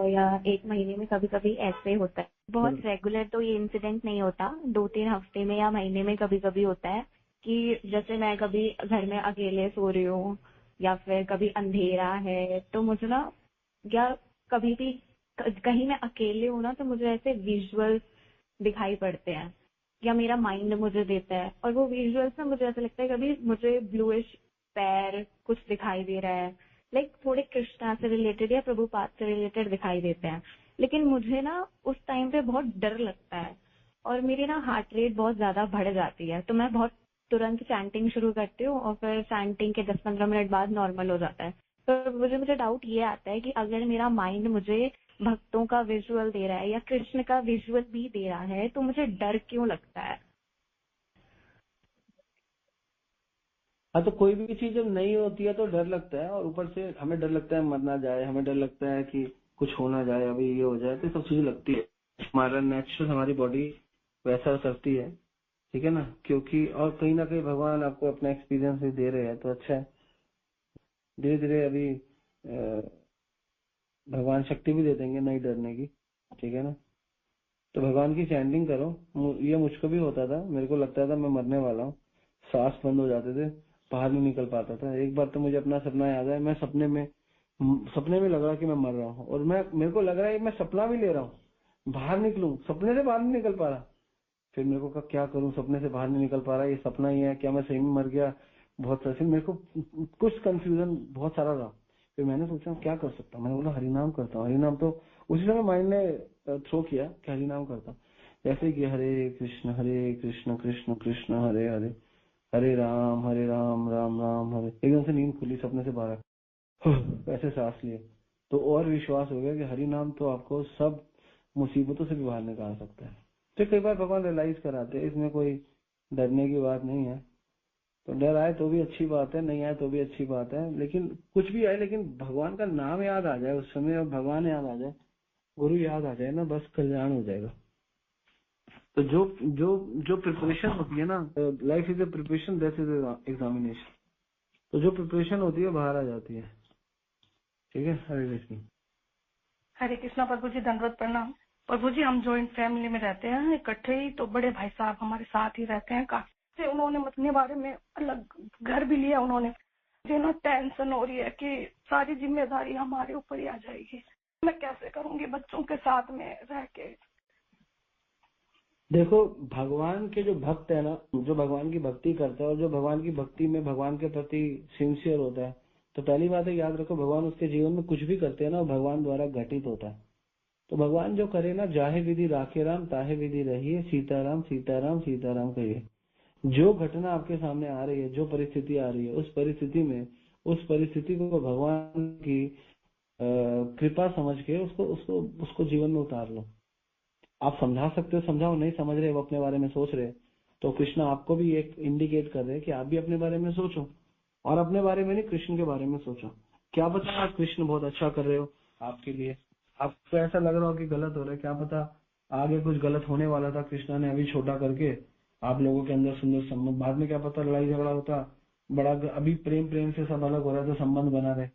या 1 महीने में कभी कभी ऐसे होता है, बहुत रेगुलर तो ये इंसिडेंट नहीं होता, 2-3 हफ्ते में या महीने में कभी कभी होता है कि जैसे मैं कभी घर में अकेले सो रही हूँ या फिर कभी अंधेरा है, तो मुझे ना, या कभी भी कहीं मैं अकेले हूँ ना, तो मुझे ऐसे विजुअल्स दिखाई पड़ते हैं या मेरा माइंड मुझे देता है। और वो विजुअल्स ना, मुझे ऐसा लगता है कभी मुझे ब्लूइश पैर कुछ दिखाई दे रहा है, लाइक थोड़े कृष्णा से रिलेटेड या प्रभुपाद से रिलेटेड दिखाई देते हैं। लेकिन मुझे ना उस टाइम पे बहुत डर लगता है और मेरी ना हार्ट रेट बहुत ज्यादा बढ़ जाती है, तो मैं बहुत तुरंत चैंटिंग शुरू करती हूँ और फिर चैंटिंग के 10-15 मिनट बाद नॉर्मल हो जाता है। तो मुझे डाउट ये आता है कि अगर मेरा माइंड मुझे भक्तों का विजुअल दे रहा है या कृष्ण का विजुअल भी दे रहा है, तो मुझे डर क्यों लगता है? हाँ, तो कोई भी चीज जब नहीं होती है तो डर लगता है, और ऊपर से हमें डर लगता है मरना जाए, हमें डर लगता है कि कुछ हो ना जाए, अभी ये हो जाए, तो सब चीजें लगती है। हमारा नेचुरल हमारी बॉडी वैसा करती है, ठीक है ना, क्योंकि और कहीं ना कहीं भगवान आपको अपना एक्सपीरियंस भी दे रहे हैं, तो अच्छा है। धीरे धीरे अभी भगवान शक्ति भी दे देंगे नहीं डरने की, ठीक है ना। तो भगवान की चैंटिंग करो। ये मुझको भी होता था, मेरे को लगता था मैं मरने वाला हूँ, सांस बंद हो जाते थे, बाहर नहीं निकल पाता था। एक बार तो मुझे अपना सपना याद है, मैं सपने में लग रहा कि मैं मर रहा हूँ, और मेरे को लग रहा है मैं सपना भी ले रहा हूँ, बाहर निकलूं, सपने से बाहर नहीं निकल पा रहा। फिर मेरे को कहा क्या करूं, सपने से बाहर नहीं निकल पा रहा, ये सपना ही है क्या, मैं सही में मर गया, बहुत सारा। फिर मेरे को कुछ कंफ्यूजन बहुत सारा रहा। फिर मैंने सोचा क्या कर सकता हूँ, मैंने बोला हरिनाम करता हूँ। हरिनाम तो उसी समय माइंड ने थ्रो किया कि हरिनाम करता हूँ। जैसे कि हरे कृष्ण कृष्ण कृष्ण हरे हरे, हरे राम राम राम हरे। एकदम से नींद खुली, सपने से बाहर ऐसे सांस लिए, तो और विश्वास हो गया कि हरि नाम तो आपको सब मुसीबतों से भी बाहर निकाल सकता है। तो कई बार भगवान रियलाइज कराते हैं, इसमें कोई डरने की बात नहीं है। तो डर आए तो भी अच्छी बात है, नहीं आए तो भी अच्छी बात है, लेकिन कुछ भी आए लेकिन भगवान का नाम याद आ जाए उस समय, और भगवान याद आ जाए, गुरु याद आ जाए ना, बस कल्याण हो जाएगा। तो जो जो जो प्रिपरेशन होती है ना, life is a preparation, that is examination. तो जो प्रिपरेशन होती है बाहर आ जाती है, ठीक है। हरे कृष्ण। हरे कृष्णा प्रभु जी, दंडवत प्रणाम। प्रभु जी, हम जॉइंट फैमिली में रहते हैं इकट्ठे ही, तो बड़े भाई साहब हमारे साथ ही रहते हैं। काफी से उन्होंने अपने बारे में अलग घर भी लिया उन्होंने। मुझे ना टेंशन हो रही है कि सारी जिम्मेदारी हमारे ऊपर ही आ जाएगी, मैं कैसे करूंगी बच्चों के साथ में रह के। देखो, भगवान के जो भक्त है ना, जो भगवान की भक्ति करता है और जो भगवान की भक्ति में भगवान के प्रति सिंसियर होता है, तो पहली बात है याद रखो, भगवान उसके जीवन में कुछ भी करते हैं ना, भगवान द्वारा घटित होता है। तो भगवान जो करे ना, जाहे विधि राखे राम, ताहे विधि रहिए, सीताराम सीताराम सीताराम कहिए। जो घटना आपके सामने आ रही है, जो परिस्थिति आ रही है, उस परिस्थिति को भगवान की कृपा समझ के उसको जीवन में उतार लो। आप समझा सकते हो, समझाओ, नहीं समझ रहे, वो अपने बारे में सोच रहे, तो कृष्ण आपको भी एक इंडिकेट कर रहे हैं कि आप भी अपने बारे में सोचो, और अपने बारे में नहीं, कृष्ण के बारे में सोचो। क्या पता आप कृष्ण बहुत अच्छा कर रहे हो आपके लिए, आपको ऐसा लग रहा हो कि गलत हो रहा है, क्या पता आगे कुछ गलत होने वाला था, कृष्णा ने अभी छोटा करके आप लोगों के अंदर सुंदर संबंध, बाद में क्या पता लड़ाई झगड़ा होता बड़ा, अभी प्रेम से सब अलग हो रहा है, तो संबंध बना रहे,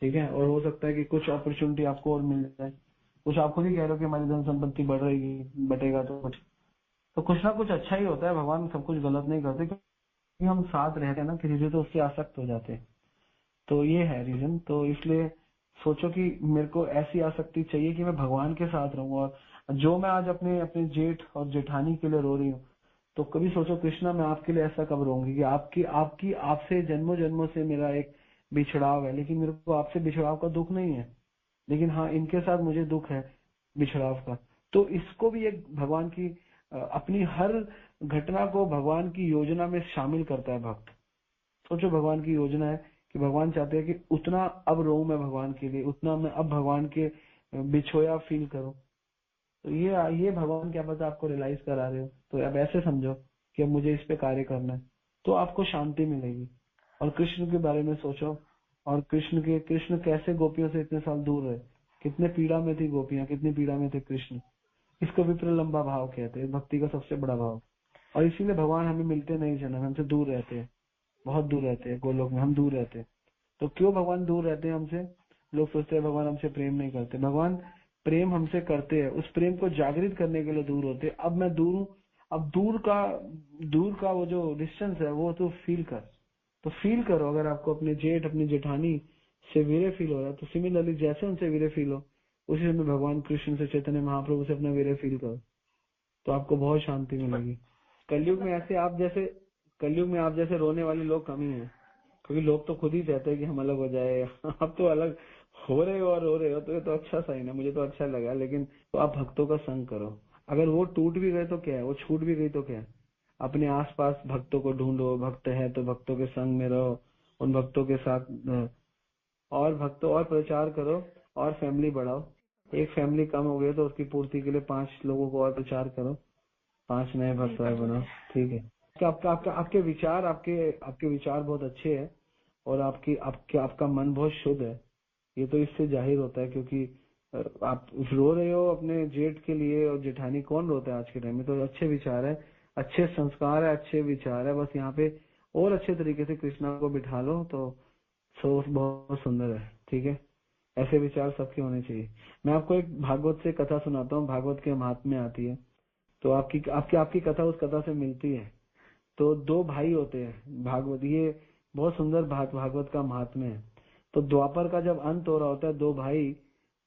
ठीक है। और हो सकता है कि कुछ अपॉर्चुनिटी आपको और मिल जाए, कुछ आप खुद ही कह रहे हो कि हमारी धन संपत्ति बढ़ रही, बटेगा तो कुछ ना कुछ अच्छा ही होता है। भगवान सब कुछ गलत नहीं करते, क्योंकि हम साथ रहते हैं ना किसी से, तो उससे आसक्त हो जाते हैं। तो ये है रीजन। तो इसलिए सोचो कि मेरे को ऐसी आसक्ति चाहिए कि मैं भगवान के साथ रहूं, और जो मैं आज अपने जेठ और जेठानी के लिए रो रही हूँ, तो कभी सोचो कृष्णा मैं आपके लिए ऐसा कब रोऊंगी कि आपसे जन्मों जन्मों से मेरा एक बिछड़ाव है, लेकिन मेरे को आपसे बिछड़ाव का दुख नहीं है, लेकिन हाँ इनके साथ मुझे दुख है बिछड़ाव का। तो इसको भी एक भगवान की अपनी हर घटना को भगवान की योजना में शामिल करता है भक्त। सोचो भगवान की योजना है कि भगवान चाहते हैं कि उतना अब रोऊं मैं भगवान के लिए, उतना मैं अब भगवान के बिछोया फील करूं। तो ये भगवान क्या पता आपको रियलाइज करा रहे हो, तो अब ऐसे समझो कि अब मुझे इस पे कार्य करना है, तो आपको शांति मिलेगी। और कृष्ण के बारे में सोचो, और कृष्ण कैसे गोपियों से इतने साल दूर रहे, कितने पीड़ा में थी गोपियां, कितनी पीड़ा में थे कृष्ण। इसको विप्र लंबा भाव कहते हैं, भक्ति का सबसे बड़ा भाव। और इसीलिए भगवान हमें मिलते नहीं जन्म, हमसे दूर रहते हैं, बहुत दूर रहते हैं, गोलोक में हम दूर रहते हैं। तो क्यों भगवान दूर रहते हैं हमसे? लोग सोचते हैं भगवान हमसे प्रेम नहीं करते, भगवान प्रेम हमसे करते हैं, उस प्रेम को जागृत करने के लिए दूर होते हैं। अब मैं दूर हूँ, अब दूर का वो जो डिस्टेंस है वो तो फील कर, तो फील करो। अगर आपको अपने जेठ अपनी जेठानी से वीरे फील हो रहा है, तो सिमिलरली जैसे उनसे वीरे फील हो, उसी समय भगवान कृष्ण से, चैतन्य महाप्रभु से अपना वीरे फील करो, तो आपको बहुत शांति मिलेगी। कलयुग में आप जैसे रोने वाले लोग कम ही है, क्योंकि लोग तो खुद ही चाहते हैं कि हम अलग हो जाए। आप तो अलग हो रहे हो और रो रहे हो, तो ये तो अच्छा साइन है, मुझे तो अच्छा लगा। लेकिन तो आप भक्तों का संग करो, अगर वो टूट भी गए तो क्या है, वो छूट भी गई तो क्या है, अपने आसपास भक्तों को ढूंढो, भक्त है तो भक्तों के संग में रहो, उन भक्तों के साथ और भक्तों और प्रचार करो, और फैमिली बढ़ाओ। एक फैमिली कम हो गई तो उसकी पूर्ति के लिए 5 लोगों को और प्रचार करो, 5 नए भक्त और बनाओ, ठीक है। आपके विचार बहुत अच्छे हैं और आपका मन बहुत शुद्ध है। ये तो इससे जाहिर होता है, क्योंकि आप रो रहे हो अपने जेठ के लिए, और जेठानी कौन रोता है आज के टाइम में। तो अच्छे विचार है, अच्छे संस्कार है, अच्छे विचार है। बस यहाँ पे और अच्छे तरीके से कृष्णा को बिठा लो तो सोच बहुत सुंदर है। ठीक है, ऐसे विचार सबके होने चाहिए। मैं आपको एक भागवत से कथा सुनाता हूँ, भागवत के महात्म्य में आती है, तो आपकी कथा उस कथा से मिलती है। तो दो भाई होते हैं, भागवत, ये बहुत सुंदर भागवत का महात्म्य है। तो द्वापर का जब अंत हो रहा होता है, दो भाई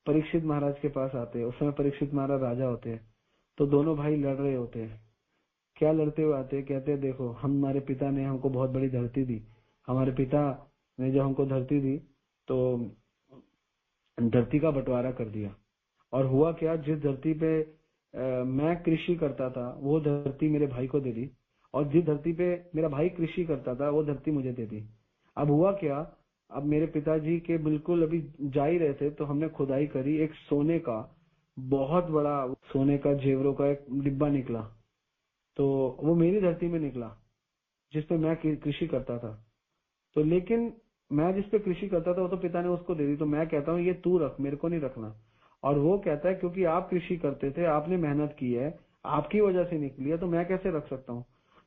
परीक्षित महाराज के पास आते हैं। उस समय परीक्षित महाराज राजा होते हैं। तो दोनों भाई लड़ रहे होते हैं। क्या लड़ते हुए आते हैं, कहते हैं देखो हमारे पिता ने हमको बहुत बड़ी धरती दी, हमारे पिता ने जब हमको धरती दी तो धरती का बंटवारा कर दिया, और हुआ क्या, जिस धरती पे मैं कृषि करता था वो धरती मेरे भाई को दे दी, और जिस धरती पे मेरा भाई कृषि करता था वो धरती मुझे दे दी। अब हुआ क्या, अब मेरे पिताजी के बिल्कुल अभी जा ही रहे थे तो हमने खुदाई करी, एक सोने का बहुत बड़ा सोने का जेवरों का एक डिब्बा निकला। तो वो मेरी धरती में निकला जिसपे मैं कृषि करता था। तो लेकिन मैं जिस पे कृषि करता था वो तो पिता ने उसको दे दी। तो मैं कहता हूँ ये तू रख, मेरे को नहीं रखना। और वो कहता है क्योंकि आप कृषि करते थे, आपने मेहनत की है, आपकी वजह से निकली है, तो मैं कैसे रख सकता हूँ।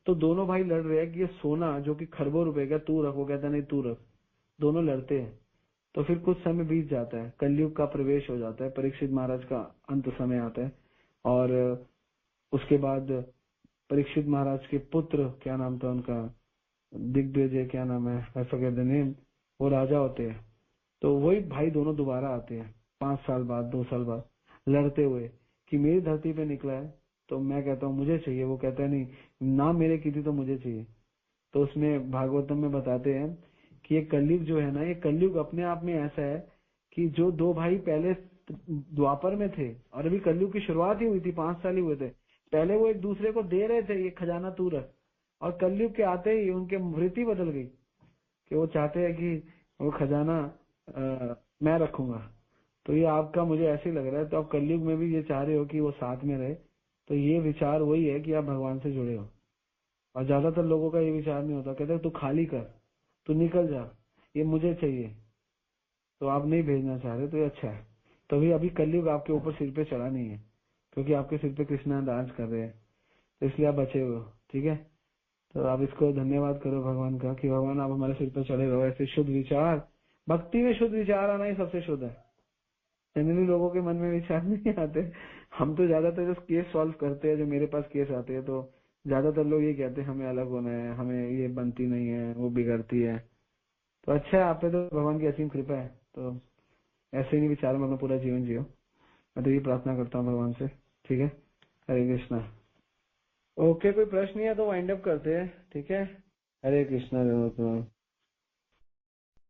तो दोनों भाई लड़ रहे हैं कि ये सोना जो कि खरबों रुपए का तू रख, वो कहता नहीं तू रख। दोनों लड़ते हैं। तो फिर कुछ समय बीत जाता है, कलयुग का प्रवेश हो जाता है, परीक्षित महाराज का अंत समय आता है। और उसके बाद परीक्षित महाराज के पुत्र, क्या नाम था उनका, दिग्विजय, क्या नाम है, आई फॉरगेट द नेम, वो राजा होते हैं। तो वही भाई दोनों दोबारा आते हैं 5 साल बाद, 2 साल बाद, लड़ते हुए कि मेरी धरती पे निकला है तो मैं कहता हूँ मुझे चाहिए, वो कहता है नहीं, ना मेरे की थी तो मुझे चाहिए। तो उसमें भागवतम में बताते हैं कि ये कलयुग जो है ना, ये कलयुग अपने आप में ऐसा है कि जो दो भाई पहले द्वापर में थे और अभी कलयुग की शुरुआत ही हुई थी, 5 साल ही हुए थे, पहले वो एक दूसरे को दे रहे थे ये खजाना तू रख, और कलयुग के आते ही उनके वृत्ति बदल गई कि वो चाहते हैं कि वो खजाना मैं रखूंगा। तो ये आपका मुझे ऐसे लग रहा है, तो आप कलयुग में भी ये चाह रहे हो कि वो साथ में रहे। तो ये विचार वही है कि आप भगवान से जुड़े हो। और ज्यादातर लोगों का ये विचार नहीं होता, कहते तू खाली कर, तू निकल जा, ये मुझे चाहिए, तो आप नहीं भेजना चाह रहे, तो ये अच्छा है। तभी अभी कलयुग आपके ऊपर सिर पे चढ़ा नहीं है, क्योंकि आपके सिर पे कृष्णा डांस कर रहे हैं, तो इसलिए आप बचे हुए हो। ठीक है, तो आप इसको धन्यवाद करो भगवान का कि भगवान आप हमारे सिर पर चढ़े रहो। ऐसे शुद्ध विचार, भक्ति में शुद्ध विचार आना ही सबसे शुद्ध है। जनरली लोगों के मन में विचार नहीं आते। हम तो ज्यादातर जो केस सॉल्व करते हैं, जो मेरे पास केस आते हैं, तो ज्यादातर लोग ये कहते हैं हमें अलग होना है, हमें ये बनती नहीं है, वो बिगड़ती है। तो अच्छा है, आप पे तो भगवान की असीम कृपा है, तो ऐसे ही विचारों में अपना पूरा जीवन जियो। मैं तो ये प्रार्थना करता हूँ भगवान से। ठीक है, हरे कृष्णा। ओके, कोई प्रश्न नहीं है तो वाइंड अप करते हैं। ठीक है, हरे कृष्णा।